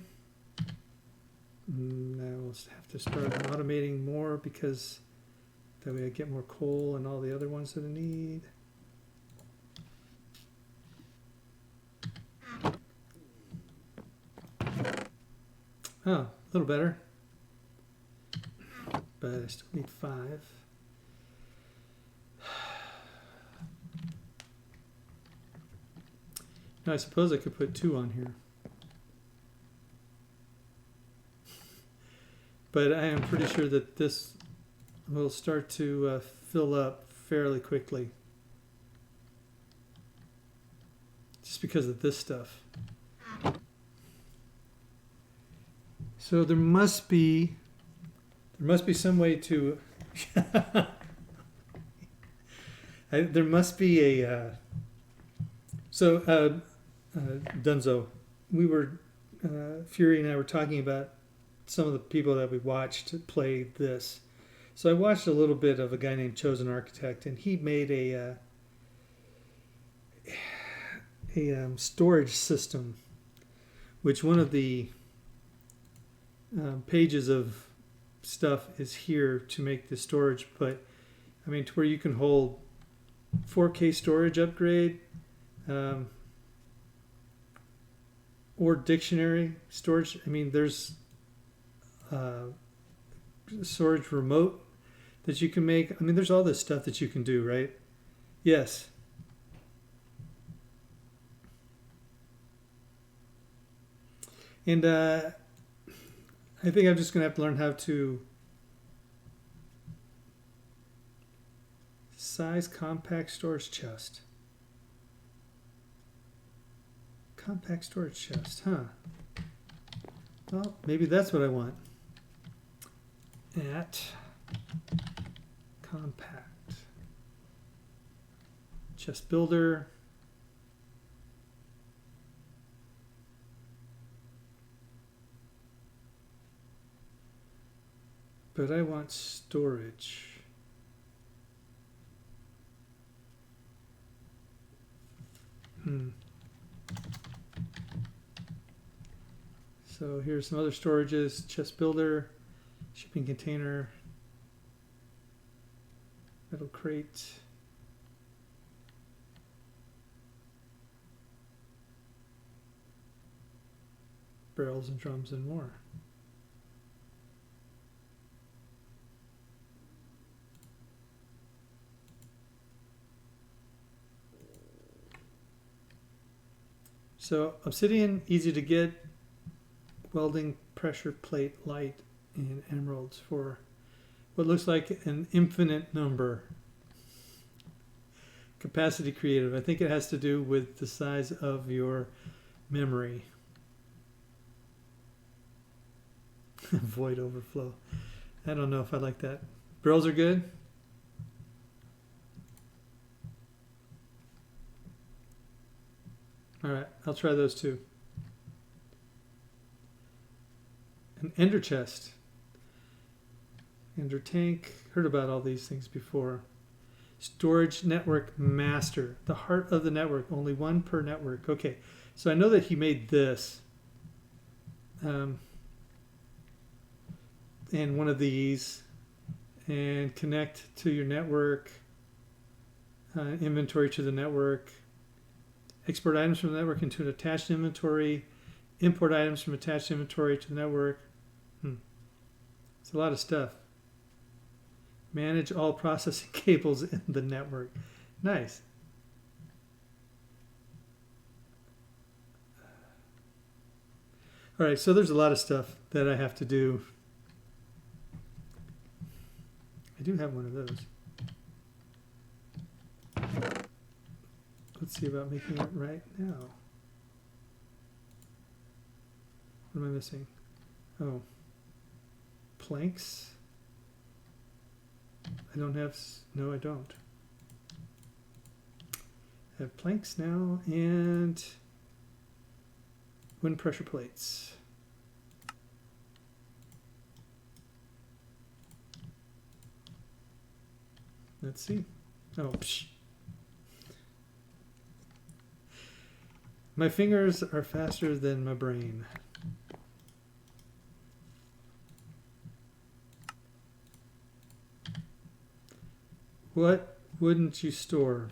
Now we'll have to start automating more because that way I get more coal and all the other ones that I need. Oh, a little better. But I still need 5. Now I suppose I could put 2 on here. But I am pretty sure that this will start to fill up fairly quickly. Just because of this stuff. So there must be some way to there must be a Dunzo, we were Fury and I were talking about some of the people that we watched play this. So I watched a little bit of a guy named Chosen Architect, and he made a storage system, which one of the pages of stuff is here to make the storage, but I mean to where you can hold 4K storage upgrade, or dictionary storage. I mean there's storage remote that you can make. I mean there's all this stuff that you can do, right? Yes. And I think I'm just going to have to learn how to size compact storage chest. Compact storage chest, huh? Well, maybe that's what I want. At compact chest builder. But I want storage. So here's some other storages: chest builder, shipping container, metal crate, barrels and drums and more. So obsidian, easy to get. Welding, pressure plate, light, and emeralds for what looks like an infinite number. Capacity creative. I think it has to do with the size of your memory. Void overflow. I don't know if I like that. Barrels are good. All right, I'll try those too. An ender chest. Ender tank. Heard about all these things before. Storage network master. The heart of the network. Only one per network. Okay, so I know that he made this. And one of these. And connect to your network. Inventory to the network. Export items from the network into an attached inventory. Import items from attached inventory to the network. It's a lot of stuff. Manage all processing cables in the network. Nice. All right, so there's a lot of stuff that I have to do. I do have one of those. Let's see about making it right now. What am I missing? Oh. Planks. I don't have, no I don't. I have planks now and wind pressure plates. Let's see. Oh, psh. My fingers are faster than my brain. What wouldn't you store?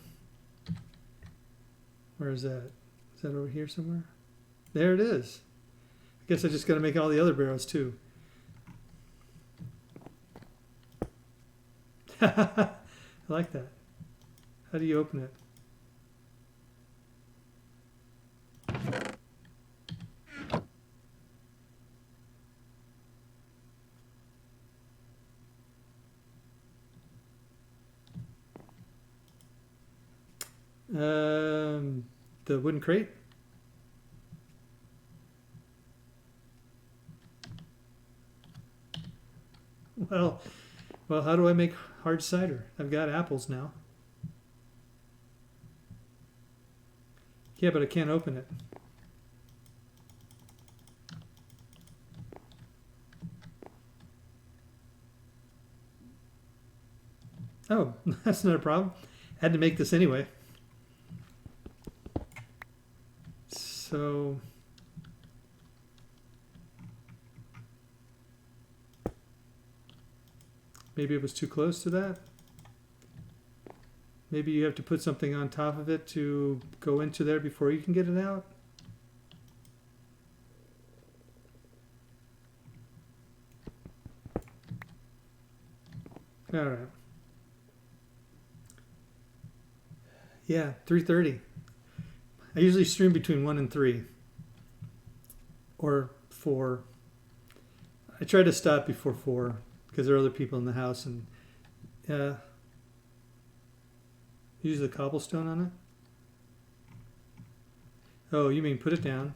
Where is that? Is that over here somewhere? There it is. I guess I just got to make all the other barrels too. I like that. How do you open it? The wooden crate. Well, how do I make hard cider? I've got apples now. Yeah, but I can't open it. Oh, that's not a problem. I had to make this anyway. So maybe it was too close to that. Maybe you have to put something on top of it to go into there before you can get it out. All right. Yeah, 3:30. I usually stream between 1 and 3 or 4. I try to stop before 4 because there are other people in the house, and use the cobblestone on it. Oh, you mean put it down?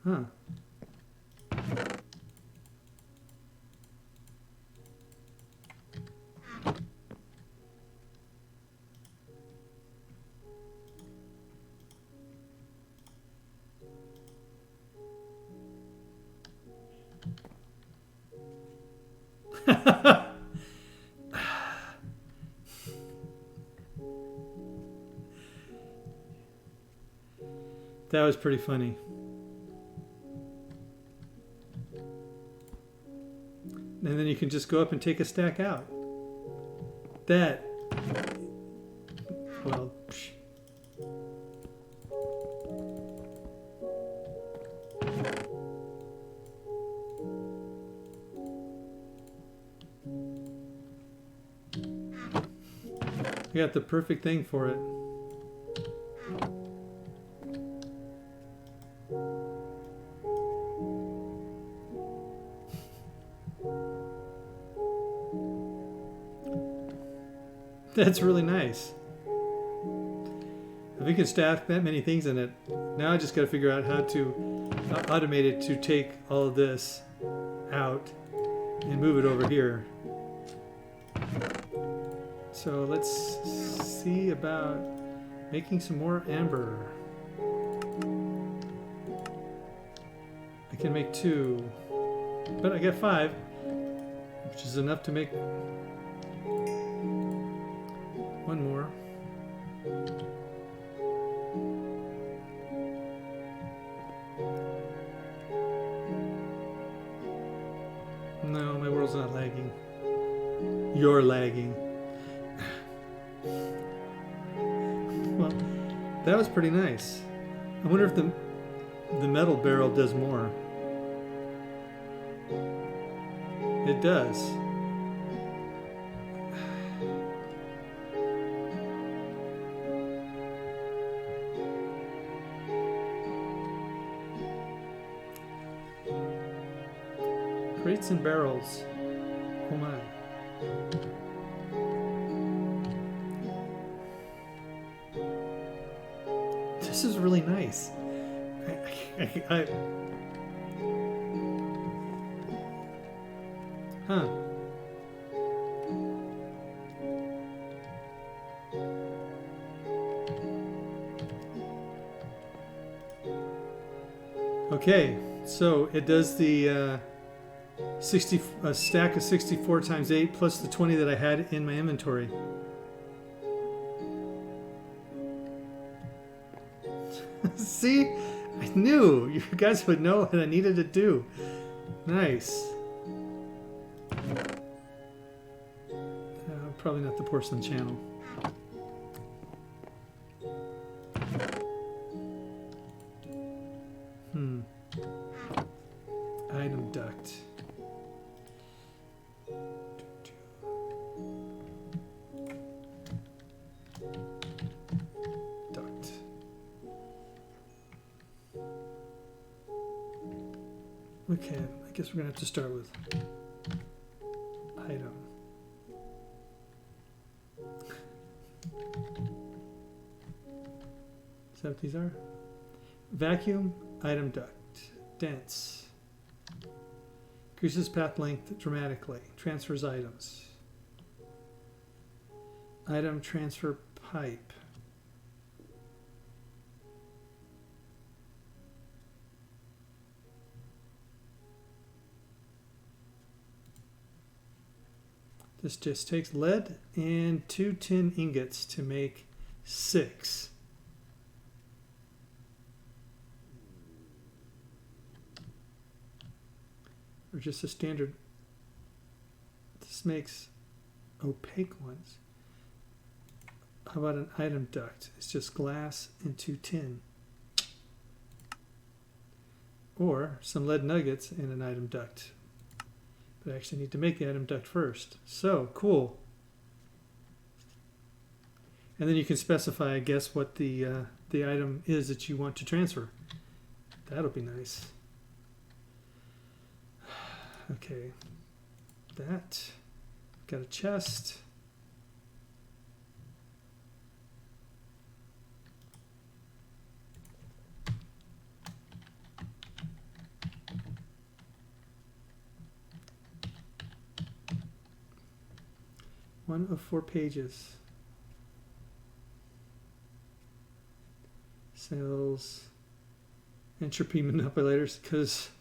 Huh. That was pretty funny. And then you can just go up and take a stack out. That, well, psh. I got the perfect thing for it. That's really nice. If we can stack that many things in it, now I just got to figure out how to automate it to take all of this out and move it over here. So let's see about making some more amber. I can make 2, but I got 5, which is enough to make 1 more. No, my world's not lagging. You're lagging. Well, that was pretty nice. I wonder if the metal barrel does more. It does. Crates and barrels. Oh my. This is really nice. Huh. Okay, so it does the 60 a stack of 64 times 8 plus the 20 that I had in my inventory. See, I knew you guys would know what I needed to do. Nice. Probably not the porcelain channel. Item duct. Duct. Okay, I guess we're gonna have to start with item. Is that what these are? Vacuum, item duct, dense. Increases path length dramatically. Transfers items. Item transfer pipe. This just takes lead and 2 tin ingots to make 6. Or just a standard. This makes opaque ones. How about an item duct? It's just glass and 2 tin. Or some lead nuggets and an item duct. But I actually need to make the item duct first. So, cool. And then you can specify, I guess, what the item is that you want to transfer. That'll be nice. Okay, that, got a chest. One of 4 pages. Sales, entropy manipulators, because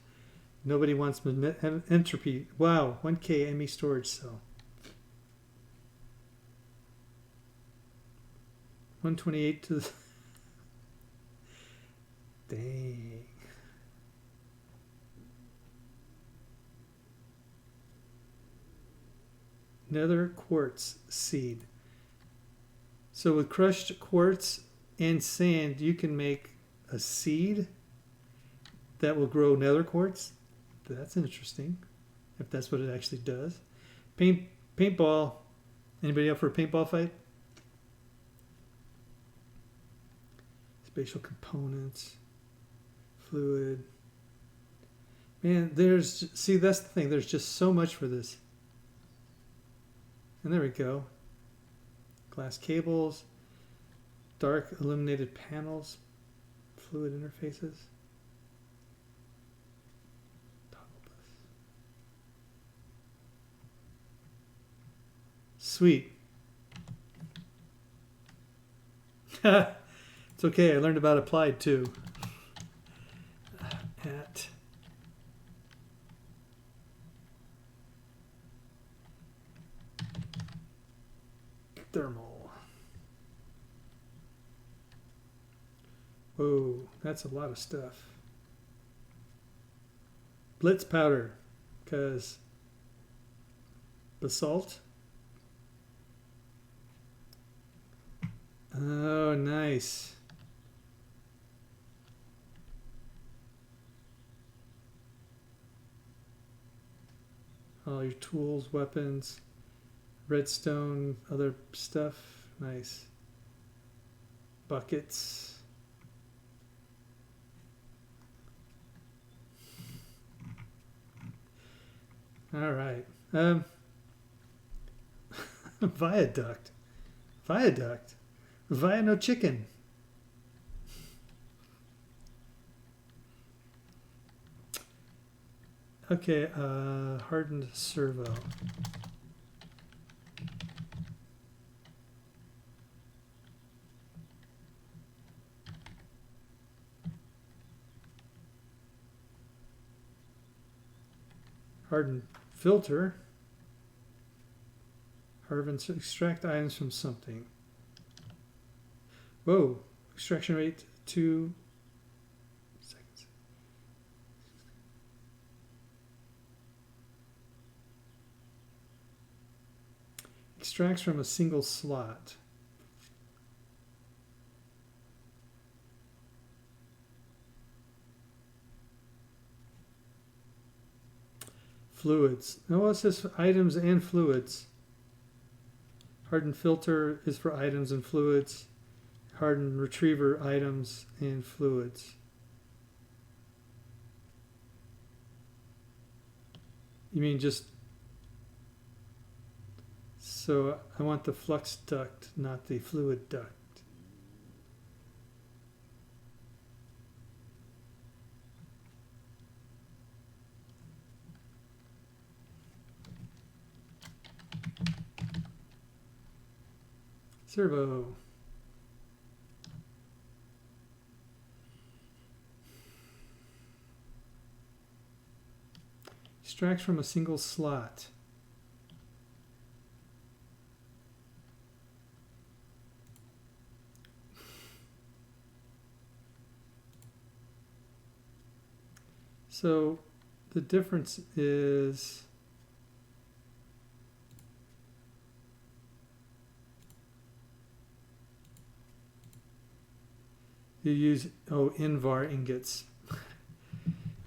nobody wants entropy. Wow, 1K ME storage cell. 128 to the... Dang. Nether quartz seed. So with crushed quartz and sand, you can make a seed that will grow nether quartz. That's interesting, if that's what it actually does. Paintball. Anybody up for a paintball fight? Spatial components. Fluid. Man, see, that's the thing. There's just so much for this. And there we go. glass cables, dark illuminated panels, fluid interfaces. Toggle bus. Sweet. It's okay, I learned about applied too. At thermal. Whoa, that's a lot of stuff. Blitz powder, because basalt. Oh, nice. All your tools, weapons, redstone, other stuff. Nice. Buckets. All right. Viaduct. Viaduct. Via no chicken. Okay, hardened servo. Hardened filter. Harvest, extract items from something. Whoa, extraction rate 2 seconds. Extracts from a single slot. Fluids. No, it says items and fluids. Hardened filter is for items and fluids. Hardened retriever items and fluids. You mean just... So I want the flux duct, not the fluid duct. Servo. Extracts from a single slot. So the difference is you use, Invar ingots.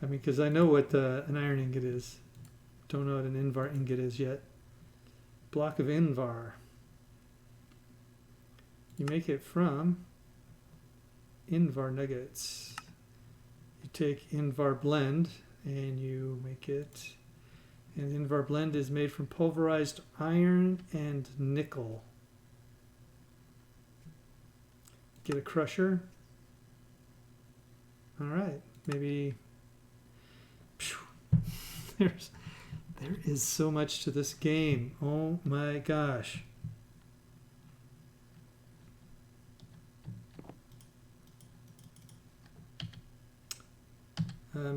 I mean, because I know what an iron ingot is. Don't know what an Invar ingot is yet. Block of Invar. You make it from Invar nuggets. You take Invar blend and you make it. And Invar blend is made from pulverized iron and nickel. Get a crusher. All right, maybe. There is so much to this game. Oh my gosh.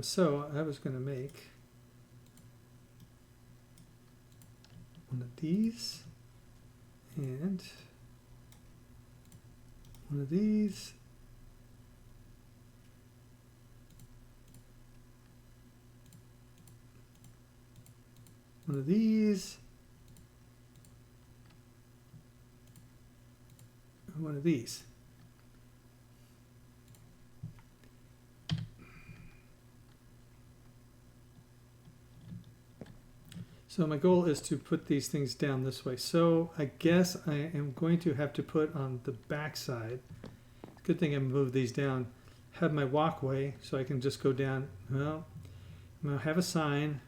So I was going to make one of these and one of these. One of these, and one of these. So my goal is to put these things down this way. So I guess I am going to have to put on the back side. Good thing I moved these down. Have my walkway so I can just go down. Well, I'm going to have a sign.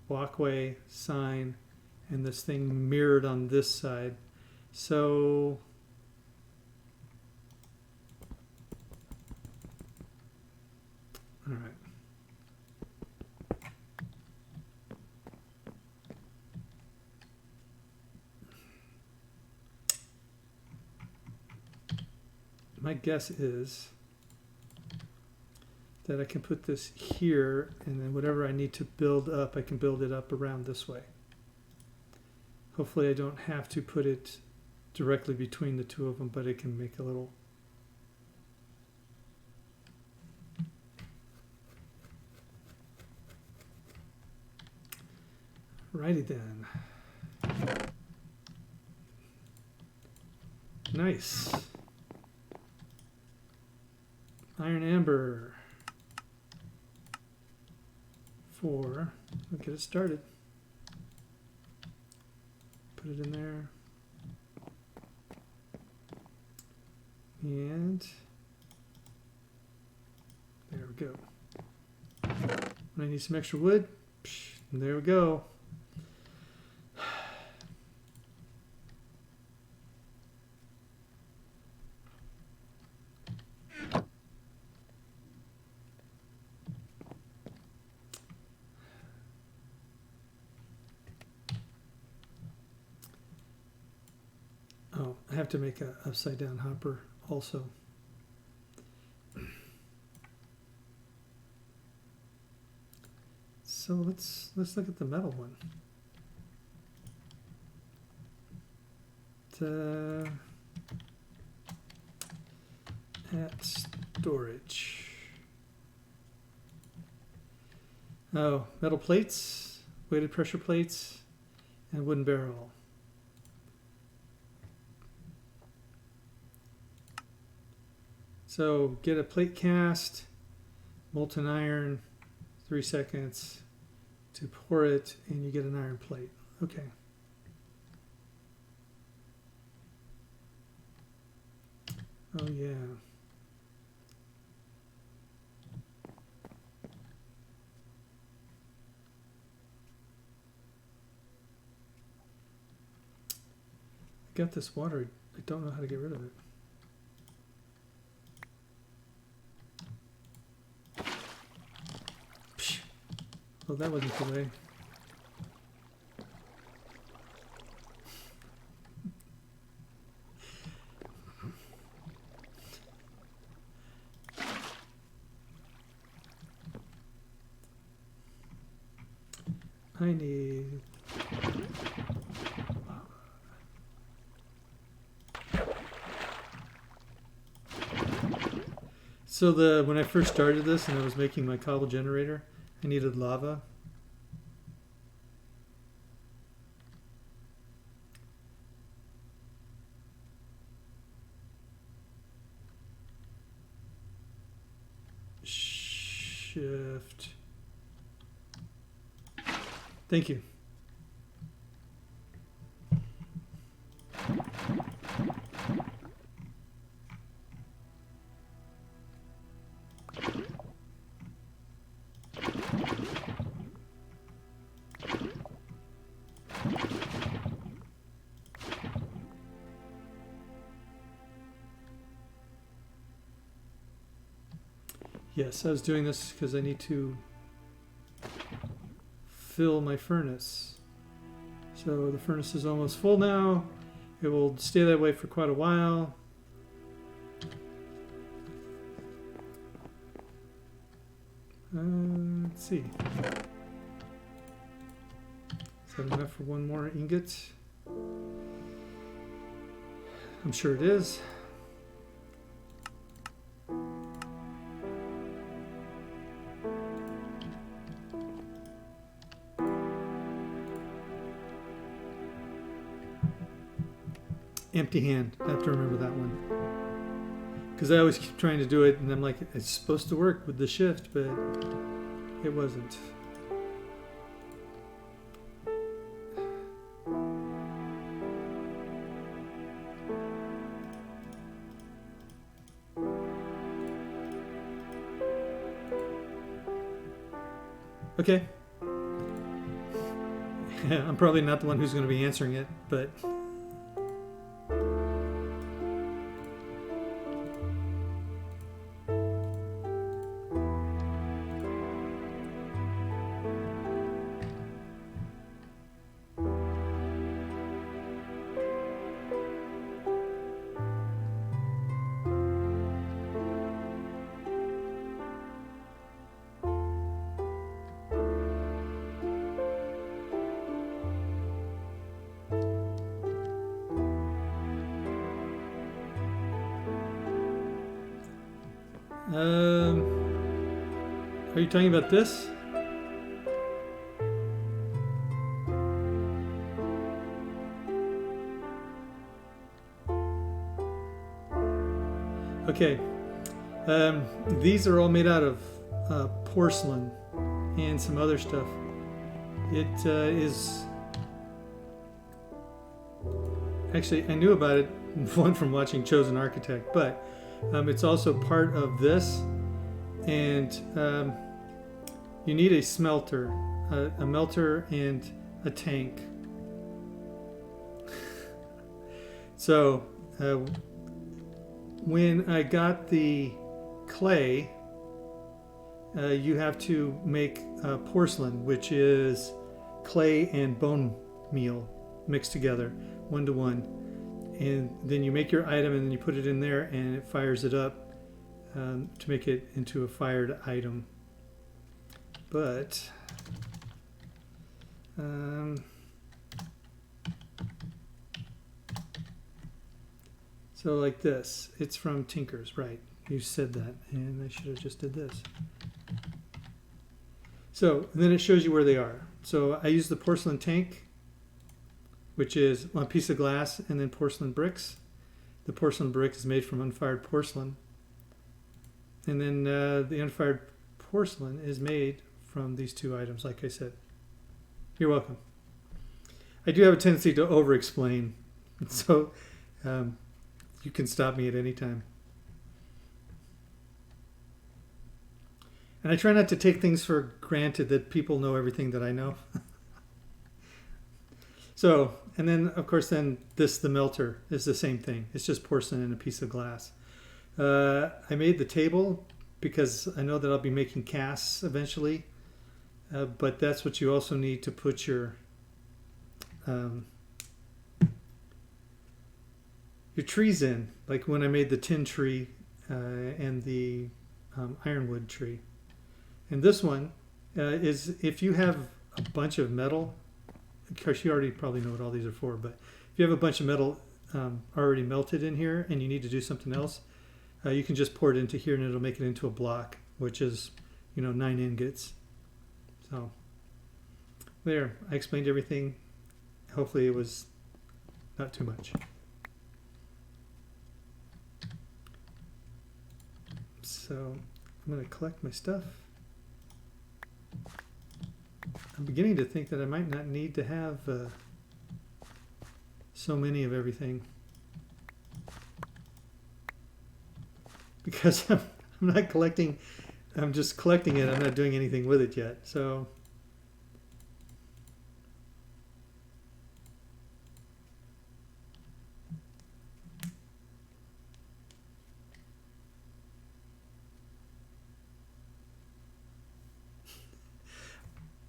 Walkway, sign, and this thing mirrored on this side. So all right. My guess is that I can put this here, and then whatever I need to build up, I can build it up around this way. Hopefully I don't have to put it directly between the two of them, but it can make a little. Righty then. Nice. Iron amber. 4. We'll get it started. Put it in there. And there we go. When I need some extra wood, there we go. Oh, I have to make a upside down hopper also. So let's look at the metal one. At storage. Oh, metal plates, weighted pressure plates, and wooden barrel. So get a plate cast, molten iron, 3 seconds to pour it, and you get an iron plate. Okay. Oh yeah. I got this water. I don't know how to get rid of it. Well, that wasn't the way. I need... So when I first started this and I was making my cobble generator, I needed lava. Shift. Thank you. Yes, I was doing this because I need to fill my furnace. So the furnace is almost full now. It will stay that way for quite a while. Let's see. Is that enough for one more ingot? I'm sure it is. Empty hand. I have to remember that one. Because I always keep trying to do it, and I'm like, it's supposed to work with the shift, but it wasn't. Okay. I'm probably not the one who's going to be answering it, but Are you talking about this? Okay. These are all made out of porcelain and some other stuff. It is... Actually, I knew about it, one from watching Chosen Architect, but it's also part of this. And you need a smelter, a melter and a tank. So when I got the clay, you have to make porcelain, which is clay and bone meal mixed together, 1-to-1. And then you make your item and then you put it in there and it fires it up to make it into a fired item. But so like this, it's from Tinker's, right? You said that, and I should have just did this. So then it shows you where they are. So I use the porcelain tank, which is a piece of glass, and then porcelain bricks. The porcelain brick is made from unfired porcelain. And then the unfired porcelain is made from these two items, like I said. You're welcome. I do have a tendency to over-explain, so you can stop me at any time. And I try not to take things for granted that people know everything that I know. So, and then of course then the melter is the same thing. It's just porcelain and a piece of glass. I made the table because I know that I'll be making casts eventually. But that's what you also need to put your trees in. Like when I made the tin tree and the ironwood tree. And this one is if you have a bunch of metal. Of course, you already probably know what all these are for, but if you have a bunch of metal already melted in here and you need to do something else, you can just pour it into here and it'll make it into a block, which is, 9 ingots. So there, I explained everything. Hopefully it was not too much. So I'm going to collect my stuff. I'm beginning to think that I might not need to have so many of everything, because I'm not collecting, I'm just collecting it, I'm not doing anything with it yet. So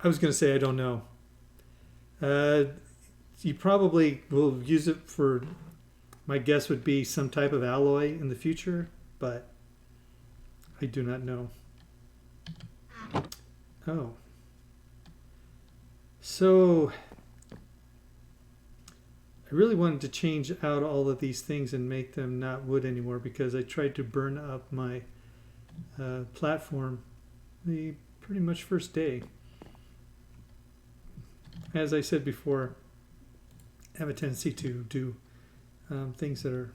I was going to say I don't know. You probably will use it for, my guess would be some type of alloy in the future, but I do not know. Oh. So I really wanted to change out all of these things and make them not wood anymore, because I tried to burn up my platform the pretty much first day. As I said before, I have a tendency to do things that are,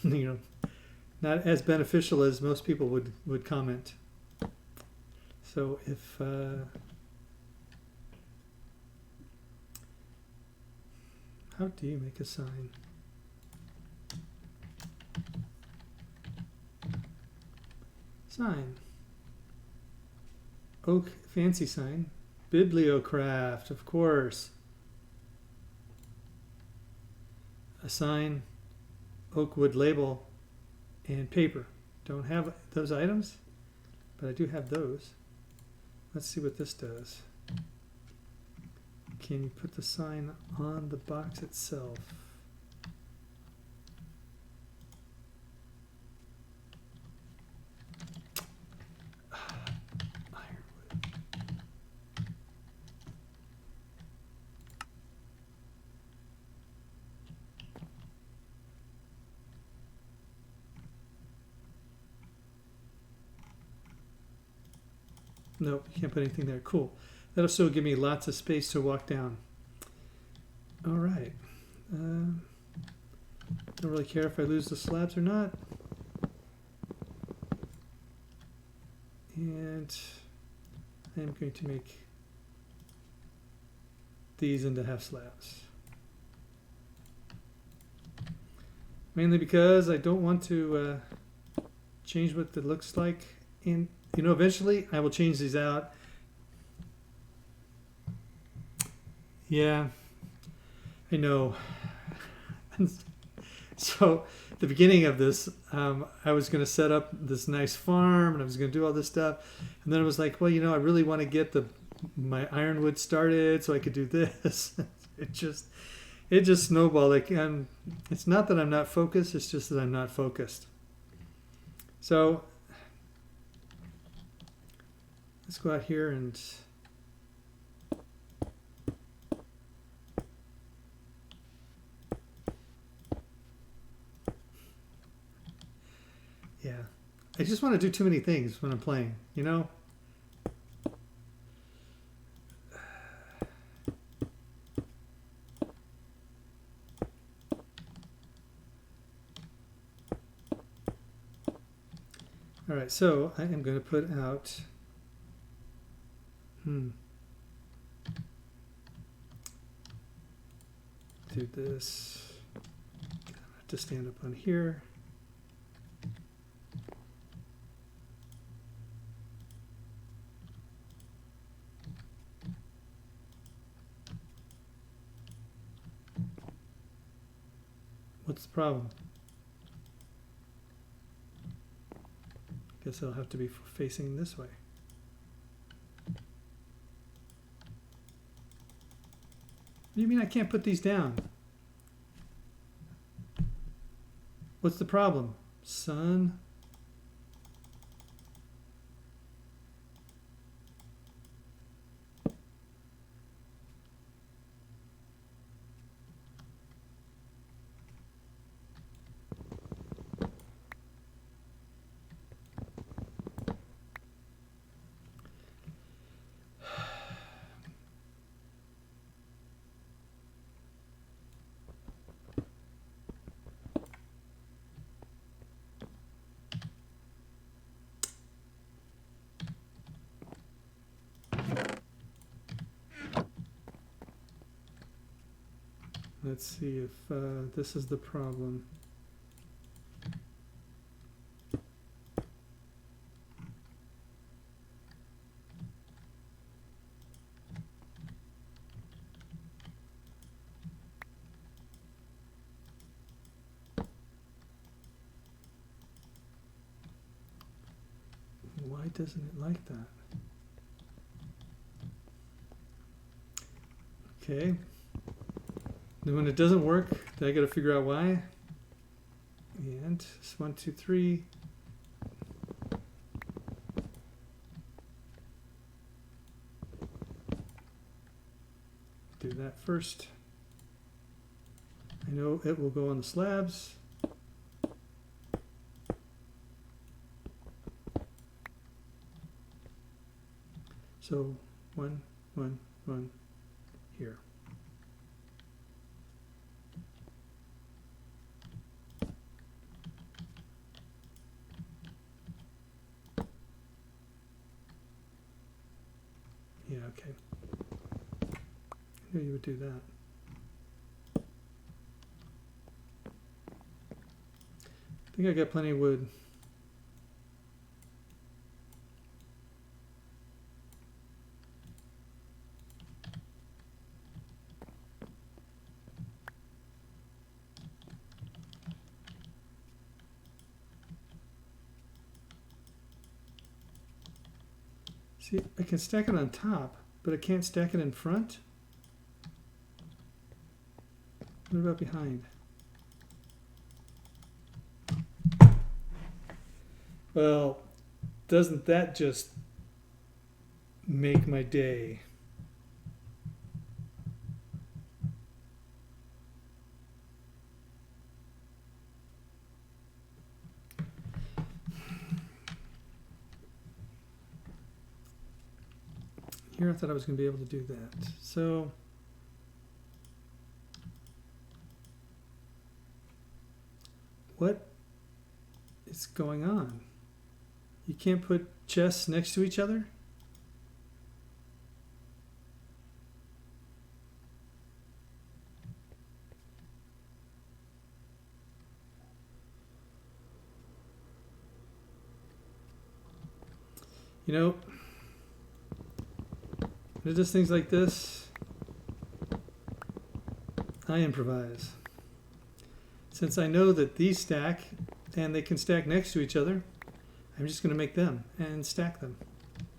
not as beneficial as most people would comment. So if how do you make a sign? Sign. Oak fancy sign. Bibliocraft, of course. A sign, oak wood label, and paper. Don't have those items, but I do have those. Let's see what this does. Can you put the sign on the box itself? Nope, you can't put anything there. Cool. That'll still give me lots of space to walk down. All right. Don't really care if I lose the slabs or not. And I'm going to make these into half slabs. Mainly because I don't want to change what it looks like. And, you know, eventually I will change these out. Yeah, I know. So at the beginning of this, I was going to set up this nice farm and I was going to do all this stuff. And then I was like, well, you know, I really want to get my ironwood started so I could do this. It just snowballed. Like, it's not that I'm not focused, it's just that I'm not focused. So let's go out here and yeah, I just want to do too many things when I'm playing, you know? All right, so I am going to put out, do this, I have to stand up on here. What's the problem? Guess I'll have to be facing this way. What do you mean I can't put these down? What's the problem, son? Let's see if this is the problem. Why doesn't it like that? Okay. Then when it doesn't work, then I got to figure out why. And it's 1, 2, 3. Do that first. I know it will go on the slabs. So 1, 1, 1 here. Yeah, okay. I knew you would do that. I think I got plenty of wood. See, I can stack it on top, but I can't stack it in front. What about behind? Well, doesn't that just make my day? here I thought I was going to be able to do that. So what is going on? You can't put chests next to each other? You know, when it does things like this, I improvise. Since I know that these stack and they can stack next to each other, I'm just going to make them and stack them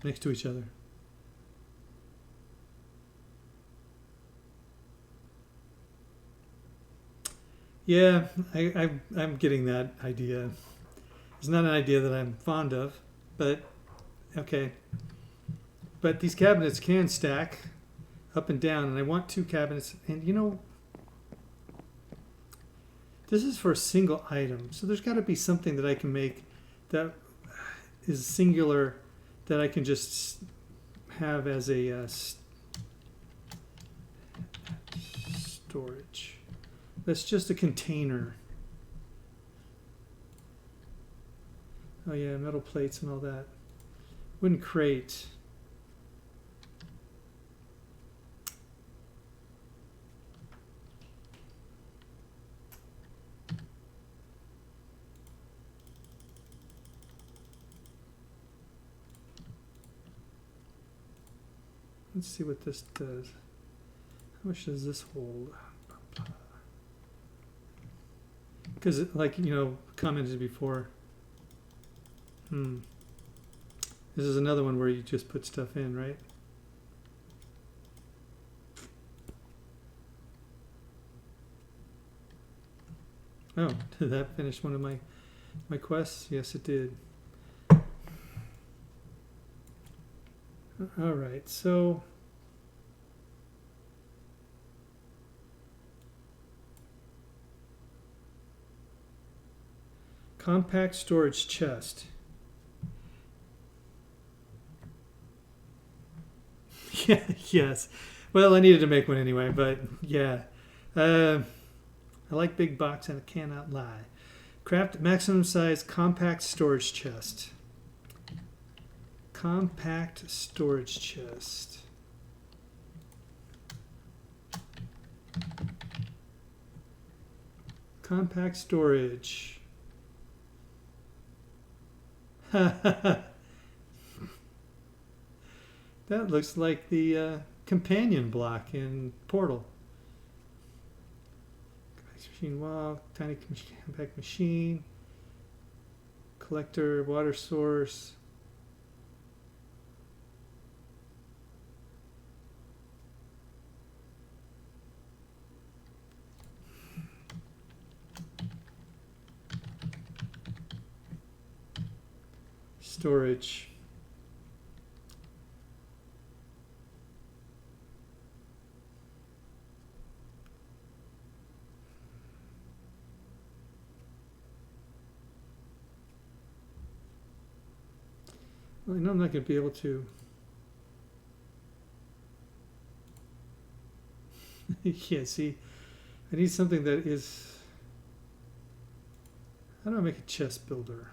next to each other. Yeah, I'm getting that idea. It's not an idea that I'm fond of, but okay. But these cabinets can stack up and down, and I want 2 cabinets. And you know, this is for a single item, so there's got to be something that I can make that is singular that I can just have as a storage. That's just a container. Oh yeah, metal plates and all that. Wooden crate. Let's see what this does. How much does this hold? Because, like, you know, commented before. This is another one where you just put stuff in, right? Oh, did that finish one of my quests? Yes, it did. All right, so compact storage chest. Yeah, yes. Well, I needed to make one anyway, but yeah. I like big box and I cannot lie. Craft maximum size compact storage chest. Compact storage chest. Compact storage. That looks like the companion block in Portal. Compact machine wall, tiny compact machine, collector, water source. Storage. Well, I know I'm not going to be able to. Yeah, see, I need something that is. How do I make a chest builder?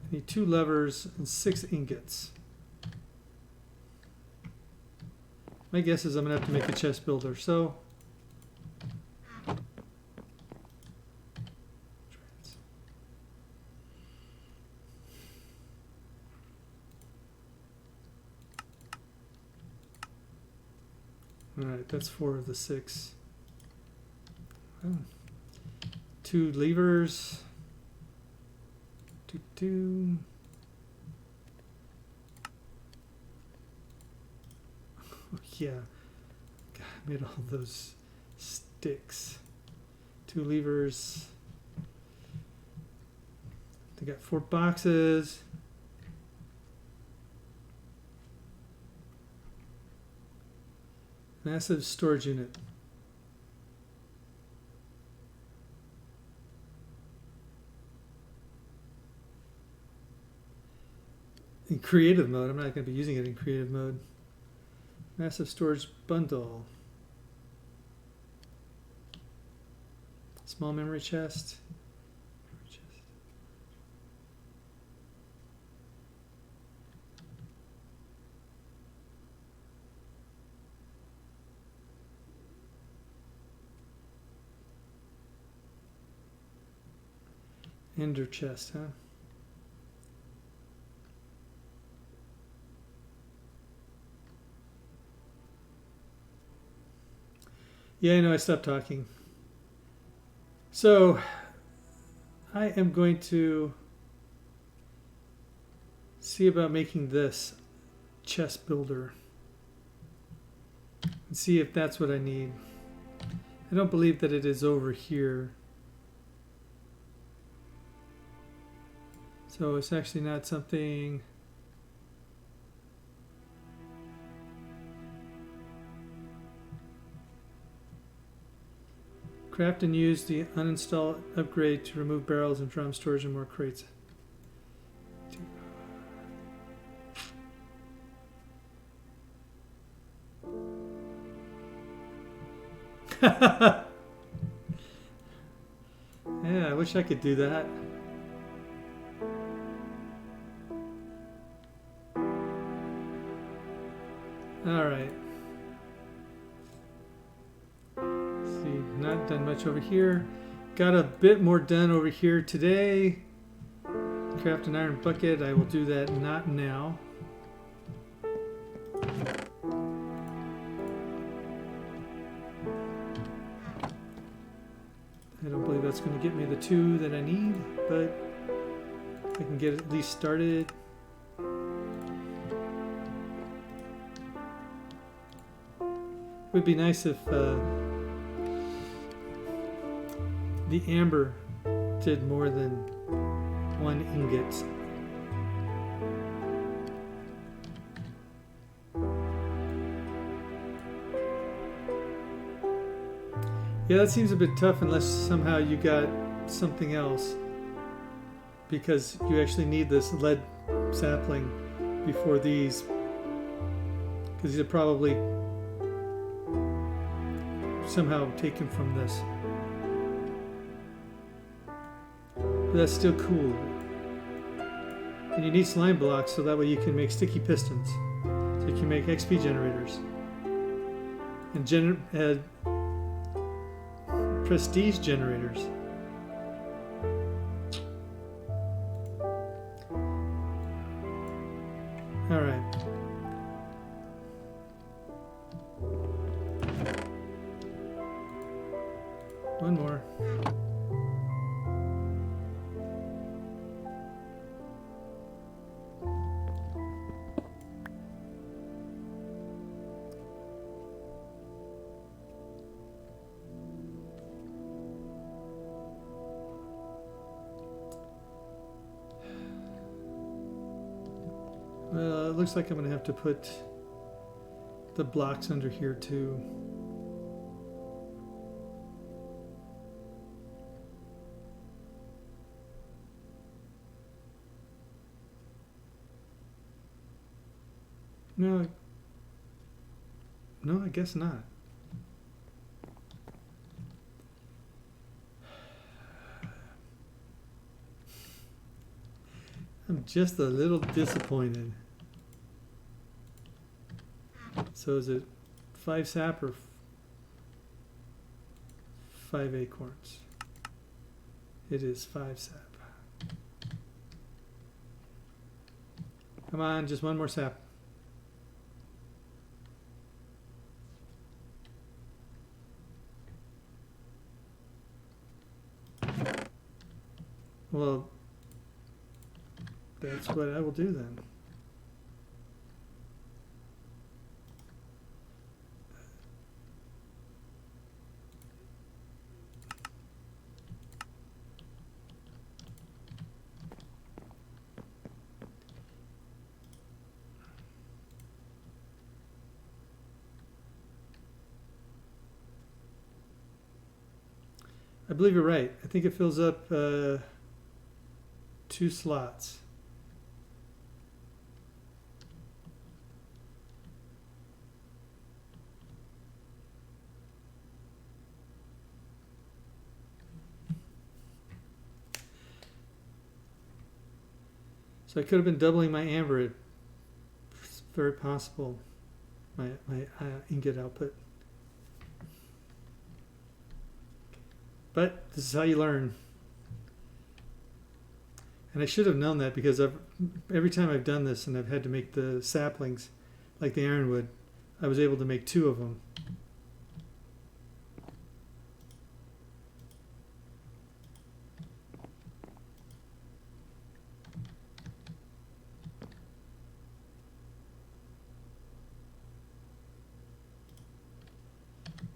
I need 2 levers and 6 ingots. My guess is I'm going to have to make a chest builder, so. Alright, that's 4 of the 6. Oh. 2 levers. 2. Oh, yeah. God, I made all those sticks. 2 levers. They got 4 boxes. Massive storage unit. in creative mode. I'm not going to be using it in creative mode. Massive storage bundle. Small memory chest. Ender chest, huh? Yeah, I know, I stopped talking. So, I am going to see about making this chest builder and see if that's what I need. I don't believe that it is over here. So it's actually not something. Craft and use the uninstall upgrade to remove barrels and drum storage and more crates. Yeah, I wish I could do that. All right. See, not done much over here. Got a bit more done over here today. Craft an iron bucket. I will do that not now. I don't believe that's going to get me the 2 that I need, but I can get it at least started. It would be nice if the amber did more than 1 ingot. Yeah, that seems a bit tough unless somehow you got something else, because you actually need this lead sapling before these, because these are probably somehow taken from this. But that's still cool. And you need slime blocks so that way you can make sticky pistons. So you can make XP generators. And prestige generators. Alright. One more. Well, it looks like I'm going to have to put the blocks under here too. No, I guess not. I'm just a little disappointed. So is it 5 sap or 5 acorns? It is 5 sap. Come on, just one more sap. Well, that's what I will do then. I believe you're right. I think it fills up 2 slots. So I could have been doubling my amber. It's very possible. My ingot output. But this is how you learn. And I should have known that because every time I've done this and I've had to make the saplings, like the ironwood, I was able to make 2 of them.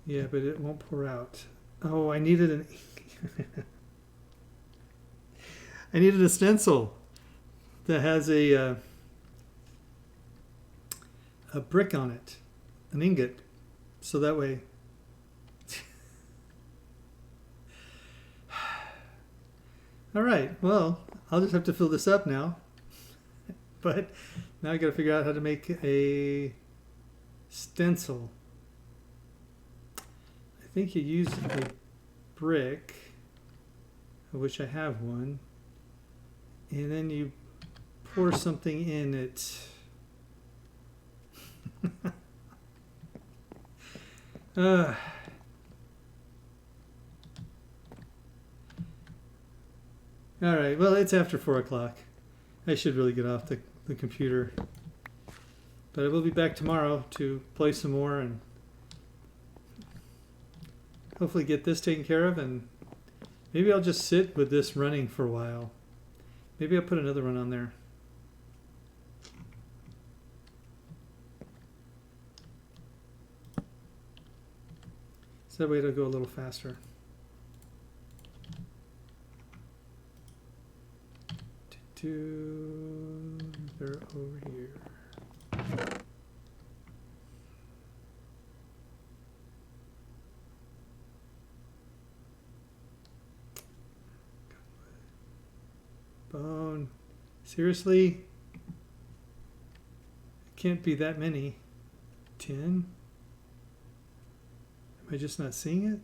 Yeah, but it won't pour out. Oh, I needed an... I needed a stencil that has a brick on it, an ingot, so that way. All right, well, I'll just have to fill this up now. But now I got to figure out how to make a stencil. I think you use a brick, of which I have one, and then you pour something in it. All right, well, it's after 4 o'clock. I should really get off the computer. But I will be back tomorrow to play some more and hopefully get this taken care of, and maybe I'll just sit with this running for a while. Maybe I'll put another one on there. So that way it'll go a little faster. They're over here. Bone. Seriously? It can't be that many. 10? Am I just not seeing it?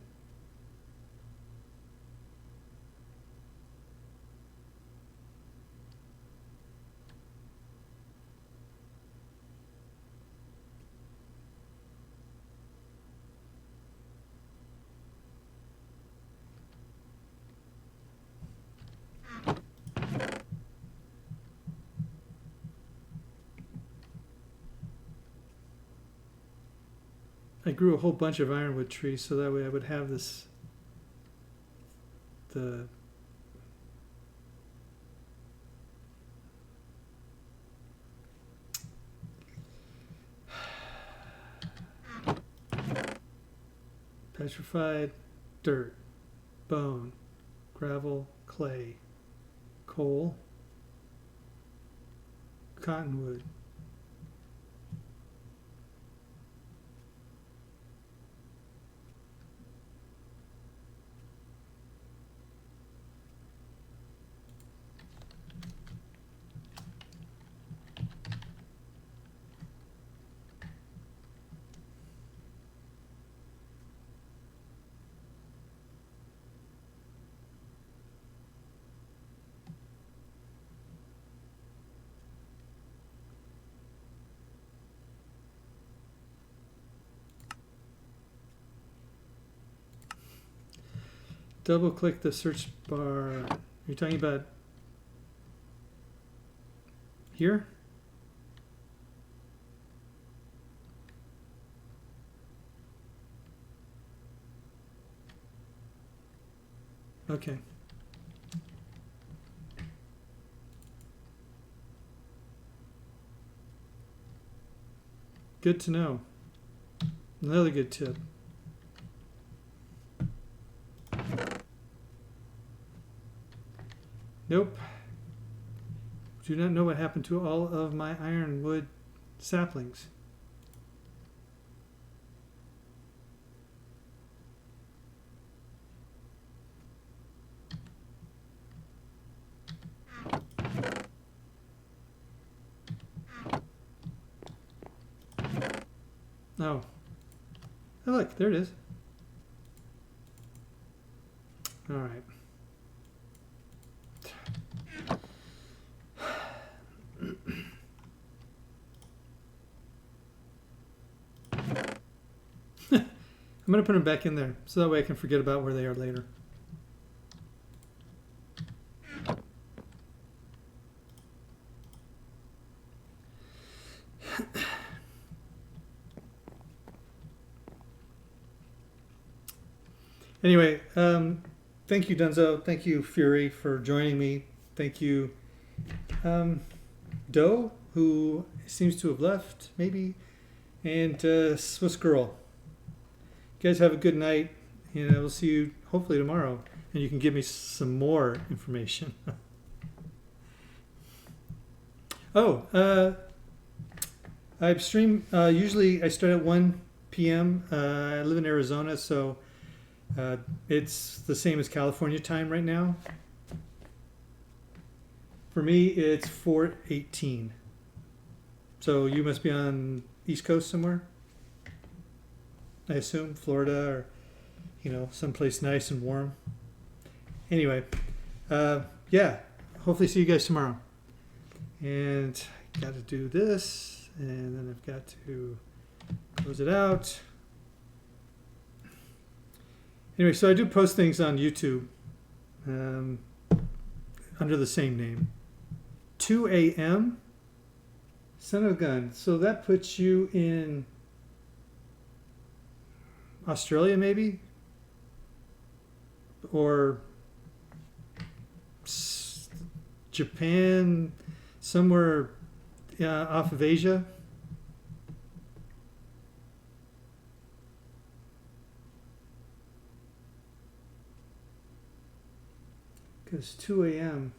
I grew a whole bunch of ironwood trees so that way I would have the petrified dirt, bone, gravel, clay, coal, cottonwood. Double click the search bar. You're talking about here? Okay. Good to know. Another good tip. Nope. Do not know what happened to all of my ironwood saplings. Oh. Oh, look, there it is. All right. I'm going to put them back in there so that way I can forget about where they are later. Anyway, thank you, Dunzo. Thank you, Fury, for joining me. Thank you, Doe, who seems to have left, maybe, and Swiss Girl. You guys have a good night, and I will see you hopefully tomorrow, and you can give me some more information. I stream, usually I start at 1 p.m. I live in Arizona, so it's the same as California time right now. For me, it's 4:18. So you must be on East Coast somewhere, I assume, Florida, or someplace nice and warm. Anyway, yeah, hopefully see you guys tomorrow. And I got to do this, and then I've got to close it out. Anyway, so I do post things on YouTube under the same name. 2 a.m. Son of a gun. So that puts you in Australia, maybe? Or Japan, somewhere off of Asia. Because 2 a.m.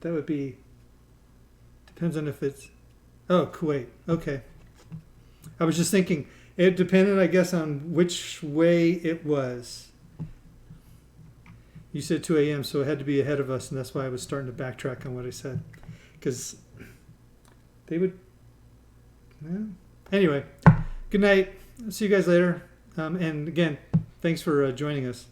That would be, depends on if it's, oh, Kuwait. Okay. I was just thinking, it depended, I guess, on which way it was. You said 2 a.m., so it had to be ahead of us, and that's why I was starting to backtrack on what I said. Because they would, yeah. Anyway, good night. See you guys later. And again, thanks for joining us.